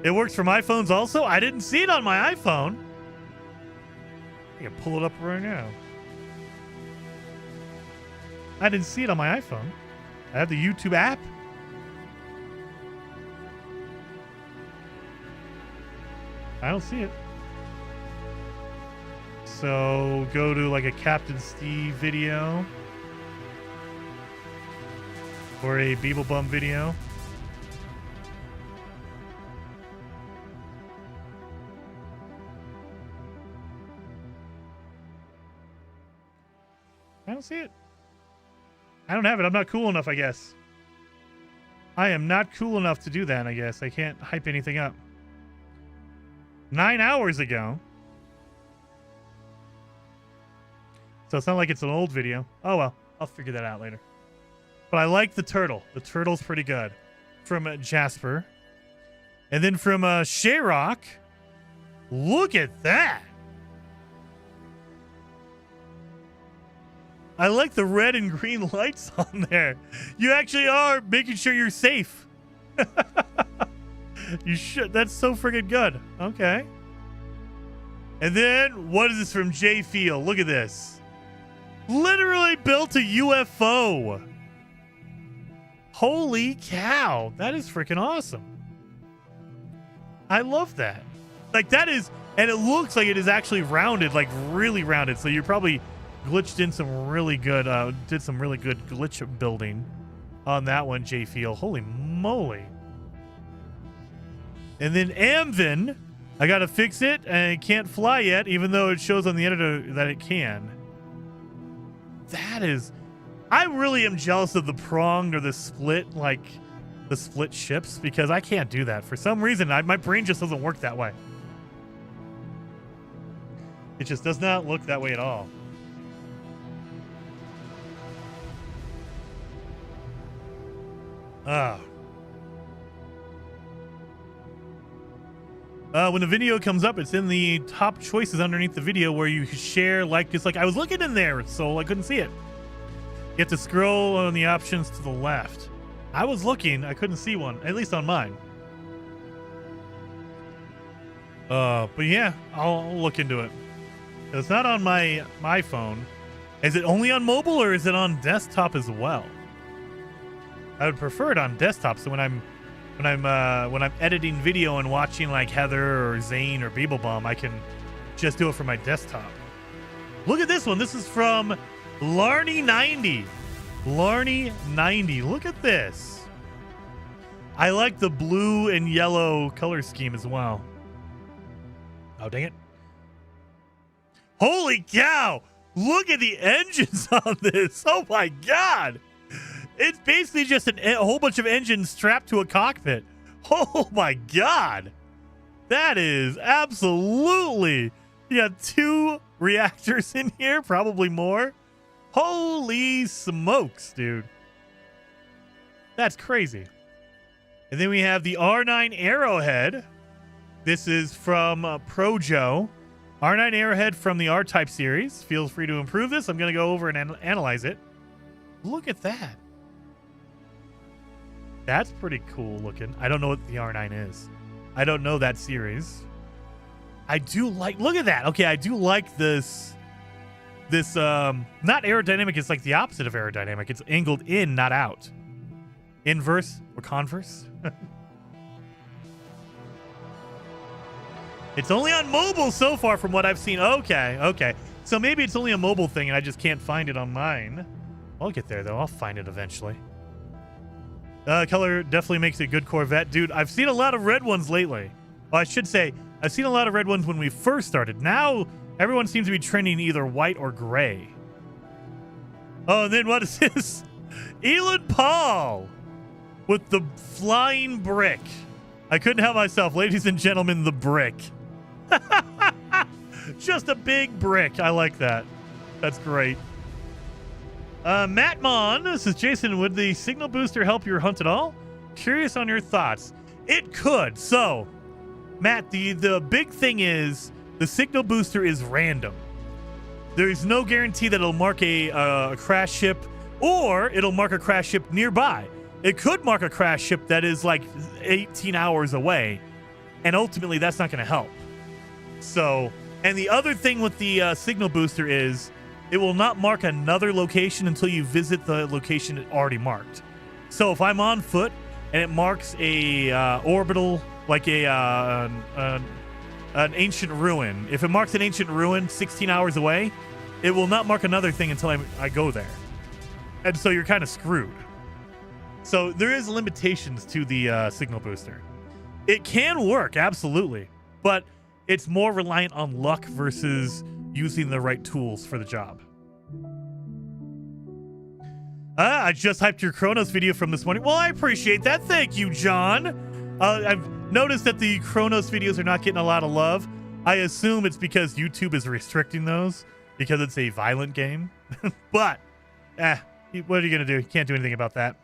It works from iPhones also. I didn't see it on my iPhone. I can pull it up right now. I didn't see it on my iPhone. I have the YouTube app. I don't see it. So go to like a Captain Steve video or a Beeblebum video. I don't see it. I don't have it. I'm not cool enough, I guess. I am not cool enough to do that, I guess. I can't hype anything up. 9 hours ago. So it's not like it's an old video. Oh, well. I'll figure that out later. But I like the turtle. The turtle's pretty good. From Jasper. And then from Shayrock. Look at that. I like the red and green lights on there. You actually are making sure you're safe. You should. That's so friggin' good. Okay. And then, what is this from J Feel? Look at this. Literally built a UFO. Holy cow. That is freaking awesome. I love that. Like, that is, and it looks like it is actually rounded, like really rounded. So you're probably glitched in some really good, did some really good glitch building on that one, J Feel. Holy moly. And then Amvin, I gotta fix it, and it can't fly yet, even though it shows on the editor that it can. That is, I really am jealous of the pronged or the split, like the split ships, because I can't do that. For some reason, my brain just doesn't work that way. It just does not look that way at all. When the video comes up, it's in the top choices underneath the video where you share, like, it's like I was looking in there, so I couldn't see it. You have to scroll on the options to the left. I was looking, I couldn't see one, at least on mine. But yeah, I'll look into it. It's not on my phone. Is it only on mobile or is it on desktop as well? I would prefer it on desktop, so when I'm editing video and watching like Heather or Zane or Beeblebum, I can just do it from my desktop. Look at this one. This is from Larny90. Larny90. Look at this. I like the blue and yellow color scheme as well. Oh, dang it. Holy cow. Look at the engines on this. Oh my God. It's basically just a whole bunch of engines strapped to a cockpit. Oh my God. That is absolutely... You got 2 reactors in here, probably more. Holy smokes, dude. That's crazy. And then we have the R9 Arrowhead. This is from Projo. R9 Arrowhead from the R-Type series. Feel free to improve this. I'm going to go over and analyze it. Look at that. That's pretty cool looking. I don't know what the R9 is. I don't know that series. I do like, look at that. Okay, I do like this, not aerodynamic, it's like the opposite of aerodynamic. It's angled in, not out. Inverse or converse. It's only on mobile so far from what I've seen. Okay. So maybe it's only a mobile thing and I just can't find it on mine. I'll get there, though. I'll find it eventually. Color definitely makes a good Corvette. Dude, I've seen a lot of red ones lately. Well, I should say, I've seen a lot of red ones when we first started. Now, everyone seems to be trending either white or gray. Oh, and then what is this? Elon Paul with the flying brick. I couldn't help myself. Ladies and gentlemen, the brick. Just a big brick. I like that. That's great. Matt Mon, this is Jason. Would the signal booster help your hunt at all? Curious on your thoughts. It could. So, Matt, the big thing is the signal booster is random. There is no guarantee that it'll mark a crash ship or it'll mark a crash ship nearby. It could mark a crash ship that is like 18 hours away, and ultimately that's not going to help. So, and the other thing with the signal booster is it will not mark another location until you visit the location it already marked. So if I'm on foot and it marks a orbital, like an ancient ruin, if it marks an ancient ruin 16 hours away, it will not mark another thing until I go there. And so you're kind of screwed. So there is limitations to the signal booster. It can work, absolutely, but it's more reliant on luck versus using the right tools for the job. I just hyped your Chronos video from this morning. Well, I appreciate that. Thank you, John. I've noticed that the Chronos videos are not getting a lot of love. I assume it's because YouTube is restricting those because it's a violent game. But, what are you going to do? You can't do anything about that.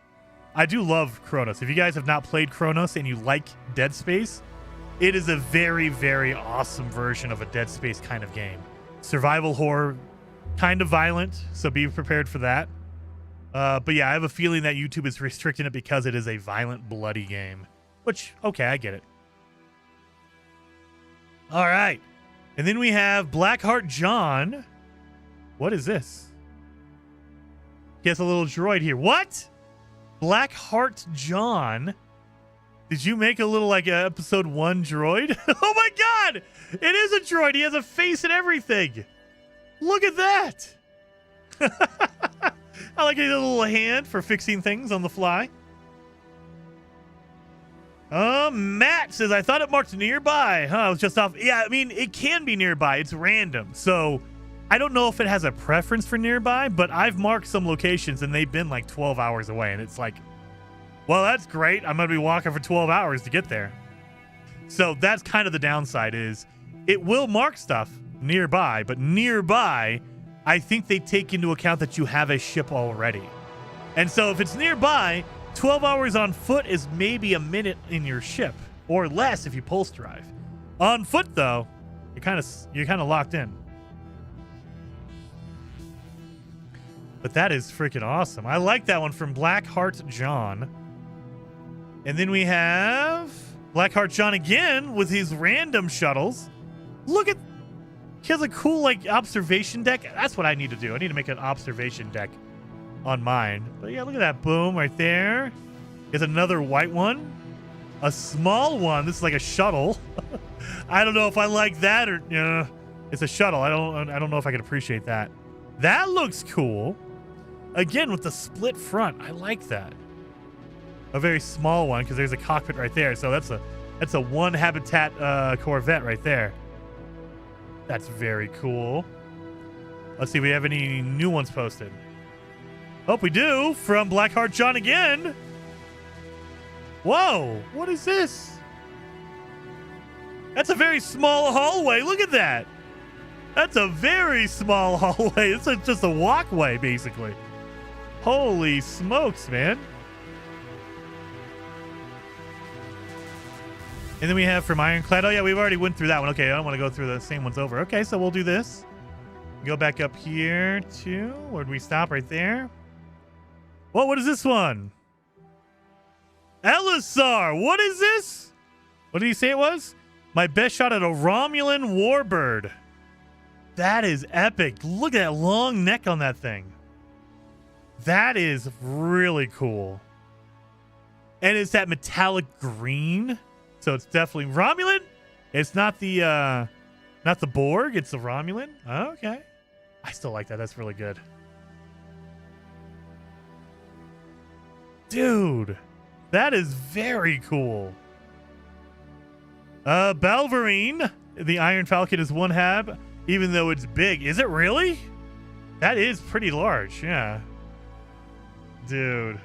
I do love Chronos. If you guys have not played Chronos and you like Dead Space, it is a very, very awesome version of a Dead Space kind of game. Survival horror, kind of violent, so be prepared for that. But yeah, I have a feeling that YouTube is restricting it because it is a violent, bloody game. Which, okay, I get it. All right. And then we have Blackheart John. What is this? He has a little droid here. What? Blackheart John? Did you make a little, like, episode 1 droid? Oh my god! It is a droid! He has a face and everything! Look at that! I like a little hand for fixing things on the fly. Matt says, I thought it marked nearby. Huh, I was just off. Yeah, I mean, it can be nearby. It's random. So, I don't know if it has a preference for nearby, but I've marked some locations and they've been like 12 hours away. And it's like, well, that's great. I'm going to be walking for 12 hours to get there. So, that's kind of the downside is it will mark stuff nearby, but nearby, I think they take into account that you have a ship already. And so if it's nearby, 12 hours on foot is maybe a minute in your ship, or less if you pulse drive. On foot, though, you're kind of locked in. But that is freaking awesome. I like that one from Blackheart John. And then we have Blackheart John again with his random shuttles. Look at, he has a cool like observation deck. That's what I need to do. I need to make an observation deck on mine. But yeah, look at that boom right there. Here's another white one. A small one. This is like a shuttle. I don't know if I like that or it's a shuttle. I don't know if I can appreciate that. That looks cool. Again with the split front. I like that. A very small one because there's a cockpit right there. So that's a one habitat Corvette right there. That's very cool. Let's see if we have any new ones posted. Hope we do. From Blackheart John again. Whoa, what is this? That's a very small hallway. Look at that. That's a very small hallway. It's just a walkway, basically. Holy smokes, man. And then we have from Ironclad. Oh, yeah, we've already went through that one. Okay, I don't want to go through the same ones over. Okay, so we'll do this. Go back up here to... Where did we stop? Right there. Whoa, what is this one? Elisar, what is this? What did he say it was? My best shot at a Romulan warbird. That is epic. Look at that long neck on that thing. That is really cool. And it's that metallic green. So it's definitely Romulan. It's not the Borg. It's the Romulan. Okay. I still like that. That's really good. Dude, that is very cool. Balverine, the Iron Falcon is 1 hab, even though it's big. Is it really? That is pretty large, yeah. Dude.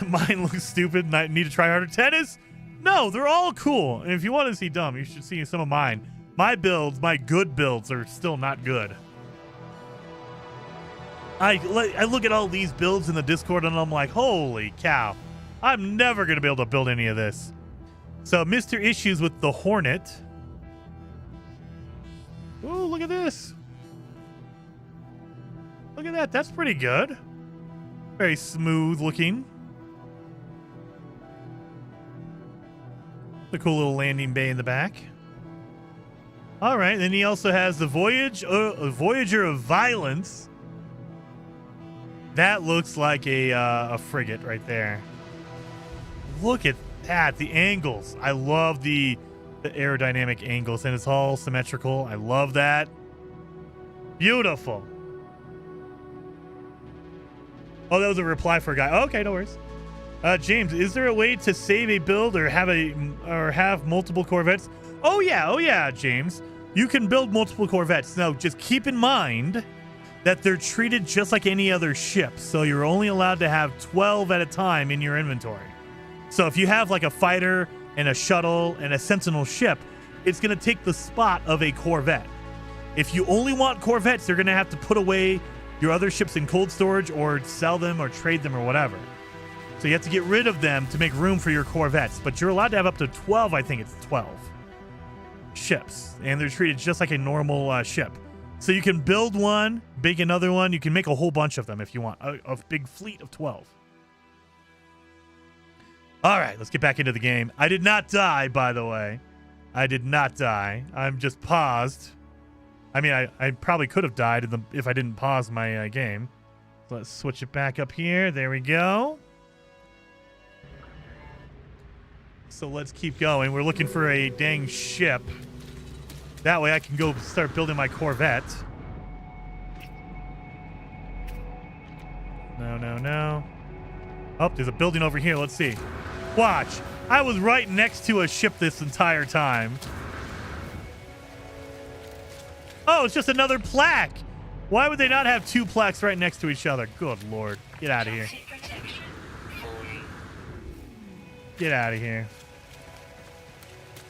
Mine looks stupid and I need to try harder. Tennis? No, they're all cool. And if you want to see dumb, you should see some of mine. My builds, my good builds, are still not good. I look at all these builds in the Discord and I'm like, holy cow. I'm never going to be able to build any of this. So, Mr. Issues with the Hornet. Oh, look at this. Look at that. That's pretty good. Very smooth looking. The cool little landing bay in the back. All right. Then he also has the Voyager of Violence. That looks like a frigate right there. Look at that. The angles. I love the aerodynamic angles, and it's all symmetrical. I love that. Beautiful. Oh, that was a reply for a guy. Oh, okay, no worries. James, is there a way to save a build or have multiple Corvettes? Oh yeah, James. You can build multiple Corvettes. Now, just keep in mind that they're treated just like any other ship. So you're only allowed to have 12 at a time in your inventory. So if you have like a fighter and a shuttle and a Sentinel ship, it's going to take the spot of a Corvette. If you only want Corvettes, you're going to have to put away your other ships in cold storage or sell them or trade them or whatever. So you have to get rid of them to make room for your Corvettes. But you're allowed to have up to 12, I think it's 12 ships. And they're treated just like a normal ship. So you can build one, make another one. You can make a whole bunch of them if you want. A big fleet of 12. All right, let's get back into the game. I did not die, by the way. I did not die. I'm just paused. I mean, I probably could have died if I didn't pause my game. So let's switch it back up here. There we go. So let's keep going. We're looking for a dang ship. That way I can go start building my Corvette. No. Oh, there's a building over here. Let's see. Watch. I was right next to a ship this entire time. Oh, it's just another plaque. Why would they not have 2 plaques right next to each other? Good Lord. Get out of here. Get out of here.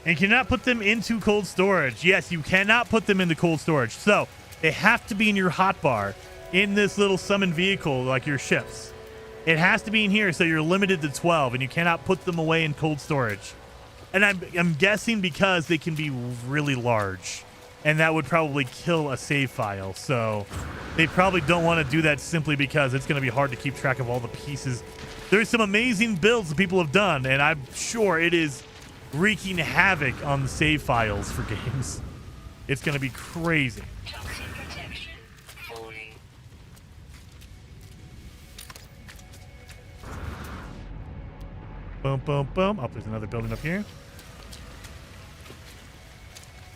And you cannot put them into cold storage. Yes, you cannot put them into cold storage. So they have to be in your hotbar in this little summon vehicle like your ships. It has to be in here, so you're limited to 12, and you cannot put them away in cold storage. And I'm guessing because they can be really large, and that would probably kill a save file. So they probably don't want to do that simply because it's going to be hard to keep track of all the pieces. There's some amazing builds that people have done, and I'm sure it is wreaking havoc on the save files for games. It's going to be crazy. Boom, boom, boom. Oh, there's another building up here.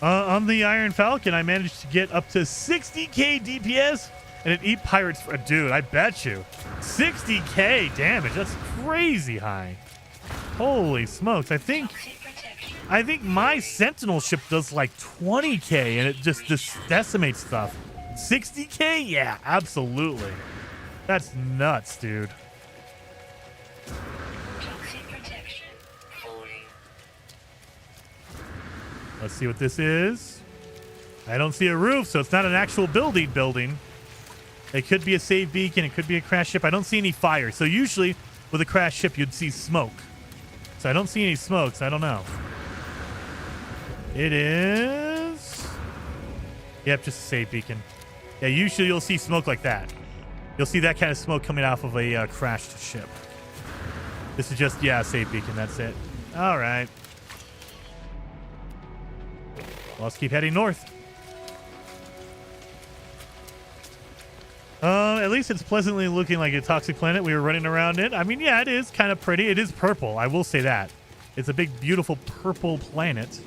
On the Iron Falcon, I managed to get up to 60k DPS, and it eat pirates. Dude, I bet you. 60k damage. That's crazy high. Holy smokes. I think my Sentinel ship does like 20k, and it just decimates stuff. 60k? Yeah, absolutely. That's nuts, dude. Let's see what this is. I don't see a roof, so it's not an actual building. It could be a save beacon. It could be a crash ship. I don't see any fire. So usually with a crash ship, you'd see smoke. So I don't see any smoke, so I don't know. It is... Yep, just a save beacon. Yeah, usually you'll see smoke like that. You'll see that kind of smoke coming off of a crashed ship. This is just, yeah, a save beacon. That's it. All right. Well, let's keep heading north. At least it's pleasantly looking like a toxic planet. We were running around it. I mean, yeah, it is kind of pretty. It is purple. I will say that. It's a big, beautiful purple planet.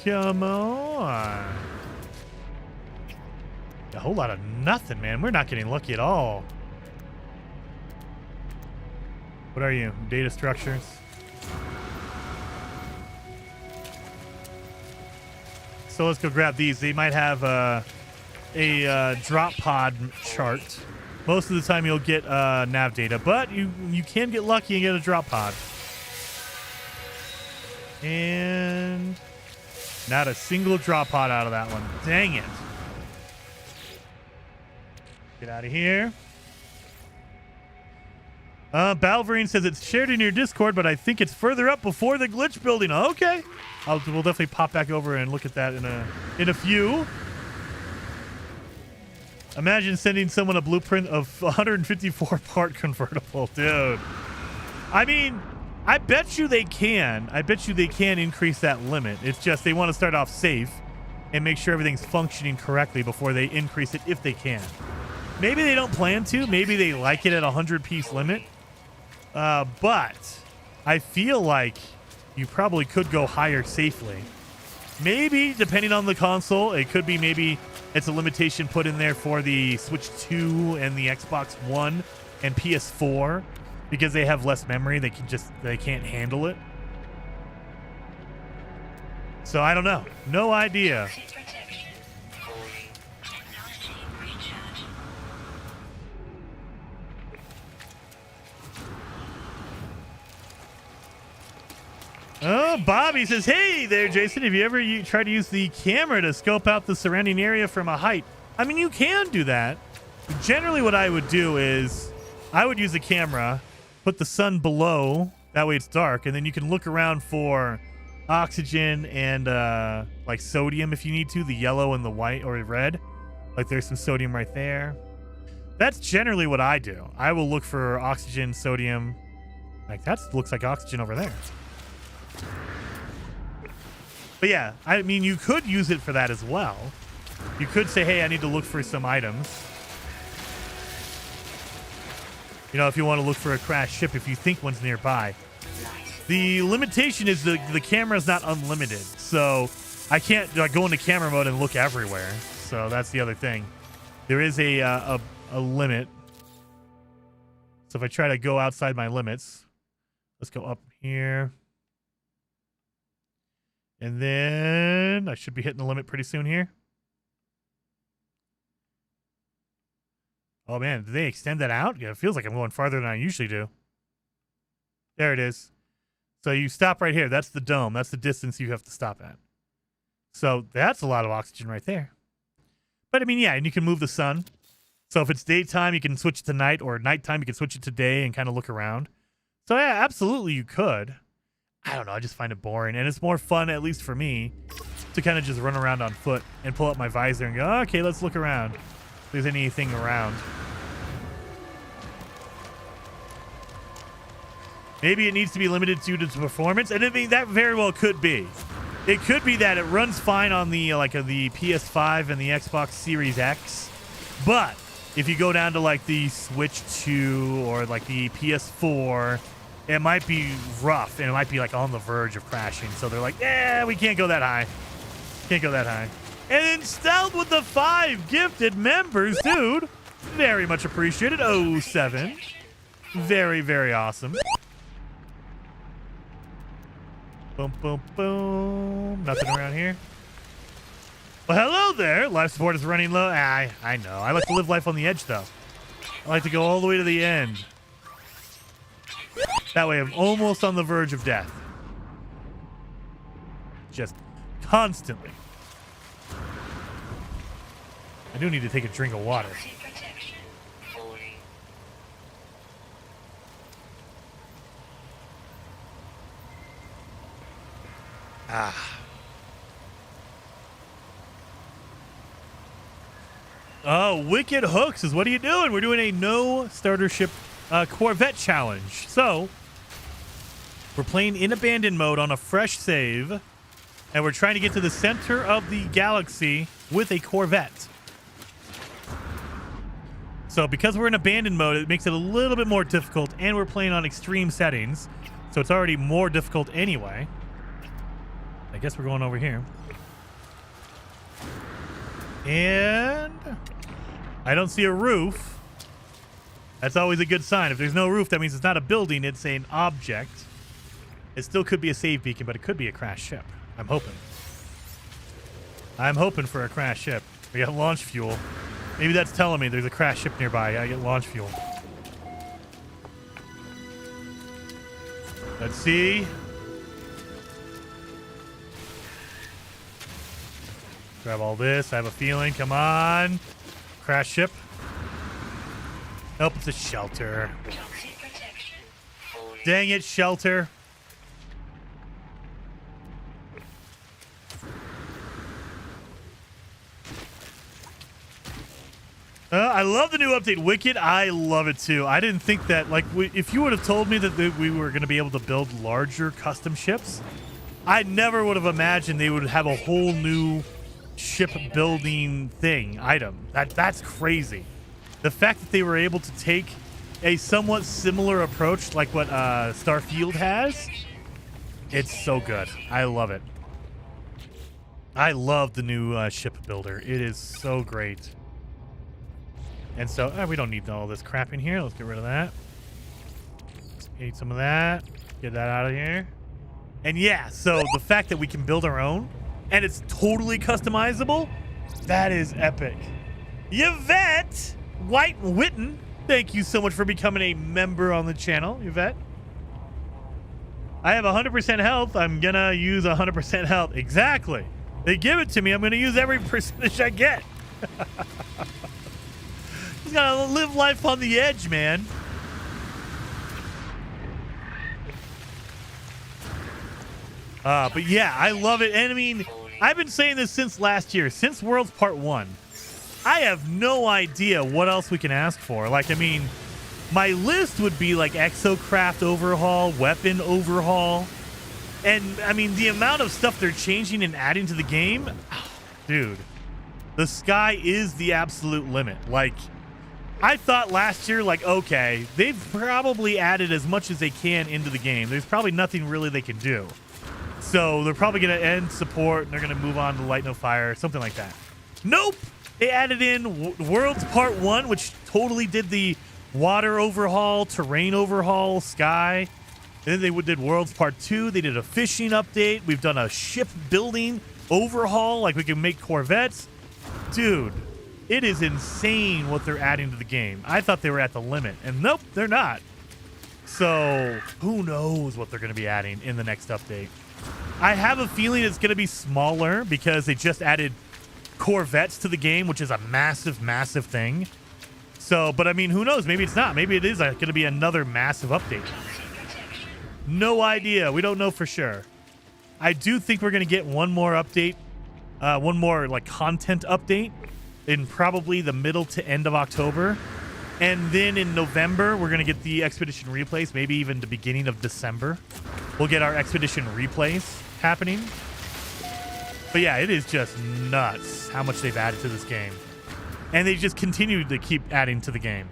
Come on. A whole lot of nothing, man. We're not getting lucky at all. What are you? Data structures? So let's go grab these. They might have a drop pod chart. Most of the time you'll get nav data, but you can get lucky and get a drop pod. And not a single drop pod out of that one. Dang it. Get out of here. Balverine says it's shared in your Discord, but I think it's further up before the glitch building. Okay. We'll definitely pop back over and look at that in a few. Imagine sending someone a blueprint of 154 part convertible, dude. I mean, I bet you they can. I bet you they can increase that limit. It's just they want to start off safe and make sure everything's functioning correctly before they increase it if they can. Maybe they don't plan to. Maybe they like it at 100-piece limit. But I feel like you probably could go higher safely. Maybe, depending on the console, it could be maybe it's a limitation put in there for the Switch 2 and the Xbox One and PS4 because they have less memory. They can't handle it. So I don't know. No idea. Oh, Bobby says, hey there, Jason. Have you ever tried to use the camera to scope out the surrounding area from a height? I mean, you can do that. Generally, what I would do is I would use the camera, put the sun below. That way it's dark. And then you can look around for oxygen and like sodium if you need to, the yellow and the white or red. Like there's some sodium right there. That's generally what I do. I will look for oxygen, sodium. Like that looks like oxygen over there. But yeah, I mean, you could use it for that as well. You could say, hey, I need to look for some items. You know, if you want to look for a crashed ship, if you think one's nearby. The limitation is the camera is not unlimited. So I can't go into camera mode and look everywhere. So that's the other thing. There is a limit. So if I try to go outside my limits, let's go up here. And then I should be hitting the limit pretty soon here. Oh, man. Did they extend that out? Yeah, it feels like I'm going farther than I usually do. There it is. So you stop right here. That's the dome. That's the distance you have to stop at. So that's a lot of oxygen right there. But, I mean, yeah, and you can move the sun. So if it's daytime, you can switch it to night, or nighttime, you can switch it to day and kind of look around. So, yeah, absolutely you could. I don't know. I just find it boring. And it's more fun, at least for me, to kind of just run around on foot and pull up my visor and go, okay, let's look around. If there's anything around. Maybe it needs to be limited due to its performance. And I mean, that very well could be. It could be that it runs fine on the the PS5 and the Xbox Series X. But if you go down to like the Switch 2 or like the PS4, it might be rough, and it might be like on the verge of crashing. So they're like, yeah, we can't go that high. Can't go that high. And then Stealth with the 5 gifted members, dude. Very much appreciated. 07. Very, very awesome. Boom, boom, boom. Nothing around here. Well, hello there. Life support is running low. I know. I like to live life on the edge, though. I like to go all the way to the end. That way I'm almost on the verge of death. Just constantly. I do need to take a drink of water. Oh, Wicked Hooks is what are you doing? We're doing a no starter ship Corvette challenge. So we're playing in abandoned mode on a fresh save, and we're trying to get to the center of the galaxy with a Corvette. So because we're in abandoned mode, it makes it a little bit more difficult, and we're playing on extreme settings, so it's already more difficult anyway. I guess we're going over here. And I don't see a roof. That's always a good sign. If there's no roof, that means it's not a building, it's an object. It still could be a save beacon, but it could be a crashed ship. I'm hoping. I'm hoping for a crashed ship. We got launch fuel. Maybe that's telling me there's a crashed ship nearby. I get launch fuel. Let's see. Grab all this. I have a feeling. Come on. Crash ship. Nope, it's a shelter. Toxic protection. Falling. Dang it, shelter. I love the new update, Wicked. I love it too. I didn't think that, like, if you would have told me that we were going to be able to build larger custom ships, I never would have imagined they would have a whole new ship building item. That's crazy. The fact that they were able to take a somewhat similar approach like what Starfield has, it's so good. I love it. I love the new ship builder. It is so great. And so we don't need all this crap in here. Let's get rid of that. Eat some of that. Get that out of here. And yeah, so the fact that we can build our own and it's totally customizable, that is epic. Yvette White Witten, thank you so much for becoming a member on the channel, Yvette. I have 100% health. I'm going to use 100% health. Exactly. They give it to me. I'm going to use every percentage I get. Just got to live life on the edge, man. But yeah, I love it. And I mean, I've been saying this since last year, since Worlds Part 1. I have no idea what else we can ask for. Like, I mean, my list would be like Exocraft overhaul, weapon overhaul. And I mean, the amount of stuff they're changing and adding to the game, dude, the sky is the absolute limit. Like, I thought last year, like, okay, they've probably added as much as they can into the game. There's probably nothing really they can do. So they're probably going to end support and they're going to move on to Light No Fire, something like that. Nope. They added in Worlds Part 1, which totally did the water overhaul, terrain overhaul, sky. Then they did Worlds Part 2. They did a fishing update. We've done a ship building overhaul, like we can make Corvettes. Dude, it is insane what they're adding to the game. I thought they were at the limit, and nope, they're not. So who knows what they're going to be adding in the next update. I have a feeling it's going to be smaller because they just added Corvettes to the game, which is a massive, massive thing. So, but I mean, who knows? Maybe it's not. Maybe it is going to be another massive update. No idea. We don't know for sure. I do think we're going to get one more update, one more like content update in probably the middle to end of October. And then in November, we're going to get the Expedition replays, maybe even the beginning of December. We'll get our Expedition replays happening. But yeah, it is just nuts how much they've added to this game. And they just continue to keep adding to the game.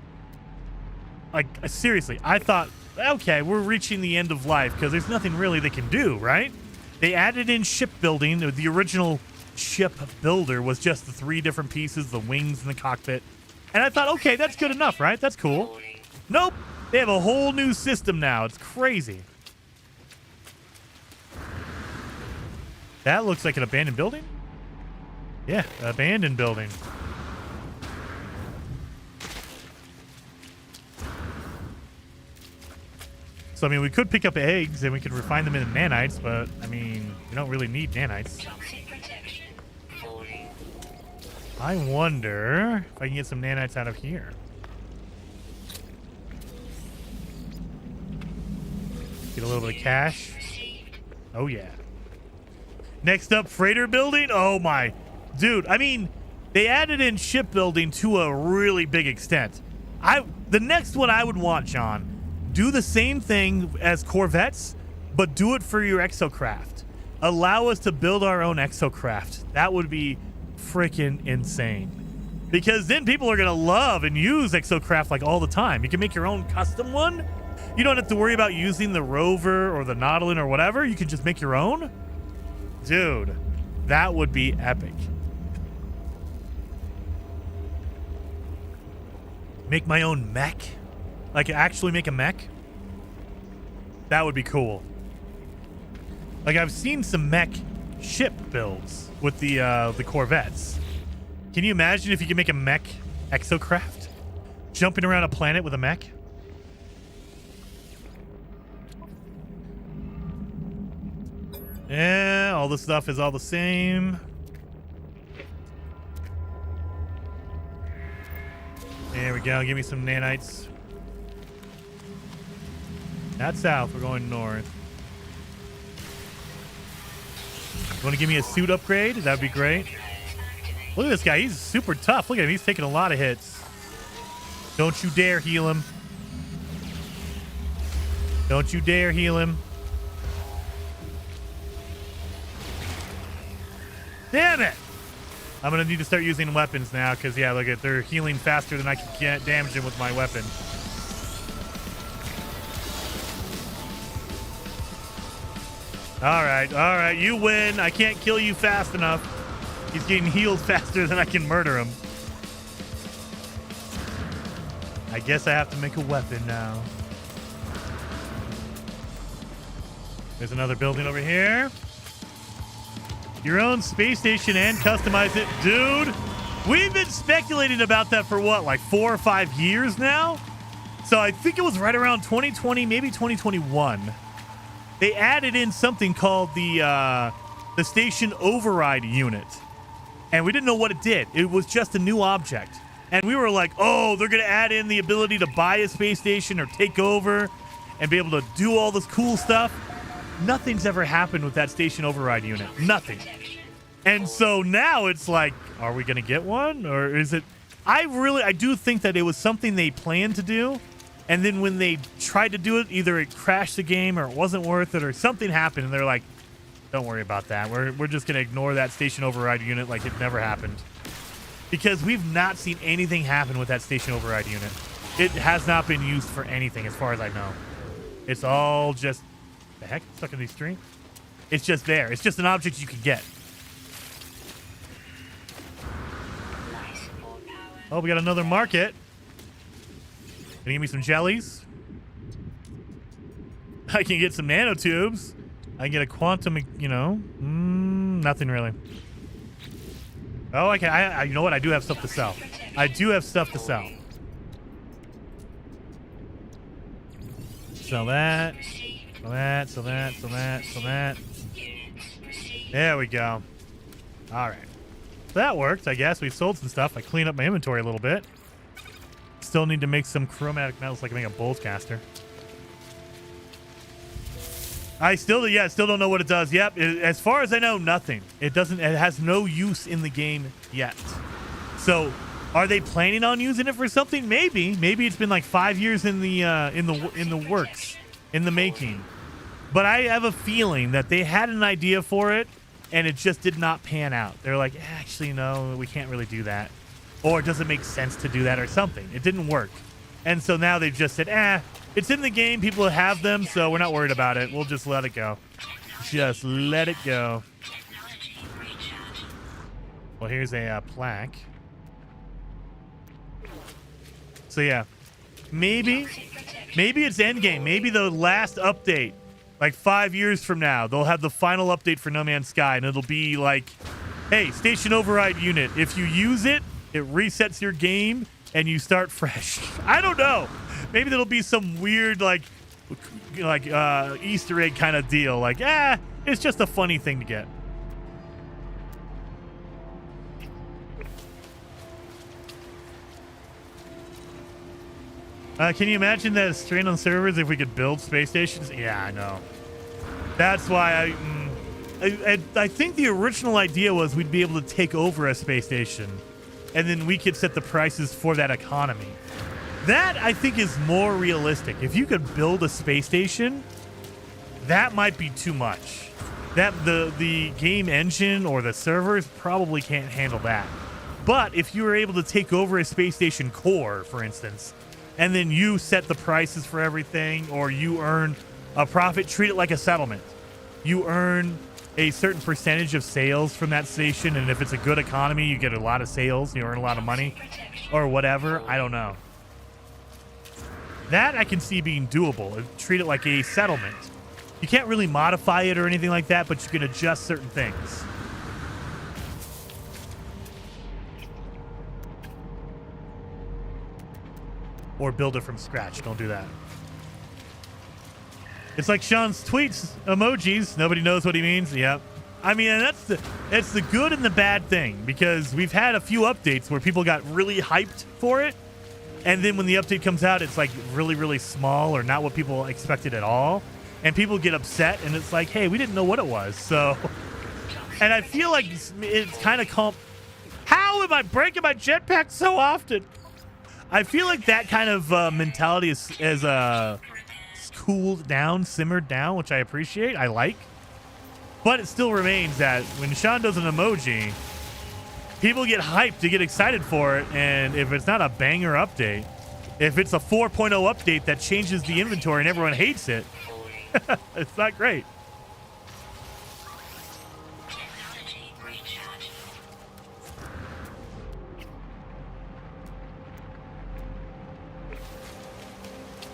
Like, seriously, I thought, okay, we're reaching the end of life because there's nothing really they can do, right? They added in shipbuilding. The original ship builder was just the 3 different pieces, the wings and the cockpit. And I thought, okay, that's good enough, right? That's cool. Nope. They have a whole new system now. It's crazy. That looks like an abandoned building. Yeah, abandoned building. So, I mean, we could pick up eggs and we could refine them into nanites, but, I mean, we don't really need nanites. I wonder if I can get some nanites out of here. Get a little bit of cash. Oh, yeah. Next up, freighter building. Oh, my. Dude, I mean, they added in shipbuilding to a really big extent. The next one I would want, John, do the same thing as Corvettes, but do it for your Exocraft. Allow us to build our own Exocraft. That would be freaking insane. Because then people are going to love and use Exocraft like all the time. You can make your own custom one. You don't have to worry about using the Rover or the Nautilin or whatever. You can just make your own. Dude, that would be epic. Make my own mech? Like actually make a mech? That would be cool. Like I've seen some mech ship builds with the Corvettes. Can you imagine if you could make a mech Exocraft? Jumping around a planet with a mech? Yeah, all this stuff is all the same. There we go. Give me some nanites. Not south. We're going north. You want to give me a suit upgrade? That'd be great. Look at this guy. He's super tough. Look at him. He's taking a lot of hits. Don't you dare heal him. Don't you dare heal him. Damn it! I'm gonna need to start using weapons now because, yeah, look at, they're healing faster than I can get damage them with my weapon. All right, you win. I can't kill you fast enough. He's getting healed faster than I can murder him. I guess I have to make a weapon now. There's another building over here. Your own space station and customize it. Dude, we've been speculating about that for what, like 4 or 5 years now? So I think it was right around 2020, maybe 2021. They added in something called the station override unit. And we didn't know what it did. It was just a new object. And we were like, oh, they're going to add in the ability to buy a space station or take over and be able to do all this cool stuff. Nothing's ever happened with that station override unit. Nothing. And so now it's like, are we going to get one? Or is it... I do think that it was something they planned to do. And then when they tried to do it, either it crashed the game or it wasn't worth it or something happened. And they're like, don't worry about that. We're just going to ignore that station override unit like it never happened. Because we've not seen anything happen with that station override unit. It has not been used for anything as far as I know. It's all just... The heck? Stuck in these strings? It's just there. It's just an object you can get. Oh, we got another market. Can you give me some jellies? I can get some nanotubes. I can get a quantum, you know. Nothing really. Oh, okay. I you know what? I do have stuff to sell. I do have stuff to sell. Sell that. Sell that. Sell that. Sell that. Sell that. There we go. All right. That worked, I guess. We sold some stuff. I cleaned up my inventory a little bit. Still need to make some chromatic metals so I can make a bolt caster. I still don't know what it does. Yep, as far as I know, nothing. It has no use in the game yet. So, are they planning on using it for something? Maybe. Maybe it's been like 5 years in the works, in the making. But I have a feeling that they had an idea for it and it just did not pan out. They're like, actually, no, we can't really do that. Or it doesn't make sense to do that or something. It didn't work. And so now they've just said, it's in the game. People have them, so we're not worried about it. We'll just let it go. Just let it go. Well, here's a plaque. So, yeah. Maybe it's endgame. Maybe the last update, like 5 years from now, they'll have the final update for No Man's Sky, and it'll be like, hey, station override unit. If you use it, it resets your game, and you start fresh. I don't know. Maybe there'll be some weird, like Easter egg kind of deal. Like, it's just a funny thing to get. Can you imagine that strain on servers if we could build space stations? Yeah, I know. That's why I think the original idea was we'd be able to take over a space station, and then we could set the prices for that economy. That, I think, is more realistic. If you could build a space station, that might be too much. That the game engine or the servers probably can't handle that. But if you were able to take over a space station core, for instance, and then you set the prices for everything, or you earn a profit, treat it like a settlement. You earn a certain percentage of sales from that station, and if it's a good economy, you get a lot of sales, you earn a lot of money, or whatever. I don't know. That I can see being doable. Treat it like a settlement. You can't really modify it or anything like that, but you can adjust certain things. Or build it from scratch. Don't do that. It's like Sean's tweets, emojis. Nobody knows what he means. Yep. I mean, and it's the good and the bad thing, because we've had a few updates where people got really hyped for it, and then when the update comes out, it's like really, really small or not what people expected at all, and people get upset, and it's like, hey, we didn't know what it was. So, and I feel like it's kind of how am I breaking my jetpack so often? I feel like that kind of mentality is cooled down, simmered down, which I appreciate. I like. But it still remains that when Sean does an emoji, people get hyped to get excited for it. And if it's not a banger update, if it's a 4.0 update that changes the inventory and everyone hates it, it's not great.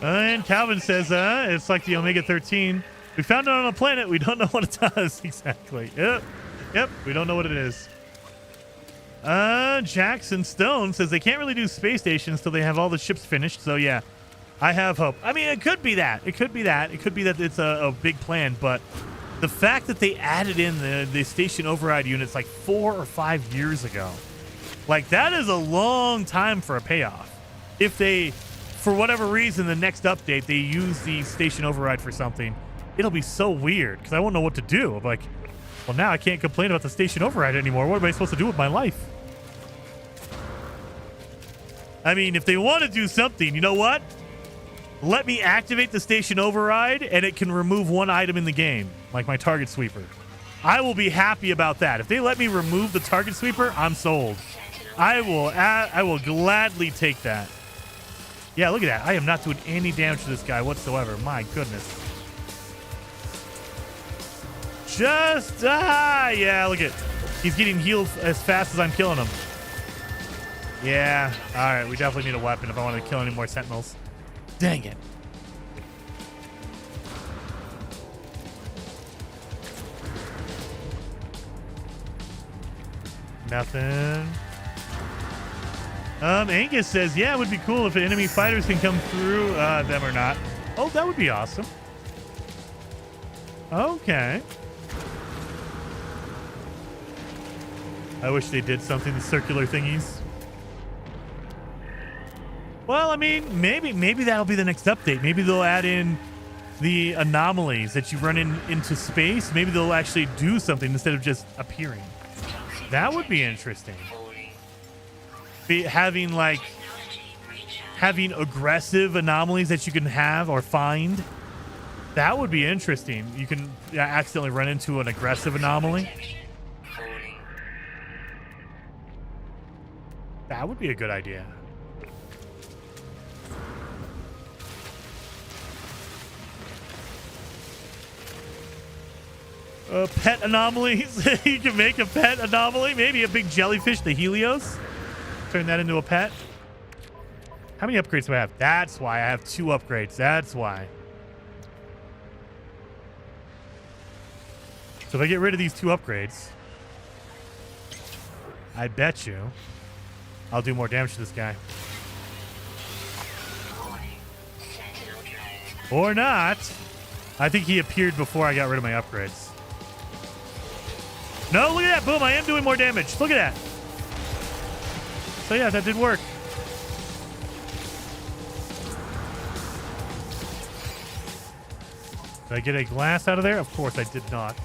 And Calvin says, it's like the Omega-13. We found it on a planet. We don't know what it does. Exactly. Yep. We don't know what it is. Jackson Stone says they can't really do space stations till they have all the ships finished. So, yeah, I have hope. I mean, it could be that. It could be that it's a big plan. But the fact that they added in the station override units like 4 or 5 years ago, like that is a long time for a payoff. If they, for whatever reason, the next update, they use the station override for something, it'll be so weird because I won't know what to do. I'm like, well, now I can't complain about the station override anymore. What am I supposed to do with my life? I mean, if they want to do something, you know what? Let me activate the station override and it can remove one item in the game, like my target sweeper. I will be happy about that. If they let me remove the target sweeper, I'm sold. I will gladly take that. Yeah, look at that. I am not doing any damage to this guy whatsoever. My goodness. Yeah, look at, he's getting healed as fast as I'm killing him. Yeah, all right, we definitely need a weapon if I want to kill any more Sentinels. Dang it. Nothing. Angus says, yeah, it would be cool if enemy fighters can come through them or not. Oh, that would be awesome. Okay. I wish they did something to circular thingies. Well, I mean, maybe that'll be the next update. Maybe they'll add in the anomalies that you run into space. Maybe they'll actually do something instead of just appearing. That would be interesting. Having aggressive anomalies that you can have or find. That would be interesting. You can accidentally run into an aggressive anomaly. That would be a good idea. Pet anomalies. You can make a pet anomaly. Maybe a big jellyfish, the Helios. Turn that into a pet. How many upgrades do I have? That's why I have 2 upgrades. That's why. So if I get rid of these 2 upgrades, I bet you I'll do more damage to this guy. Or not. I think he appeared before I got rid of my upgrades. No, look at that. Boom, I am doing more damage. Look at that. So yeah, that did work. Did I get a glass out of there? Of course I did not.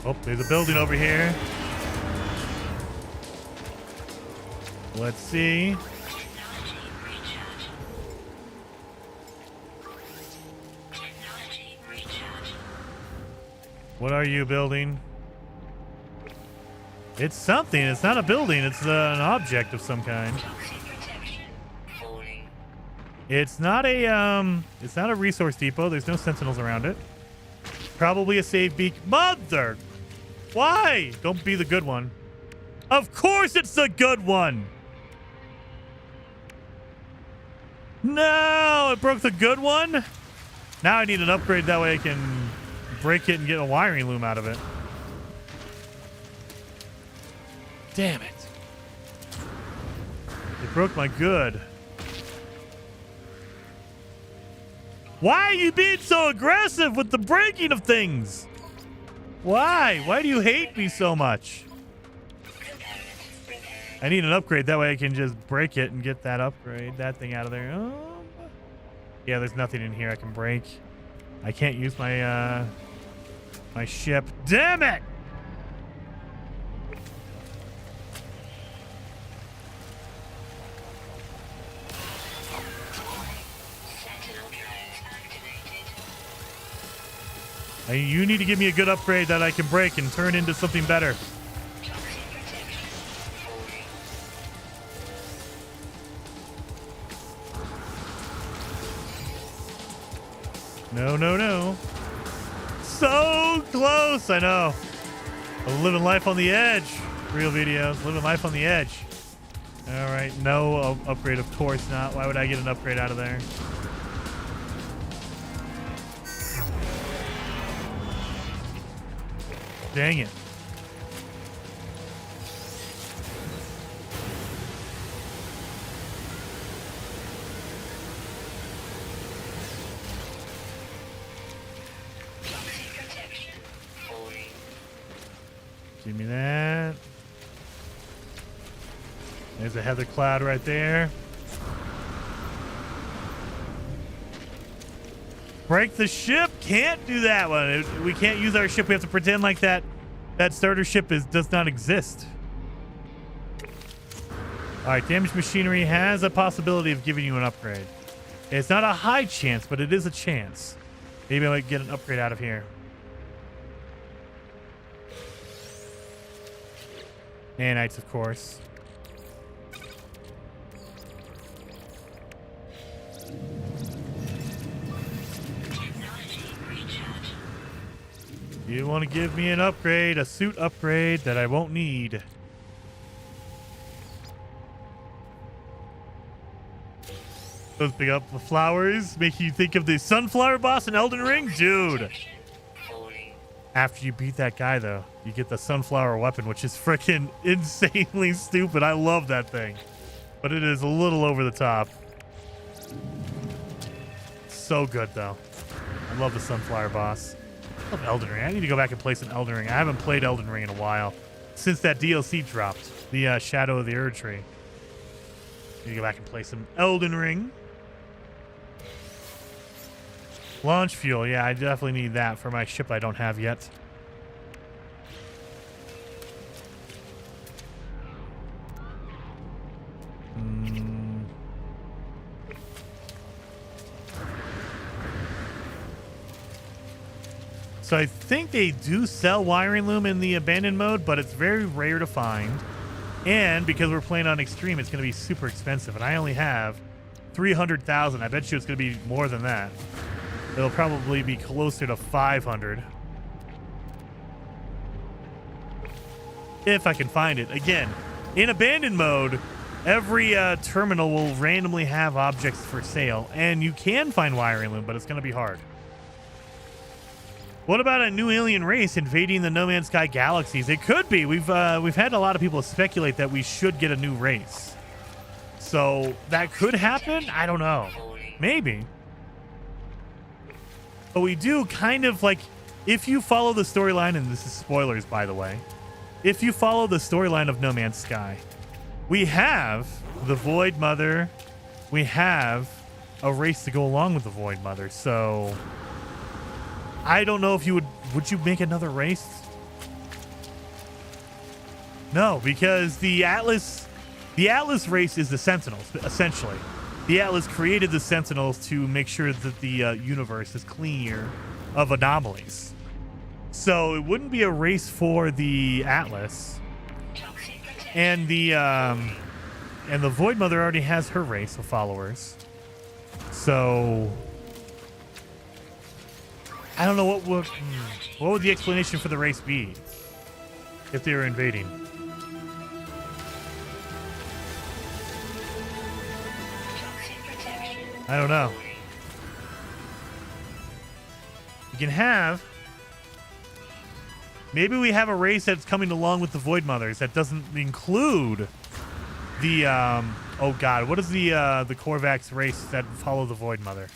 Oh, there's a building over here. Let's see. What are you building? It's something. It's not a building. It's an object of some kind. It's not a resource depot. There's no sentinels around it. Probably a save beak. Mother! Why? Don't be the good one. Of course it's the good one. No, it broke the good one. Now I need an upgrade. That way I can break it and get a wiring loom out of it. Damn it. It broke my good. Why are you being so aggressive with the breaking of things? Why? Why do you hate me so much? I need an upgrade. That way I can just break it and get that upgrade, that thing out of there. Yeah, there's nothing in here I can break. I can't use my my ship. Damn it! Sentinel drive activated. You need to give me a good upgrade that I can break and turn into something better. Toxic protection falling. No, no, no. So close. I know. I'm living life on the edge. Real videos. Living life on the edge. All right. No upgrade. Of course not. Why would I get an upgrade out of there? Dang it. Toxic protection falling. Give me that. There's a heather cloud right there. Break the ship. Can't do that one. We can't use our ship. We have to pretend like that starter ship does not exist. All right, damaged machinery has a possibility of giving you an upgrade. It's not a high chance, but it is a chance. Maybe I might get an upgrade out of here. Nanites, of course. Technology recharge. You want to give me an upgrade, a suit upgrade that I won't need. Those big up flowers make you think of the sunflower boss in Elden Ring? Dude. Protection falling. After you beat that guy, though, you get the sunflower weapon, which is freaking insanely stupid. I love that thing. But it is a little over the top. So good, though. I love the sunflower boss. I love Elden Ring. I need to go back and play some Elden Ring. I haven't played Elden Ring in a while. Since that DLC dropped. The Shadow of the Erd Tree. Need to go back and play some Elden Ring. Launch fuel. Yeah, I definitely need that for my ship I don't have yet. So I think they do sell wiring loom in the abandoned mode, but it's very rare to find. And because we're playing on extreme, it's going to be super expensive. And I only have 300,000. I bet you it's going to be more than that. It'll probably be closer to 500. If I can find it. Again, in abandoned mode, every terminal will randomly have objects for sale. And you can find wiring loom, but it's going to be hard. What about a new alien race invading the No Man's Sky galaxies? It could be. We've had a lot of people speculate that we should get a new race. So that could happen? I don't know. Maybe. But we do kind of like, if you follow the storyline, and this is spoilers, by the way. If you follow the storyline of No Man's Sky, we have the Void Mother. We have a race to go along with the Void Mother. So I don't know if you would you make another race? No, because the Atlas race is the Sentinels, essentially. The Atlas created the Sentinels to make sure that the universe is clear of anomalies. So it wouldn't be a race for the Atlas. And the Void Mother already has her race of followers. So I don't know what would the explanation for the race be. if they were invading. Toxic protection. I don't know. Holding. You can have. Maybe we have a race that's coming along with the Void Mothers that doesn't include the oh god, what is the Korvax race that follow the Void Mother?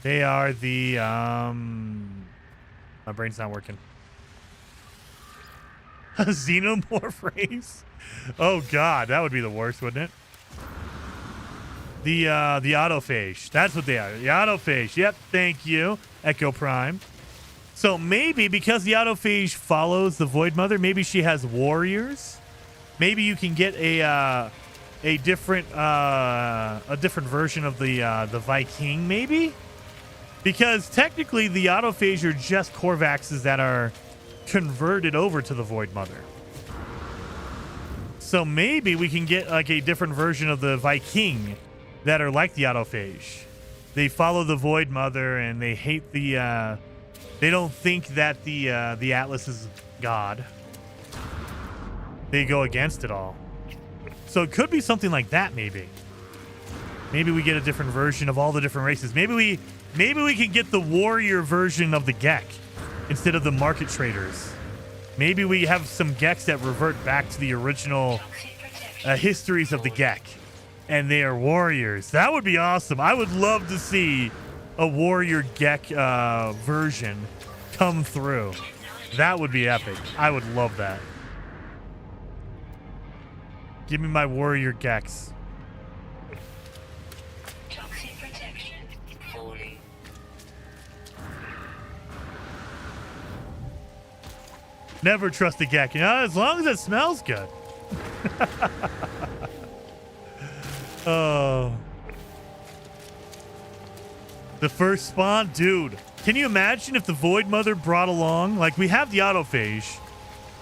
They are the my brain's not working. A xenomorph race? Oh god, that would be the worst, wouldn't it? The autophage. That's what they are. The autophage. Yep, thank you, Echo Prime. So maybe because the autophage follows the Void Mother, maybe she has warriors. Maybe you can get a different version of the Viking, maybe, because technically the autophage are just Korvaxes that are converted over to the Void Mother. So maybe we can get like a different version of the Viking that are like the autophage. They follow the Void Mother and they hate the. They don't think that the Atlas is God. They go against it all. So it could be something like that, maybe. Maybe we get a different version of all the different races. Maybe we can get the warrior version of the Gek instead of the market traders. Maybe we have some Geks that revert back to the original Toxic protection. histories of the Gek, and they are warriors. That would be awesome. I would love to see a warrior Gek version come through. That would be epic. I would love that. Give me my warrior Geks. Toxic protection. Holding. Never trust a Gek. You know, as long as it smells good. Oh. The first spawn? Dude, can you imagine if the Void Mother brought along, like we have the autophage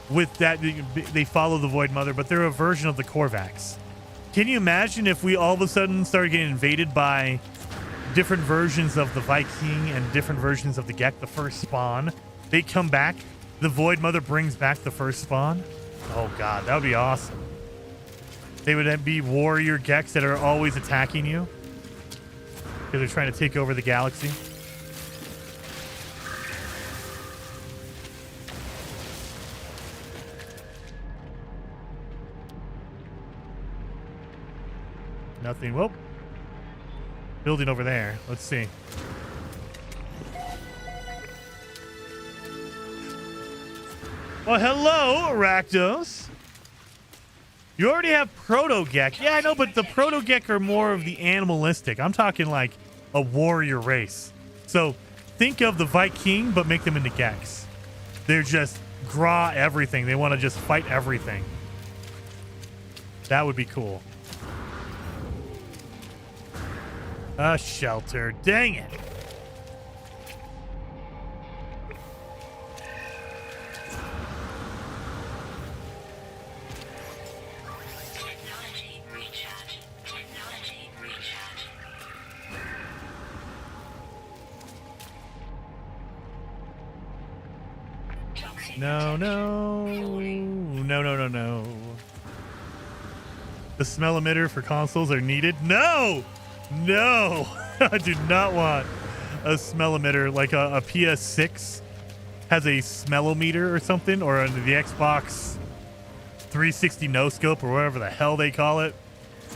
with that, they follow the Void Mother, but they're a version of the Korvax. Can you imagine if we all of a sudden started getting invaded by different versions of the Viking and different versions of the Gek, the first spawn? They come back, the Void Mother brings back the first spawn. Oh god, that would be awesome. They would then be warrior Geks that are always attacking you. Because they're trying to take over the galaxy. Nothing. Whoop. Building over there. Let's see. Well, hello, Rakdos. You already have Proto-Gek. Yeah, I know, but the Proto-Gek are more of the animalistic. I'm talking like a warrior race. So think of the Viking, but make them into Geks. They're just graw everything. They want to just fight everything. That would be cool. A shelter. Dang it. Technology recharge. Technology recharge. Toxic No, no. No, no, no, no. The smell emitter for consoles are needed? No! No! I do not want a smell emitter like a PS6 has a smellometer or something, or the Xbox 360 no scope or whatever the hell they call it.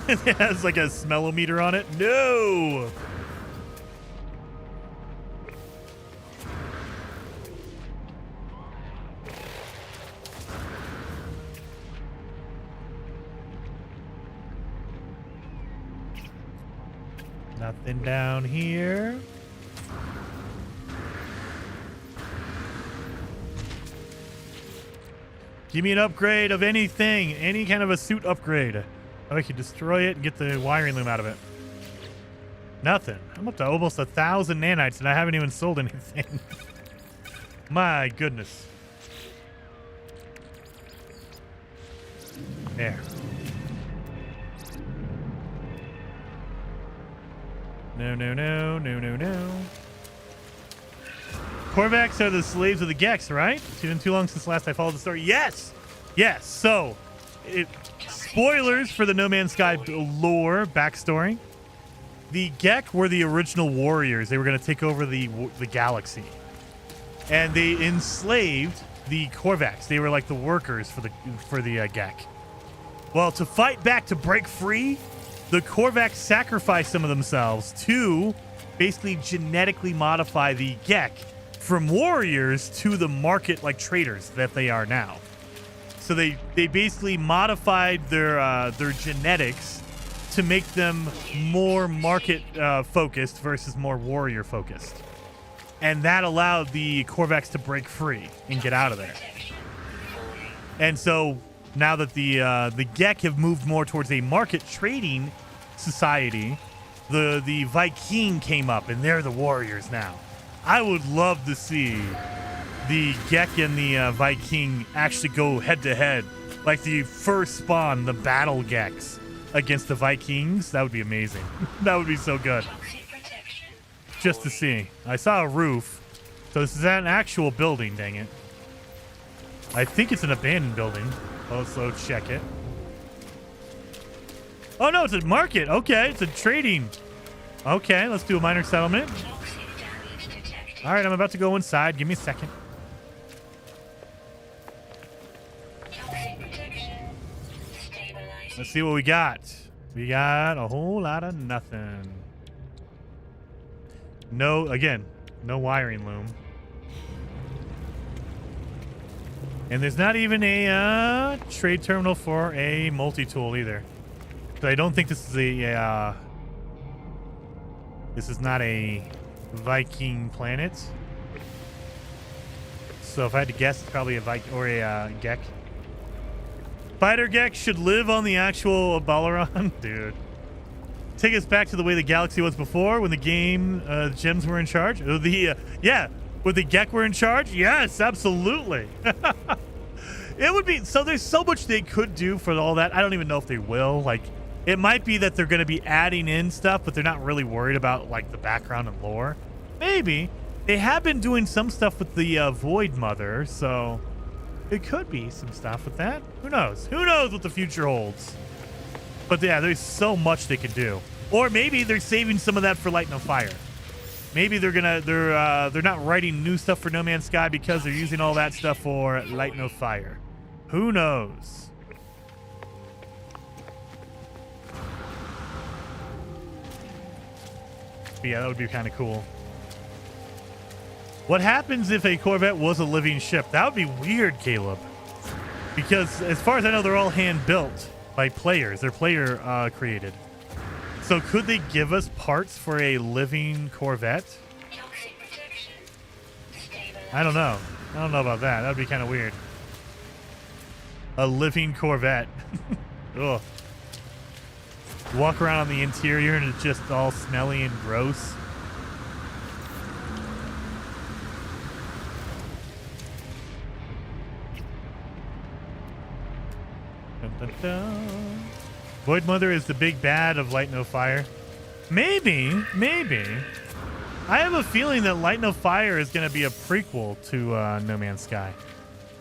It has like a smellometer on it. No! Nothing down here. Give me an upgrade of anything, any kind of a suit upgrade. I can destroy it and get the wiring loom out of it. Nothing. I'm up to almost 1,000 nanites and I haven't even sold anything. My goodness. There. No, no, no, no, no, no. Korvax are the slaves of the Gex, right? It's been too long since last I followed the story. Yes! Yes. So, spoilers for the No Man's Sky lore backstory. The Gek were the original warriors. They were going to take over the galaxy. And they enslaved the Korvax. They were like the workers for the Gek. Well, to fight back, to break free, the Korvax sacrificed some of themselves to basically genetically modify the Gek from warriors to the market like traders that they are now. So they basically modified their genetics to make them more market focused versus more warrior focused. And that allowed the Korvax to break free and get out of there. And so now that the Gek have moved more towards a market trading society, the Viking came up, and they're the warriors now. I would love to see the Gek and the Viking actually go head to head, like the first spawn, the battle Geks against the Vikings. That would be amazing. That would be so good. Just to see. I saw a roof. So this is an actual building, dang it. I think it's an abandoned building. Also check it. Oh no, it's a market. Okay, it's a trading. Okay, let's do a minor settlement. All right, I'm about to go inside. Give me a second. Let's see what we got. We got a whole lot of nothing. No, again, no wiring loom. And there's not even a trade terminal for a multi-tool either. So I don't think this is a this is not a Viking planet. So if I had to guess, it's probably a Viking or a Gek. Fighter Gek should live on the actual Balaran. Dude. Take us back to the way the galaxy was before when the game gems were in charge. Oh, yeah, when the Gek were in charge. Yes, absolutely. It would be so. There's so much they could do for all that. I don't even know if they will. Like, it might be that they're going to be adding in stuff, but they're not really worried about like the background and lore. Maybe they have been doing some stuff with the Void Mother, so it could be some stuff with that. Who knows? Who knows what the future holds? But yeah, there's so much they could do. Or maybe they're saving some of that for Light No Fire. Maybe they're not writing new stuff for No Man's Sky because they're using all that stuff for Light No Fire. Who knows? But yeah, that would be kind of cool. What happens if a Corvette was a living ship? That would be weird, Caleb. Because as far as I know, they're all hand-built by players. They're player created. So could they give us parts for a living Corvette? I don't know. I don't know about that. That would be kind of weird. A living Corvette. Ugh. Walk around on the interior and it's just all smelly and gross. Dun, dun, dun. Void Mother is the big bad of Light No Fire. Maybe. I have a feeling that Light No Fire is going to be a prequel to No Man's Sky.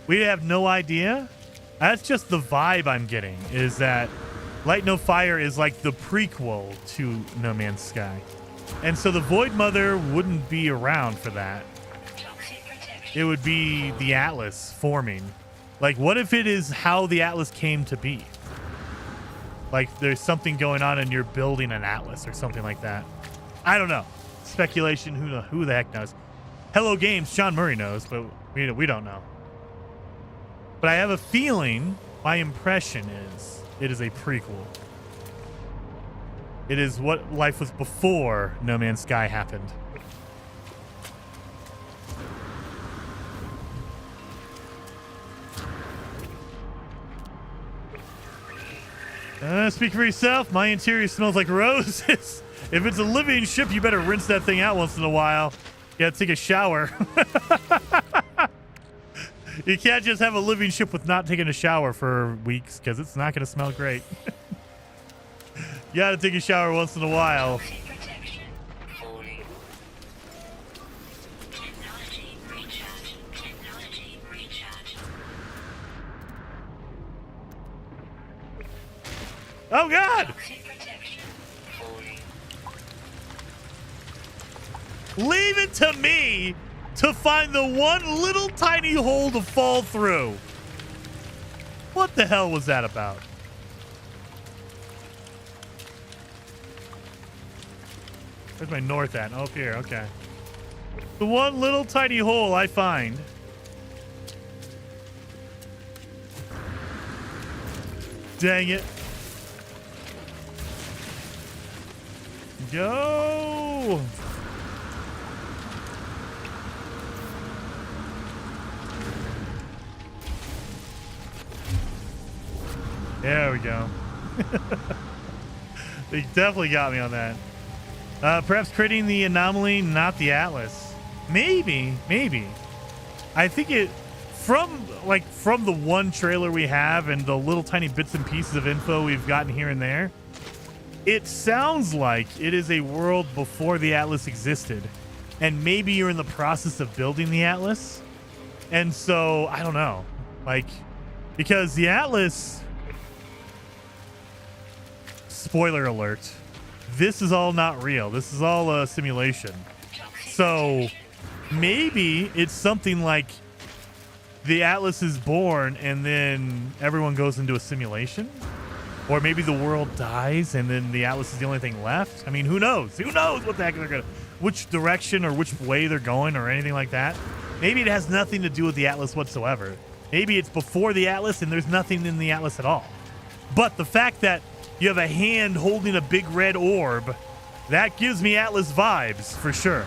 We have no idea. That's just the vibe I'm getting, is that Light No Fire is like the prequel to No Man's Sky. And so the Void Mother wouldn't be around for that. It would be the Atlas forming. Like, what if it is how the Atlas came to be? Like, there's something going on and you're building an Atlas or something like that. I don't know. Speculation. Who the heck knows? Hello Games. Sean Murray knows, but we don't know. But I have a feeling, my impression is, it is a prequel. It is what life was before No Man's Sky happened. Speak for yourself. My interior smells like roses. If it's a living ship, you better rinse that thing out once in a while. You gotta take a shower. You can't just have a living ship with not taking a shower for weeks because it's not gonna smell great. You gotta take a shower once in a while. Oh, God! Toxic protection. Falling. Leave it to me to find the one little tiny hole to fall through. What the hell was that about? Where's my north at? Oh, up here. Okay. The one little tiny hole I find. Dang it. Go! There we go. They definitely got me on that. Perhaps creating the anomaly, not the Atlas. Maybe. I think it from the one trailer we have and the little tiny bits and pieces of info we've gotten here and there, it sounds like it is a world before the Atlas existed. And maybe you're in the process of building the Atlas. And so, I don't know. Because the Atlas, spoiler alert, this is all not real. This is all a simulation. So maybe it's something like the Atlas is born and then everyone goes into a simulation. Or maybe the world dies and then the Atlas is the only thing left. I mean, who knows? Who knows what the heck they're going to, which direction or which way they're going or anything like that. Maybe it has nothing to do with the Atlas whatsoever. Maybe it's before the Atlas and there's nothing in the Atlas at all. But the fact that you have a hand holding a big red orb, that gives me Atlas vibes for sure.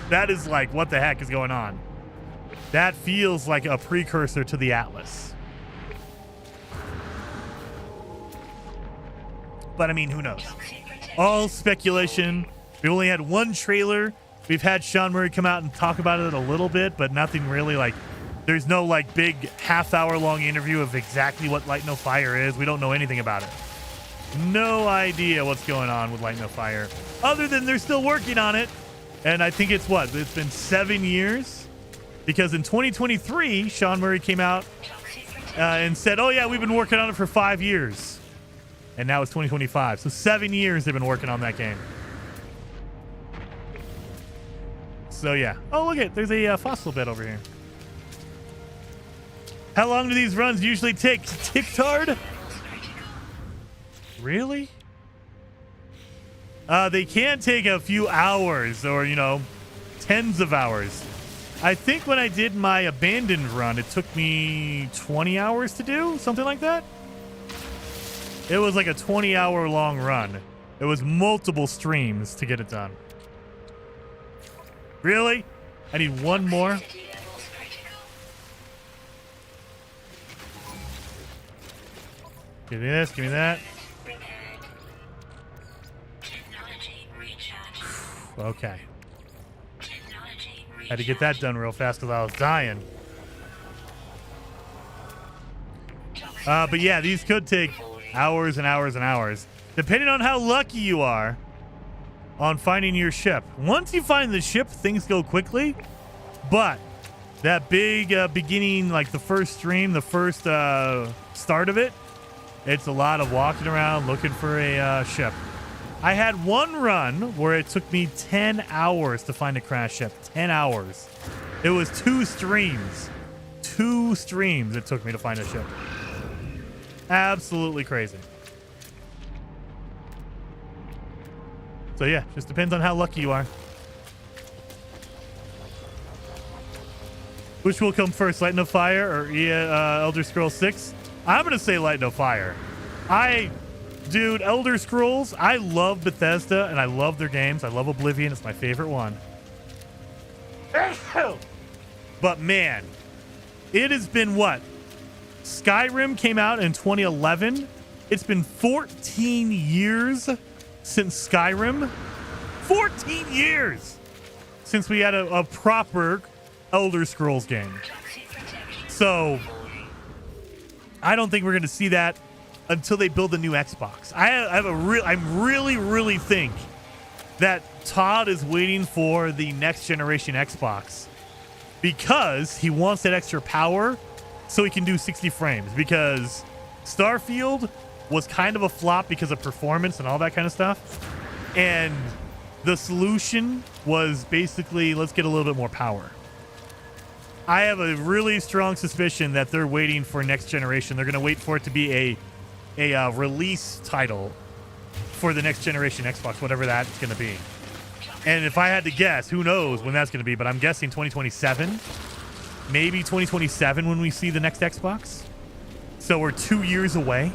That is like, what the heck is going on? That feels like a precursor to the Atlas. But I mean, who knows? All speculation. We only had one trailer. We've had Sean Murray come out and talk about it a little bit, but nothing really there's no big half-hour long interview of exactly what Light No Fire is. We don't know anything about it. No idea what's going on with Light No Fire, other than they're still working on it. And I think it's been 7 years, because in 2023, Sean Murray came out and said, oh yeah, we've been working on it for 5 years. And now it's 2025. So 7 years they've been working on that game. So yeah. Oh, look there's a fossil bed over here. How long do these runs usually take? Ticktard? Really? They can take a few hours or, tens of hours. I think when I did my Abandoned run, it took me 20 hours to do, something like that. It was like a 20-hour long run. It was multiple streams to get it done. Really? I need one more. Give me this, give me that. Okay. Had to get that done real fast because I was dying. But yeah, these could take hours and hours and hours, depending on how lucky you are on finding your ship. Once you find the ship, things go quickly. But that big beginning, the first stream, the first start of it, it's a lot of walking around looking for a ship. I had one run where it took me 10 hours to find a crash ship. 10 hours. It was 2 streams. 2 streams it took me to find a ship. Absolutely crazy. So yeah, just depends on how lucky you are. Which will come first, Light No Fire or Elder Scrolls 6? I'm going to say Light No Fire. Dude, Elder Scrolls, I love Bethesda and I love their games. I love Oblivion. It's my favorite one. But man, it has been what? Skyrim came out in 2011. It's been 14 years since Skyrim. 14 years since we had a proper Elder Scrolls game. So I don't think we're going to see that until they build a new Xbox. I really think that Todd is waiting for the next generation Xbox because he wants that extra power so he can do 60 frames, because Starfield was kind of a flop because of performance and all that kind of stuff. And the solution was basically, let's get a little bit more power. I have a really strong suspicion that they're waiting for next generation. They're going to wait for it to be a release title for the next generation Xbox, whatever that's going to be. And if I had to guess, who knows when that's going to be, but I'm guessing 2027, maybe 2027 when we see the next Xbox. So we're 2 years away.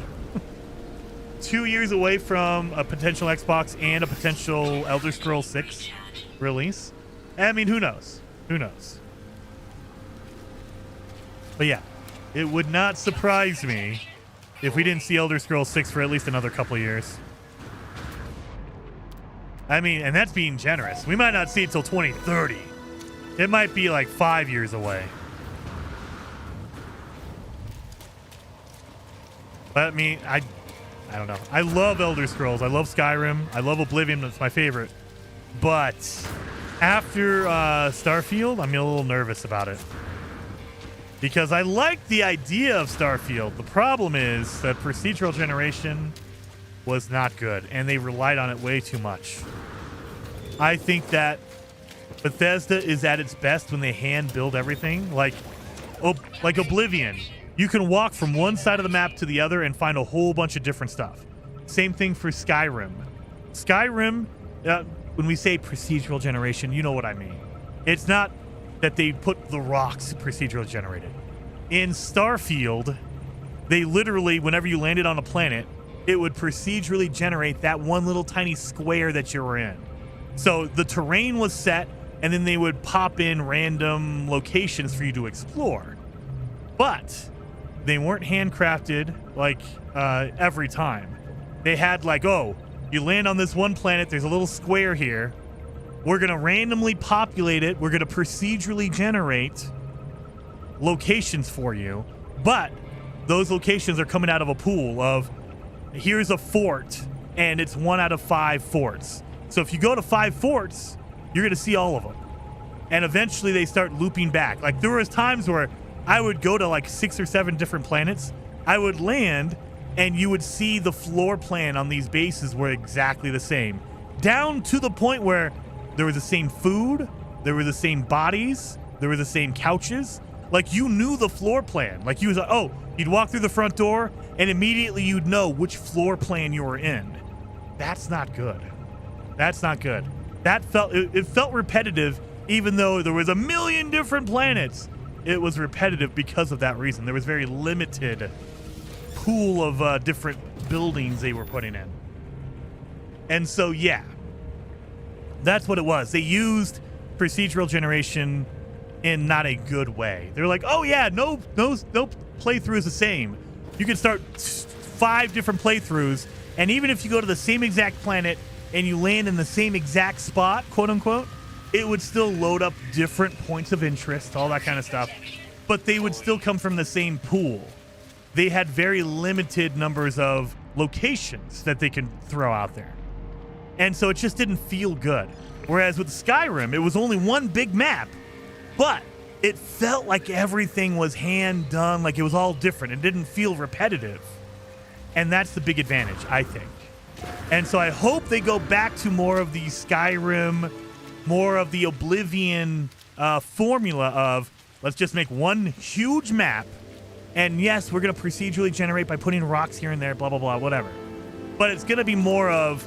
2 years away from a potential Xbox and a potential Elder Scrolls 6 release. I mean, who knows? Who knows? But yeah, it would not surprise me if we didn't see Elder Scrolls 6 for at least another couple of years. I mean, and that's being generous. We might not see it till 2030. It might be like 5 years away. But I mean, I don't know. I love Elder Scrolls. I love Skyrim. I love Oblivion. That's my favorite. But after Starfield, I'm a little nervous about it. Because I like the idea of Starfield. The problem is that procedural generation was not good, and they relied on it way too much. I think that Bethesda is at its best when they hand build everything. Like Oblivion. You can walk from one side of the map to the other and find a whole bunch of different stuff. Same thing for Skyrim. Skyrim, when we say procedural generation, you know what I mean. It's not that they put the rocks procedural generated. In Starfield, they literally, whenever you landed on a planet, it would procedurally generate that one little tiny square that you were in. So the terrain was set, and then they would pop in random locations for you to explore. But they weren't handcrafted like every time. They had like, oh, you land on this one planet, there's a little square here. We're going to randomly populate it. We're going to procedurally generate locations for you. But those locations are coming out of a pool of, here's a fort, and it's 1 out of 5 forts. So if you go to 5 forts, you're going to see all of them. And eventually they start looping back. Like there was times where I would go to like 6 or 7 different planets. I would land, and you would see the floor plan on these bases were exactly the same. Down to the point where there was the same food, there were the same bodies, there were the same couches. Like you knew the floor plan. Like you was like, oh, you'd walk through the front door and immediately you'd know which floor plan you were in. That's not good. That's not good. That it felt repetitive, even though there was a million different planets. It was repetitive because of that reason. There was very limited pool of different buildings they were putting in. And so, yeah. That's what it was. They used procedural generation in not a good way. They're like, oh yeah, no playthrough is the same. You can start 5 different playthroughs, and even if you go to the same exact planet and you land in the same exact spot, quote unquote, it would still load up different points of interest, all that kind of stuff. But they would still come from the same pool. They had very limited numbers of locations that they can throw out there. And so it just didn't feel good. Whereas with Skyrim, it was only one big map, but it felt like everything was hand done, like it was all different. It didn't feel repetitive. And that's the big advantage, I think. And so I hope they go back to more of the Skyrim, more of the Oblivion formula of, let's just make one huge map. And yes, we're going to procedurally generate by putting rocks here and there, blah, blah, blah, whatever. But it's going to be more of,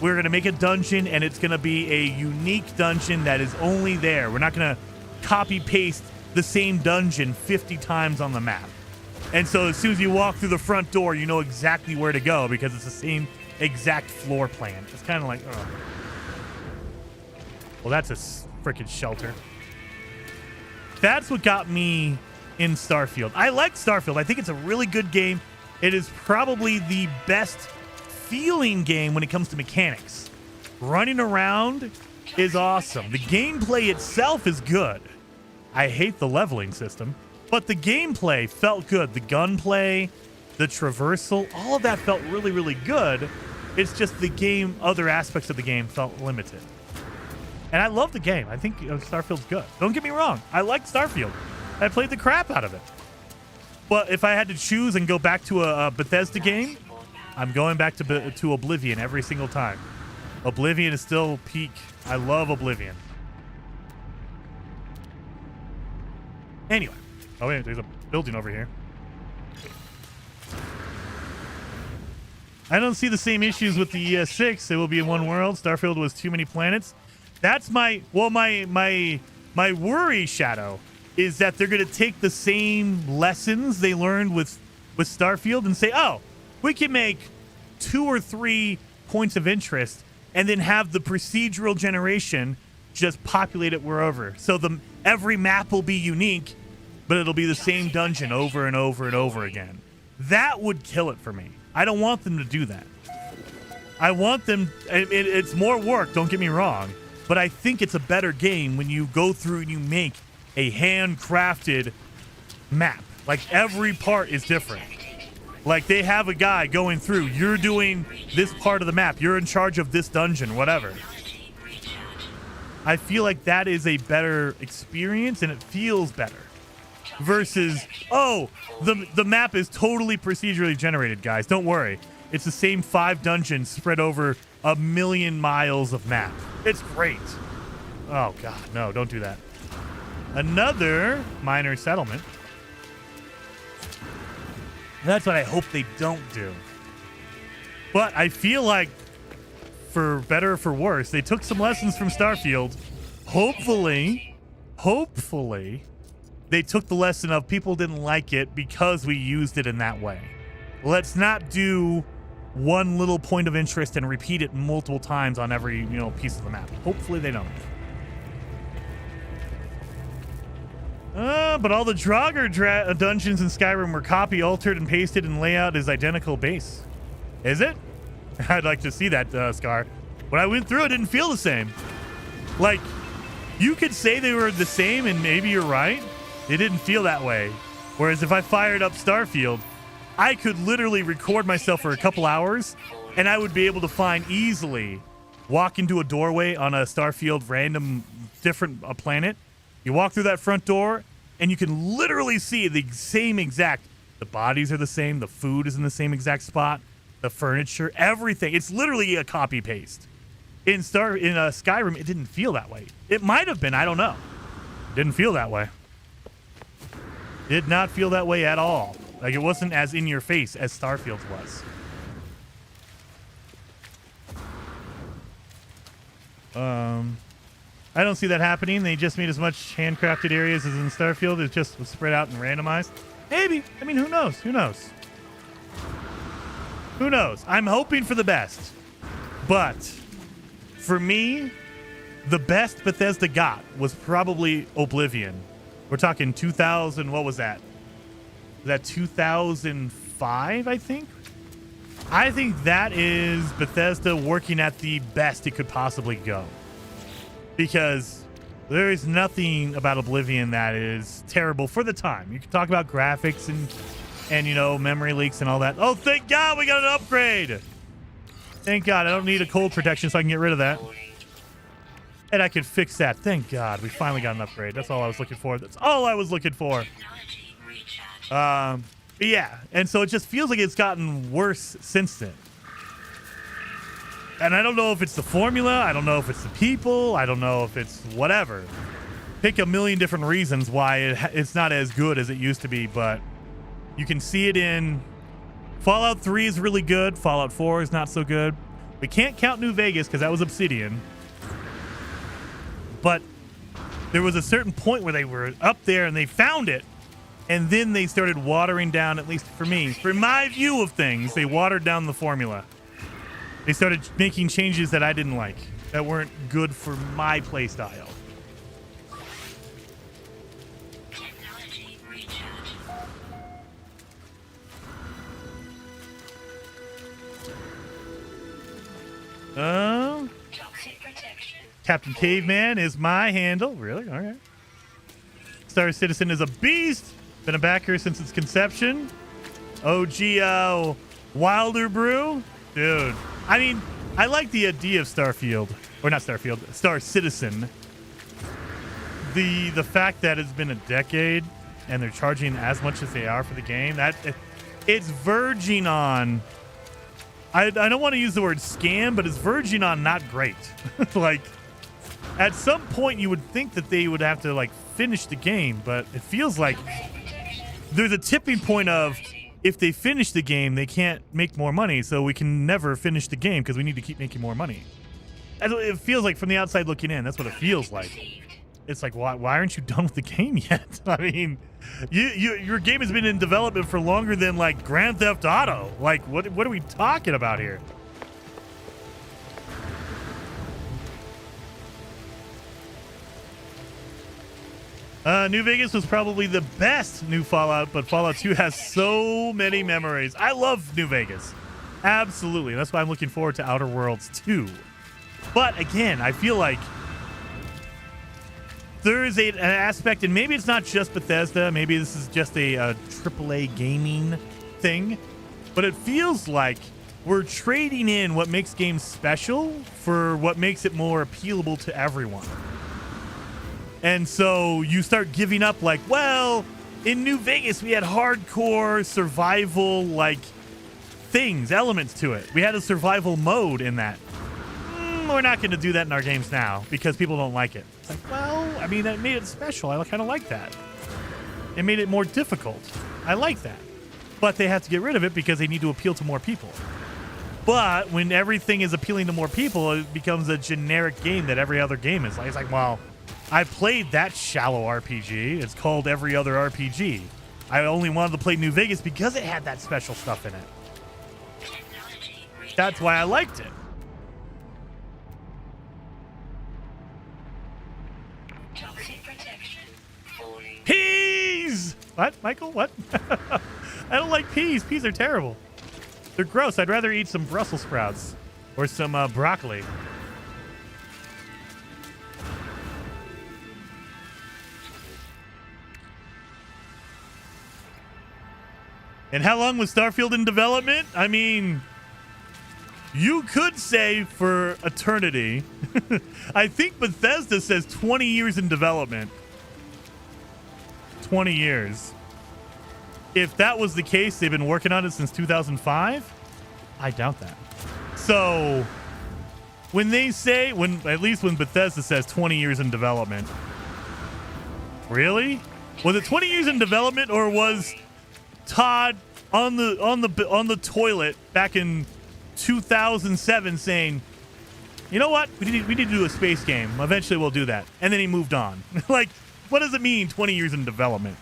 we're going to make a dungeon, and it's going to be a unique dungeon that is only there. We're not going to copy-paste the same dungeon 50 times on the map. And so as soon as you walk through the front door, you know exactly where to go because it's the same exact floor plan. It's kind of like, oh. Well, that's a freaking shelter. That's what got me in Starfield. I like Starfield. I think it's a really good game. It is probably the best feeling game when it comes to mechanics. Running around is awesome. The gameplay itself is good. I hate the leveling system, but the gameplay felt good. The gunplay, the traversal, all of that felt really, really good. It's just the game, other aspects of the game felt limited. And I love the game. I think Starfield's good. Don't get me wrong. I like Starfield. I played the crap out of it. But if I had to choose and go back to a Bethesda game, I'm going back to Oblivion every single time. Oblivion is still peak. I love Oblivion. Anyway. Oh, wait, there's a building over here. I don't see the same issues with the ES6. It will be in one world. Starfield was too many planets. That's my worry, Shadow, is that they're going to take the same lessons they learned with Starfield and say, oh, we can make 2 or 3 points of interest and then have the procedural generation just populate it wherever. So every map will be unique, but it'll be the same dungeon over and over and over again. That would kill it for me. I don't want them to do that. I want them... it's more work, don't get me wrong, but I think it's a better game when you go through and you make a handcrafted map. Like, every part is different. Like, they have a guy going through, you're doing this part of the map, you're in charge of this dungeon, whatever. I feel like that is a better experience and it feels better. Versus, oh, the map is totally procedurally generated, guys. Don't worry. It's the same 5 dungeons spread over 1,000,000 miles of map. It's great. Oh, God, no, don't do that. Another minor settlement. That's what I hope they don't do. But I feel like, for better or for worse, they took some lessons from Starfield. Hopefully, they took the lesson of people didn't like it because we used it in that way. Let's not do one little point of interest and repeat it multiple times on every, piece of the map. Hopefully they don't. But all the Draugr dungeons in Skyrim were copy, altered, and pasted, and layout is identical base. Is it? I'd like to see that, Scar. When I went through, it didn't feel the same. Like, you could say they were the same, and maybe you're right. It didn't feel that way. Whereas if I fired up Starfield, I could literally record myself for a couple hours, and I would be able to find easily, walk into a doorway on a Starfield random different planet. You walk through that front door, and you can literally see the same exact. The bodies are the same. The food is in the same exact spot. The furniture, everything. It's literally a copy paste. In Skyrim, it didn't feel that way. It might have been. I don't know. It didn't feel that way. Did not feel that way at all. Like, it wasn't as in your face as Starfield was. I don't see that happening. They just made as much handcrafted areas as in Starfield. It just was spread out and randomized. Maybe. I mean, who knows? Who knows? Who knows? I'm hoping for the best. But for me, the best Bethesda got was probably Oblivion. We're talking 2000, what was that? Was that 2005, I think? I think that is Bethesda working at the best it could possibly go. Because there is nothing about Oblivion that is terrible for the time. You can talk about graphics and memory leaks and all that. Oh, thank God we got an upgrade. Thank God. I don't need a cold protection, so I can get rid of that. And I can fix that. Thank God. We finally got an upgrade. That's all I was looking for. That's all I was looking for. Yeah. And so it just feels like it's gotten worse since then. And I don't know if it's the formula. I don't know if it's the people. I don't know if it's whatever. Pick a million different reasons why it's not as good as it used to be, but you can see it in Fallout 3 is really good. Fallout 4 is not so good. We can't count New Vegas because that was Obsidian. But there was a certain point where they were up there and they found it. And then they started watering down, at least for me, for my view of things, they watered down the formula. They started making changes that I didn't like, that weren't good for my play style. Captain Caveman is my handle. Really? All right. Star Citizen is a beast. Been a backer since its conception. OG Wilder Brew. Dude. I mean, I like the idea of Starfield. Or not Starfield. Star Citizen. The fact that it's been a decade and they're charging as much as they are for the game, that it's verging on I don't want to use the word scam, but it's verging on not great. Like, at some point you would think that they would have to like finish the game, but it feels like there's a tipping point of if they finish the game, they can't make more money, so we can never finish the game because we need to keep making more money. That's what it feels like from the outside looking in. That's what it feels like. It's like, why aren't you done with the game yet? I mean, your game has been in development for longer than like Grand Theft Auto. Like, what are we talking about here? New Vegas was probably the best new Fallout, but Fallout 2 has so many memories. I love New Vegas. Absolutely. That's why I'm looking forward to Outer Worlds 2. But again, I feel like there is an aspect, and maybe it's not just Bethesda. Maybe this is just a AAA gaming thing. But it feels like we're trading in what makes games special for what makes it more appealable to everyone. And so you start giving up like, well, in New Vegas, we had hardcore survival, like, things, elements to it. We had a survival mode in that. We're not going to do that in our games now because people don't like it. It's like, well, I mean, that made it special. I kind of like that. It made it more difficult. I like that. But they have to get rid of it because they need to appeal to more people. But when everything is appealing to more people, it becomes a generic game that every other game is like. It's like, well, I played that shallow RPG. It's called every other RPG. I only wanted to play New Vegas because it had that special stuff in it. That's why I liked it. Peas! What, Michael? What? I don't like peas. Peas are terrible. They're gross. I'd rather eat some Brussels sprouts or some broccoli. And how long was Starfield in development? I mean, you could say for eternity. I think Bethesda says 20 years in development. 20 years. If that was the case, they've been working on it since 2005? I doubt that. So, when they say, at least when Bethesda says 20 years in development, really? Was it 20 years in development, or was Todd on the toilet back in 2007 saying, you know what, we need to do a space game, eventually we'll do that, and then he moved on? Like, what does it mean 20 years in development?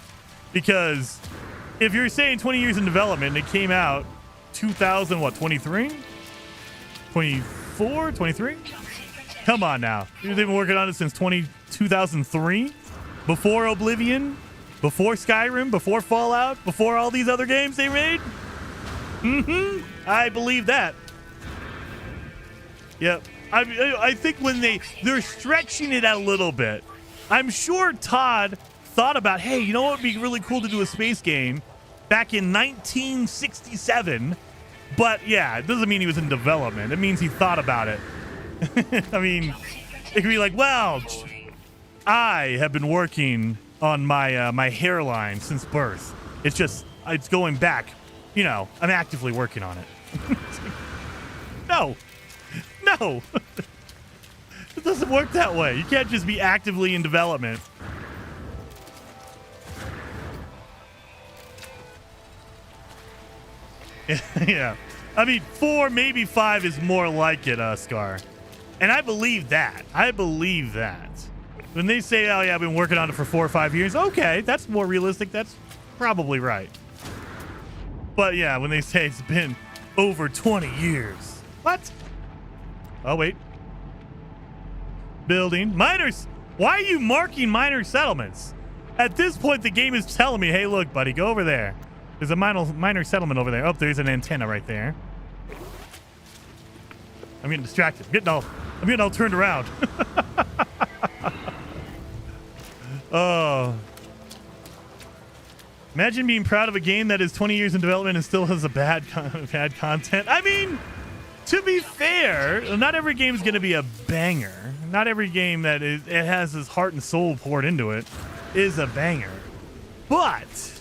Because if you're saying 20 years in development and it came out 23 24 23, come on now, they've been working on it since 2003, before Oblivion, before Skyrim, before Fallout, before all these other games they made. I believe that. Yep. I think when they're stretching it out a little bit. I'm sure Todd thought about, hey, you know what would be really cool to do a space game back in 1967. But yeah, it doesn't mean he was in development. It means he thought about it. I mean, it could be like, well, I have been working on my hairline since birth. It's going back. You know, I'm actively working on it. No. It doesn't work that way. You can't just be actively in development. Yeah. I mean, 4, maybe 5 is more like it, Scar. And I believe that. When they say, oh, yeah, I've been working on it for 4 or 5 years, okay, that's more realistic. That's probably right. But yeah, when they say it's been over 20 years. What? Oh, wait. Building. Miners. Why are you marking minor settlements? At this point, the game is telling me, hey, look, buddy, go over there. There's a minor settlement over there. Oh, there's an antenna right there. I'm getting distracted. I'm getting all turned around. Oh. Imagine being proud of a game that is 20 years in development and still has a bad content. I mean, to be fair, not every game is going to be a banger. Not every game that it has its heart and soul poured into it is a banger. But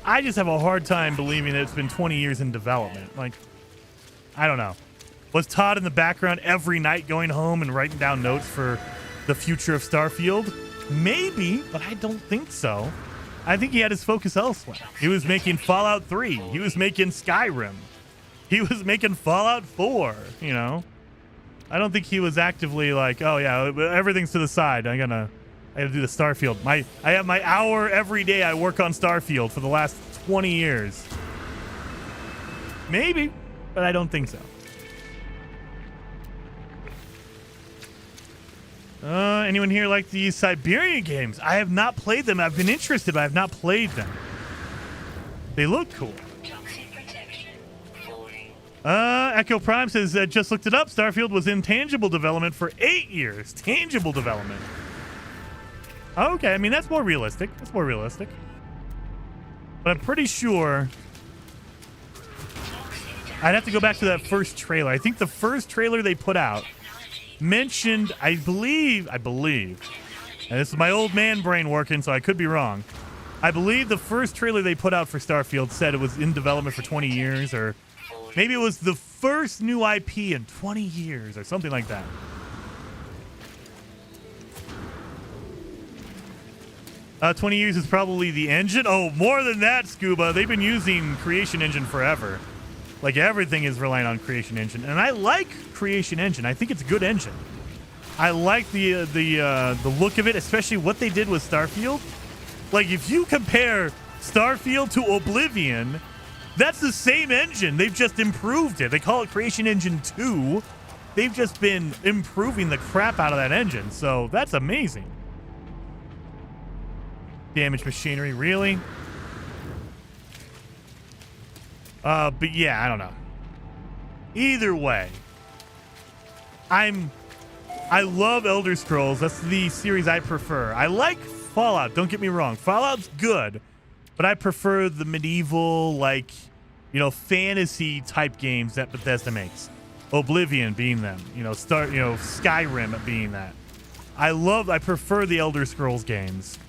I just have a hard time believing that it's been 20 years in development. Like, I don't know. Was Todd in the background every night going home and writing down notes for the future of Starfield? Maybe, but I don't think so. I think he had his focus elsewhere. He was making Fallout 3. He was making Skyrim. He was making Fallout 4, you know? I don't think he was actively like, oh yeah, everything's to the side. I gotta do the Starfield. I have my hour every day I work on Starfield for the last 20 years. Maybe, but I don't think so. Anyone here like the Siberian games? I have not played them. I've been interested, but I have not played them. They look cool. Echo Prime says, just looked it up. Starfield was in tangible development for 8 years. Tangible development. Okay, I mean, that's more realistic. That's more realistic. But I'm pretty sure I'd have to go back to that first trailer. I think the first trailer they put out mentioned, I believe, and this is my old man brain working, so I could be wrong. I believe the first trailer they put out for Starfield said it was in development for 20 years, or maybe it was the first new IP in 20 years, or something like that. Uh, 20 years is probably the engine. Oh, more than that, Scuba. They've been using Creation Engine forever. Like, everything is relying on Creation Engine. And I like Creation Engine. I think it's a good engine. I like the look of it, especially what they did with Starfield. Like, if you compare Starfield to Oblivion, that's the same engine. They've just improved it. They call it Creation Engine 2. They've just been improving the crap out of that engine. So that's amazing. Damaged machinery, really? But yeah, I don't know. Either way, I love Elder Scrolls. That's the series I prefer. I like Fallout, don't get me wrong. Fallout's good, but I prefer the medieval, like, you know, fantasy type games that Bethesda makes. Oblivion being them, Skyrim being that. I prefer the Elder Scrolls games.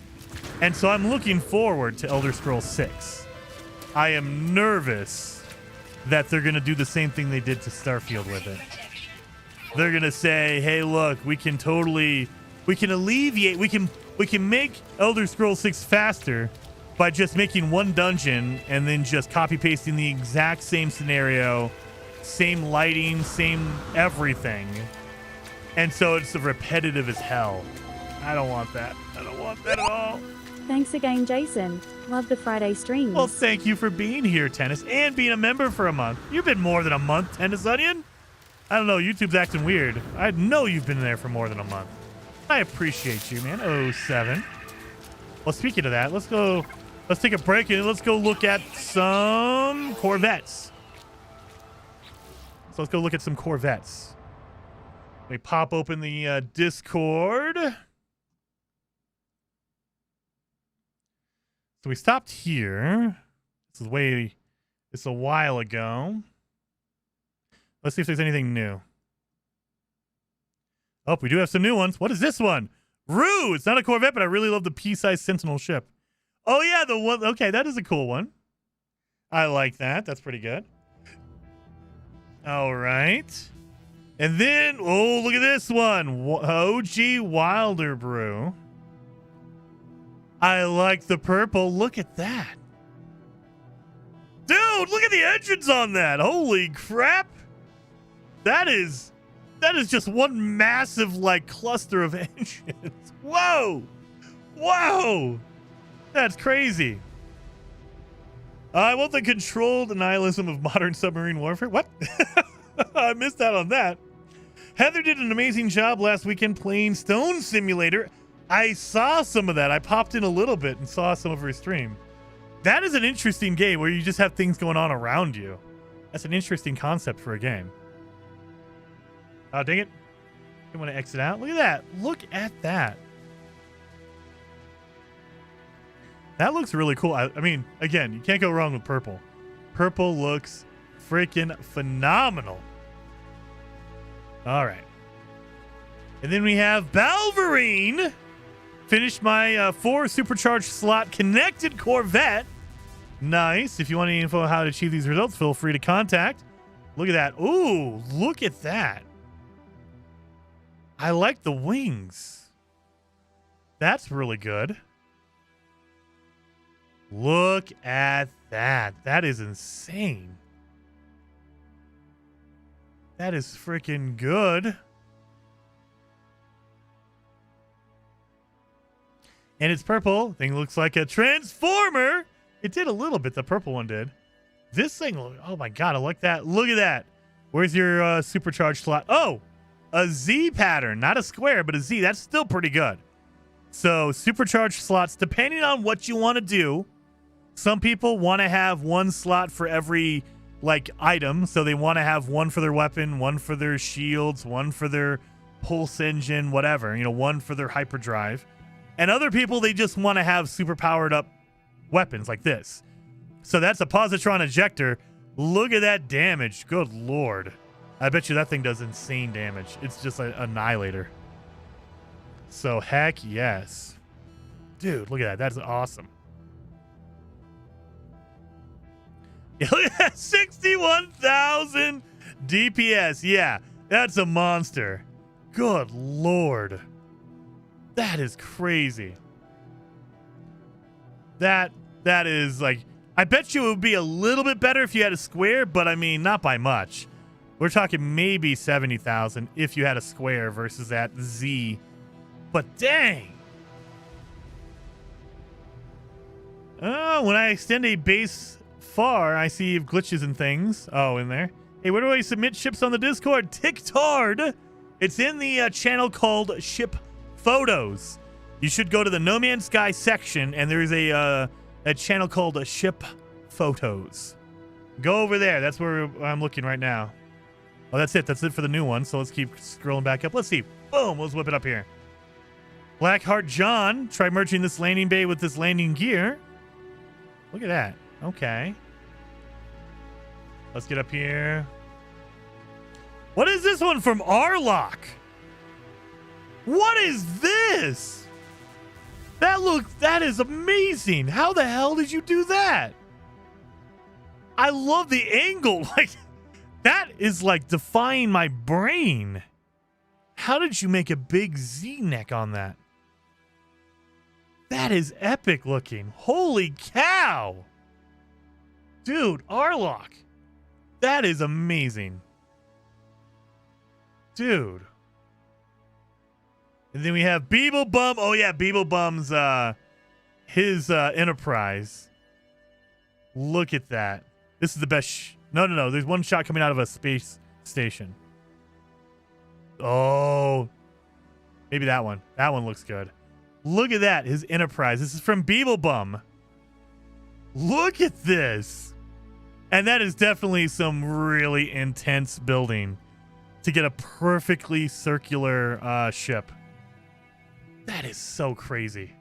And so I'm looking forward to Elder Scrolls 6. I am nervous that they're going to do the same thing they did to Starfield with it. They're going to say, hey, look, we can make Elder Scrolls 6 faster by just making one dungeon and then just copy pasting the exact same scenario, same lighting, same everything. And so it's repetitive as hell. I don't want that. I don't want that at all. Thanks again, Jason. Love the Friday streams. Well, thank you for being here, Tennis, and being a member for a month. You've been more than a month, Tennis Onion. I don't know. YouTube's acting weird. I know you've been there for more than a month. I appreciate you, man. 07. Well, speaking of that, let's take a break and let's go look at some Corvettes. So let's go look at some Corvettes. Let me pop open the Discord. So we stopped here. It's a while ago. Let's see if there's anything new. Oh, we do have some new ones. What is this one? Rue! It's not a Corvette, but I really love the pea-sized Sentinel ship. Oh, yeah, the one. Okay, that is a cool one. I like that. That's pretty good. All right. And then, oh, look at this one. OG Wilder Brew. I like the purple. Look at that. Dude, look at the engines on that. Holy crap. That is just one massive, like, cluster of engines. Whoa. Whoa. That's crazy. I want the controlled nihilism of modern submarine warfare. What? I missed out on that. Heather did an amazing job last weekend playing Stone Simulator. I saw some of that. I popped in a little bit and saw some of her stream. That is an interesting game where you just have things going on around you. That's an interesting concept for a game. Oh, dang it. I want to exit out. Look at that. Look at that. That looks really cool. I mean, again, you can't go wrong with purple. Purple looks freaking phenomenal. All right. And then we have Balverine. Finished my 4 supercharged slot connected Corvette. Nice. If you want any info on how to achieve these results, feel free to contact Look at that. Ooh, look at that. I like the wings. That's really good. Look at that. That is insane. That is freaking good. And it's purple. Thing looks like a transformer. It did a little bit. The purple one did. This thing, oh my God, I like that. Look at that. Where's your supercharged slot? Oh, a Z pattern. Not a square, but a Z. That's still pretty good. So supercharged slots, depending on what you want to do. Some people want to have one slot for every like item. So they want to have one for their weapon, one for their shields, one for their pulse engine, whatever. You know, one for their hyperdrive. And other people, they just want to have super powered up weapons like this. So that's a positron ejector. Look at that damage. Good Lord. I bet you that thing does insane damage. It's just an annihilator. So heck yes. Dude, look at that. That's awesome. Yeah, look at that. 61,000 DPS. Yeah, that's a monster. Good Lord. That is crazy. That is like, I bet you it would be a little bit better if you had a square, but I mean, not by much. We're talking maybe 70,000 if you had a square versus that Z. But dang. Oh, when I extend a base far, I see glitches and things. Oh, in there. Hey, where do I submit ships on the Discord? TikTard. It's in the channel called Ship Photos. You should go to the No Man's Sky section, and there's a channel called Ship Photos. Go over there. That's where I'm looking right now. Oh, that's it. That's it for the new one. So let's keep scrolling back up. Let's see. Boom. Let's whip it up here. Blackheart John. Try merging this landing bay with this landing gear. Look at that. Okay. Let's get up here. What is this one from Arlock? What is this? That is amazing. How the hell did you do that? I love the angle. Like, that is like defying my brain. How did you make a big Z neck on that? That is epic looking. Holy cow. Dude, Arlock. That is amazing. Dude. And then we have Beeblebum. Oh, yeah, Beeblebum's his Enterprise. Look at that. This is the best. No. There's one shot coming out of a space station. Oh. Maybe that one. That one looks good. Look at that. His Enterprise. This is from Beeblebum. Look at this. And that is definitely some really intense building to get a perfectly circular ship. That is so crazy.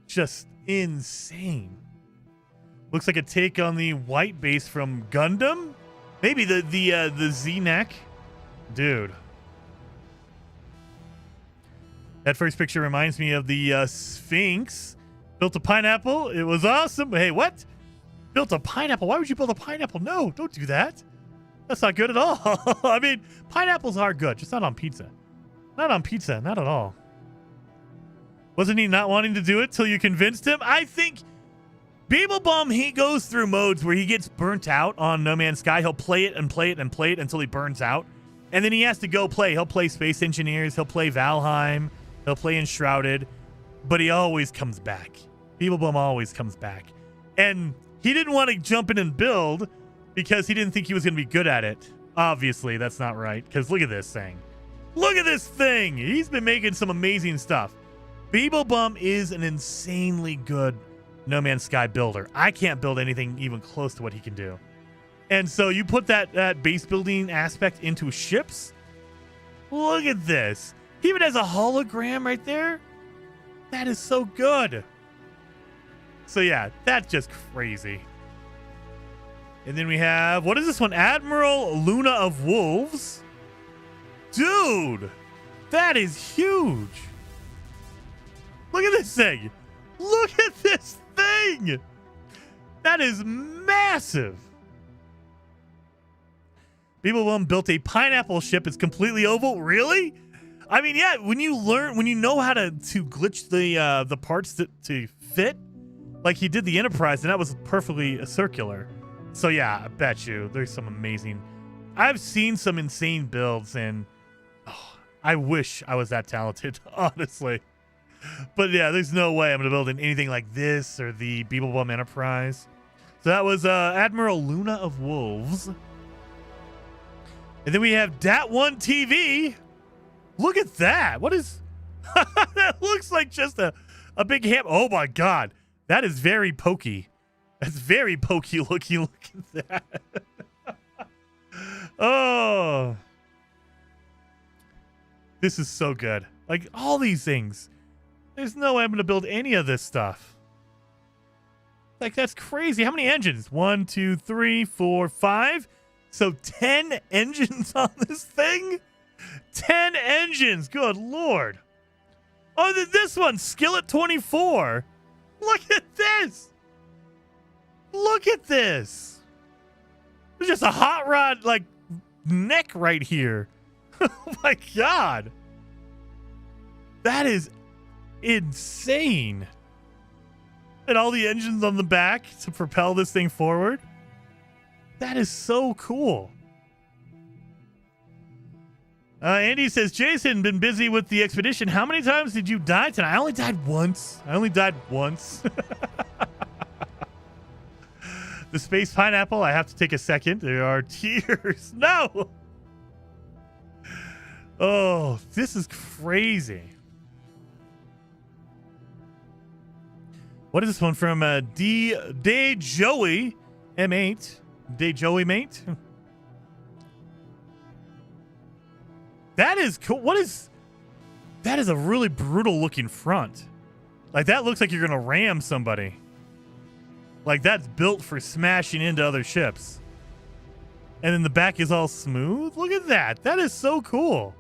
Just insane. Looks like a take on the white base from Gundam. Maybe the Z-neck. Dude. That first picture reminds me of the Sphinx. Built a pineapple. It was awesome. Hey, what? Built a pineapple? Why would you build a pineapple? No, don't do that. That's not good at all. I mean, pineapples are good, just not on pizza. Not on pizza, not at all. Wasn't he not wanting to do it till you convinced him? I think Beeblebum, he goes through modes where he gets burnt out on No Man's Sky. He'll play it and play it and play it until he burns out. And then he has to go play. He'll play Space Engineers. He'll play Valheim. He'll play Enshrouded. But he always comes back. Beeblebum always comes back. And he didn't want to jump in and build because he didn't think he was going to be good at it. Obviously, that's not right. Because look at this thing. Look at this thing. He's been making some amazing stuff. Beeblebum is an insanely good No Man's Sky builder. I can't build anything even close to what he can do. And so you put that base building aspect into ships. Look at this. He even has a hologram right there. That is so good. So yeah, that's just crazy. And then we have, what is this one? Admiral Luna of Wolves. Dude, that is huge. Look at this thing. Look at this thing. That is massive. Beeblebum built a pineapple ship. It's completely oval. Really? I mean, yeah, when you know how to glitch the parts to fit, like he did the Enterprise, and that was perfectly circular. So yeah, I bet you there's some amazing. I've seen some insane builds, and I wish I was that talented, honestly. But yeah, there's no way I'm gonna build anything like this or the Beeblebum Enterprise. So that was Admiral Luna of Wolves. And then we have Dat1 TV. Look at that. What is that? Looks like just a big ham. Oh my god. That is very pokey. That's very pokey looking. Look at that. Oh. This is so good. Like all these things. There's no way I'm going to build any of this stuff. Like that's crazy. How many engines? 1, 2, 3, 4, 5. So 10 engines on this thing? 10 engines. Good Lord. Oh, this one. Skillet 24. Look at this. Look at this. There's just a hot rod like neck right here. Oh my god. That is insane. And all the engines on the back to propel this thing forward. That is so cool. Andy says, Jason, been busy with the expedition. How many times did you die tonight? I only died once. The space pineapple, I have to take a second. There are tears. No. Oh, this is crazy. What is this one from Day Joey M8? Day Joey mate? That is cool. That is a really brutal looking front. Like that looks like you're gonna ram somebody. Like that's built for smashing into other ships. And then the back is all smooth. Look at that. That is so cool.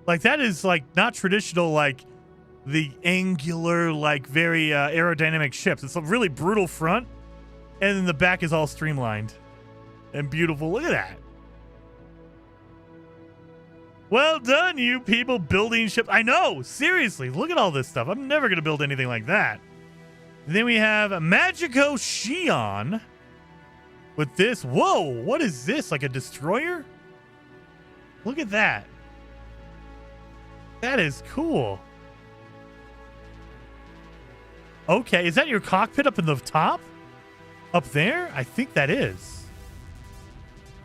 Like that is like not traditional, like the angular, like very aerodynamic ships. It's a really brutal front. And then the back is all streamlined and beautiful. Look at that. Well done, you people building ships. I know, seriously, look at all this stuff. I'm never going to build anything like that. And then we have Magico Shion with this. Whoa, what is this? Like a destroyer? Look at that. That is cool. Okay, is that your cockpit up in the top? Up there? I think that is.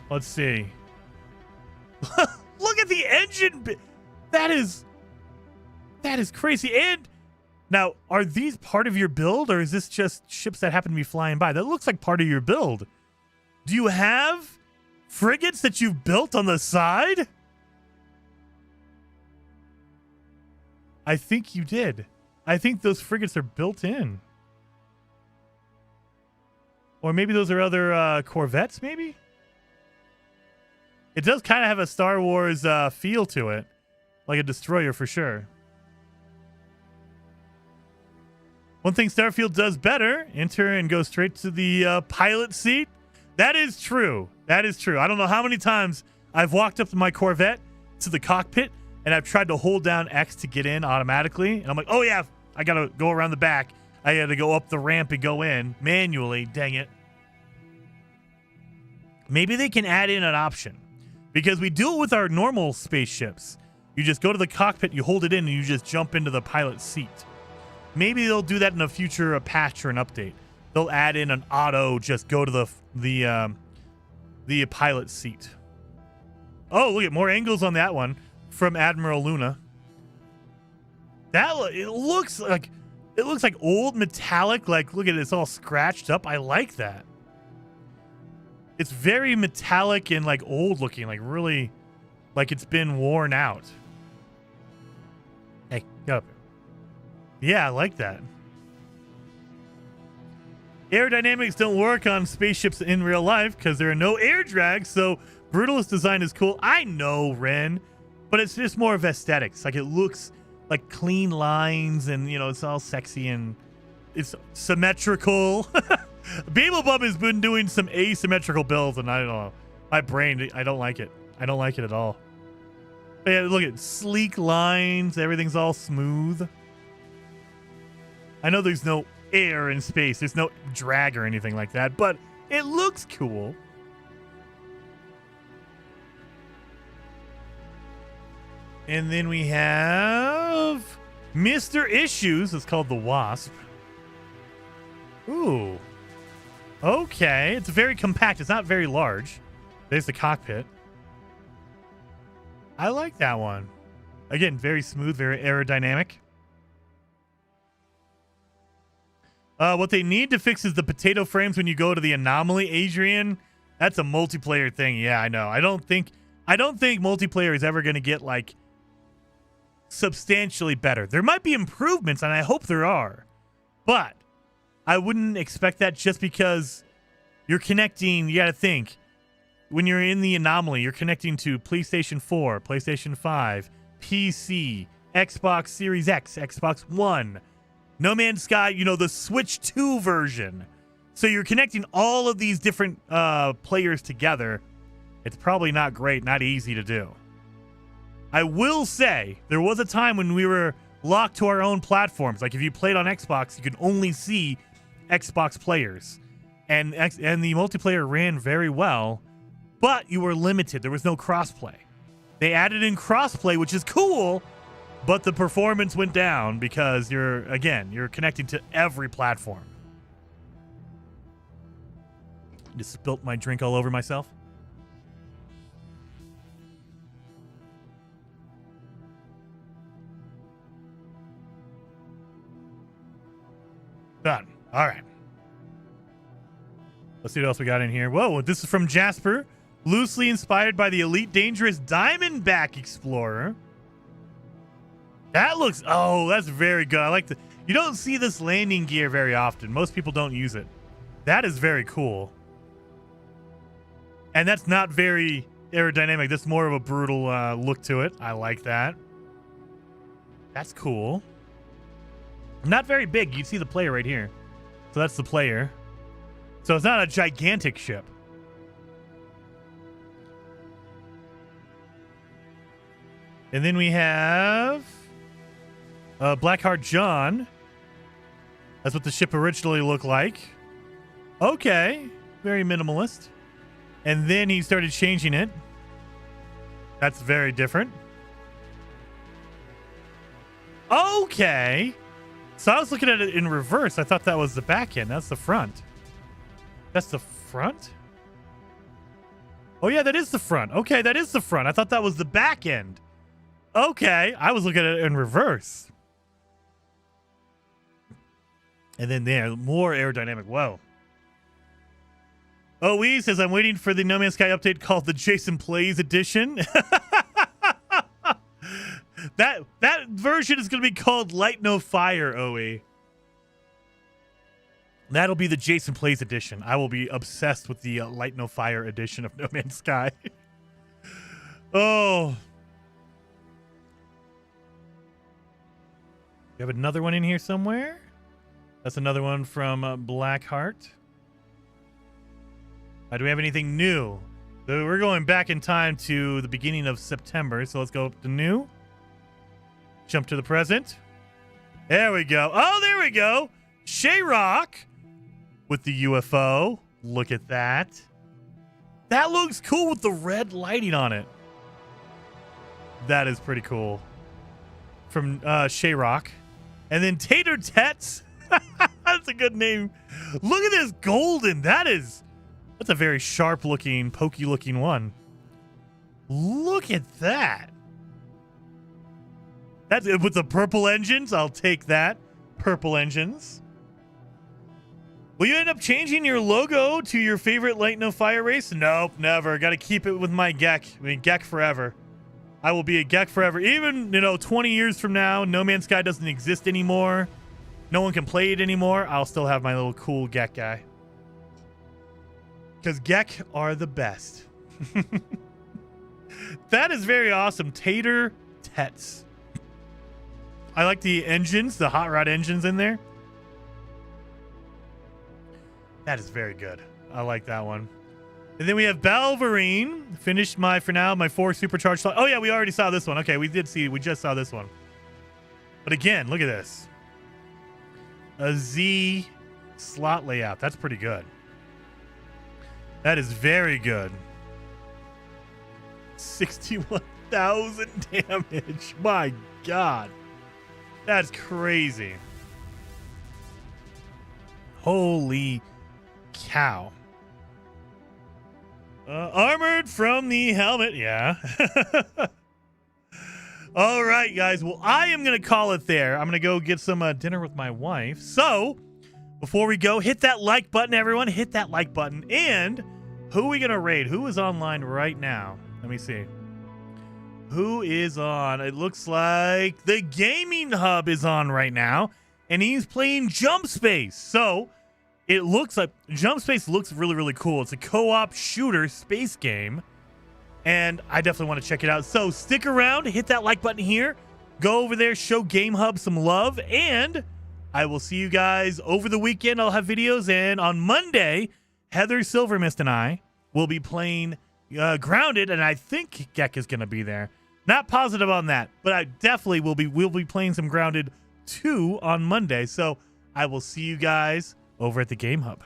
Let's see. Look at the engine. That is crazy. And now, are these part of your build, or is this just ships that happen to be flying by? That looks like part of your build. Do you have frigates that you've built on the side? I think you did. I think those frigates are built in. Or maybe those are other Corvettes, maybe? It does kind of have a Star Wars feel to it. Like a destroyer for sure. One thing Starfield does better, enter and go straight to the pilot seat. That is true. That is true. I don't know how many times I've walked up to my Corvette to the cockpit and I've tried to hold down X to get in automatically. And I'm like, oh yeah, I got to go around the back. I got to go up the ramp and go in manually. Dang it. Maybe they can add in an option. Because we do it with our normal spaceships. You just go to the cockpit, you hold it in, and you just jump into the pilot seat. Maybe they'll do that in a future patch or an update. They'll add in an auto, just go to the pilot seat. Oh, look at more angles on that one from Admiral Luna. It looks like old metallic. Like, look at it, it's all scratched up. I like that. It's very metallic and like old looking, like really like it's been worn out. Hey, get up here. Yeah, I like that. Aerodynamics don't work on spaceships in real life because there are no air drags, so Brutalist design is cool. I know, Ren, but it's just more of aesthetics. Like it looks like clean lines and, you know, it's all sexy and it's symmetrical. Beeblebum has been doing some asymmetrical builds, and I don't know. My brain, I don't like it. I don't like it at all. But yeah, look at sleek lines. Everything's all smooth. I know there's no air in space. There's no drag or anything like that, but it looks cool. And then we have Mr. Issues. It's called the Wasp. Ooh. Okay. It's very compact. It's not very large. There's the cockpit. I like that one. Again, very smooth, very aerodynamic. What they need to fix is the potato frames when you go to the anomaly, Adrian. That's a multiplayer thing. Yeah, I know. I don't think multiplayer is ever going to get like substantially better. There might be improvements, and I hope there are. But I wouldn't expect that just because you're connecting. You got to think. When you're in the anomaly, you're connecting to PlayStation 4, PlayStation 5, PC, Xbox Series X, Xbox One, No Man's Sky, you know, the Switch 2 version. So you're connecting all of these different players together. It's probably not great, not easy to do. I will say, there was a time when we were locked to our own platforms. Like if you played on Xbox, you could only see Xbox players. And the multiplayer ran very well. But you were limited. There was no crossplay. They added in crossplay, which is cool, but the performance went down because you're connecting to every platform. Just spilt my drink all over myself. Done. All right. Let's see what else we got in here. Whoa, this is from Jasper. Loosely inspired by the Elite Dangerous Diamondback Explorer. That looks... Oh, that's very good. I like the... You don't see this landing gear very often. Most people don't use it. That is very cool. And that's not very aerodynamic. That's more of a brutal look to it. I like that. That's cool. Not very big. You see the player right here. So that's the player. So it's not a gigantic ship. And then we have Blackheart John. That's what the ship originally looked like. Okay. Very minimalist. And then he started changing it. That's very different. Okay. So I was looking at it in reverse. I thought that was the back end. That's the front. That's the front? Oh, yeah, that is the front. Okay, that is the front. I thought that was the back end. Okay, I was looking at it in reverse. And then there, more aerodynamic. Whoa. OE says, I'm waiting for the No Man's Sky update called the Jason Plays Edition. That version is going to be called Light No Fire, OE. That'll be the Jason Plays Edition. I will be obsessed with the Light No Fire edition of No Man's Sky. Oh. We have another one in here somewhere. That's another one from Blackheart. Do we have anything new? So we're going back in time to the beginning of September. So let's go up to new. Jump to the present. There we go. Oh, there we go. Shayrock with the UFO. Look at that. That looks cool with the red lighting on it. That is pretty cool. From Shayrock. And then Tater Tets. That's a good name. Look at this golden. That's a very sharp looking, pokey looking one. Look at that. That's with the purple engines. I'll take that. Purple engines. Will you end up changing your logo to your favorite Light No Fire race? Nope, never. Got to keep it with my Gek. I mean, Gek forever. I will be a Gek forever. Even, 20 years from now, No Man's Sky doesn't exist anymore. No one can play it anymore. I'll still have my little cool Gek guy. Because Gek are the best. That is very awesome. Tater Tets. I like the engines, the hot rod engines in there. That is very good. I like that one. And then we have Balverine. Finished for now, my 4 supercharged. Oh, yeah, we already saw this one. Okay, we just saw this one. But again, look at this. A Z slot layout. That's pretty good. That is very good. 61,000 damage. My God. That's crazy. Holy cow. Armored from the helmet. Yeah. All right, guys. Well, I am going to call it there. I'm going to go get some dinner with my wife. So, before we go, hit that like button, everyone. Hit that like button. And who are we going to raid? Who is online right now? Let me see. Who is on? It looks like the Gaming Hub is on right now. And he's playing Jump Space. So, it looks like Jump Space looks really, really cool. It's a co-op shooter space game. And I definitely want to check it out. So stick around, hit that like button here. Go over there, show Game Hub some love. And I will see you guys over the weekend. I'll have videos. And on Monday, Heather Silvermist and I will be playing Grounded. And I think Gek is going to be there. Not positive on that, but I definitely we'll be playing some Grounded 2 on Monday. So I will see you guys over at the Game Hub.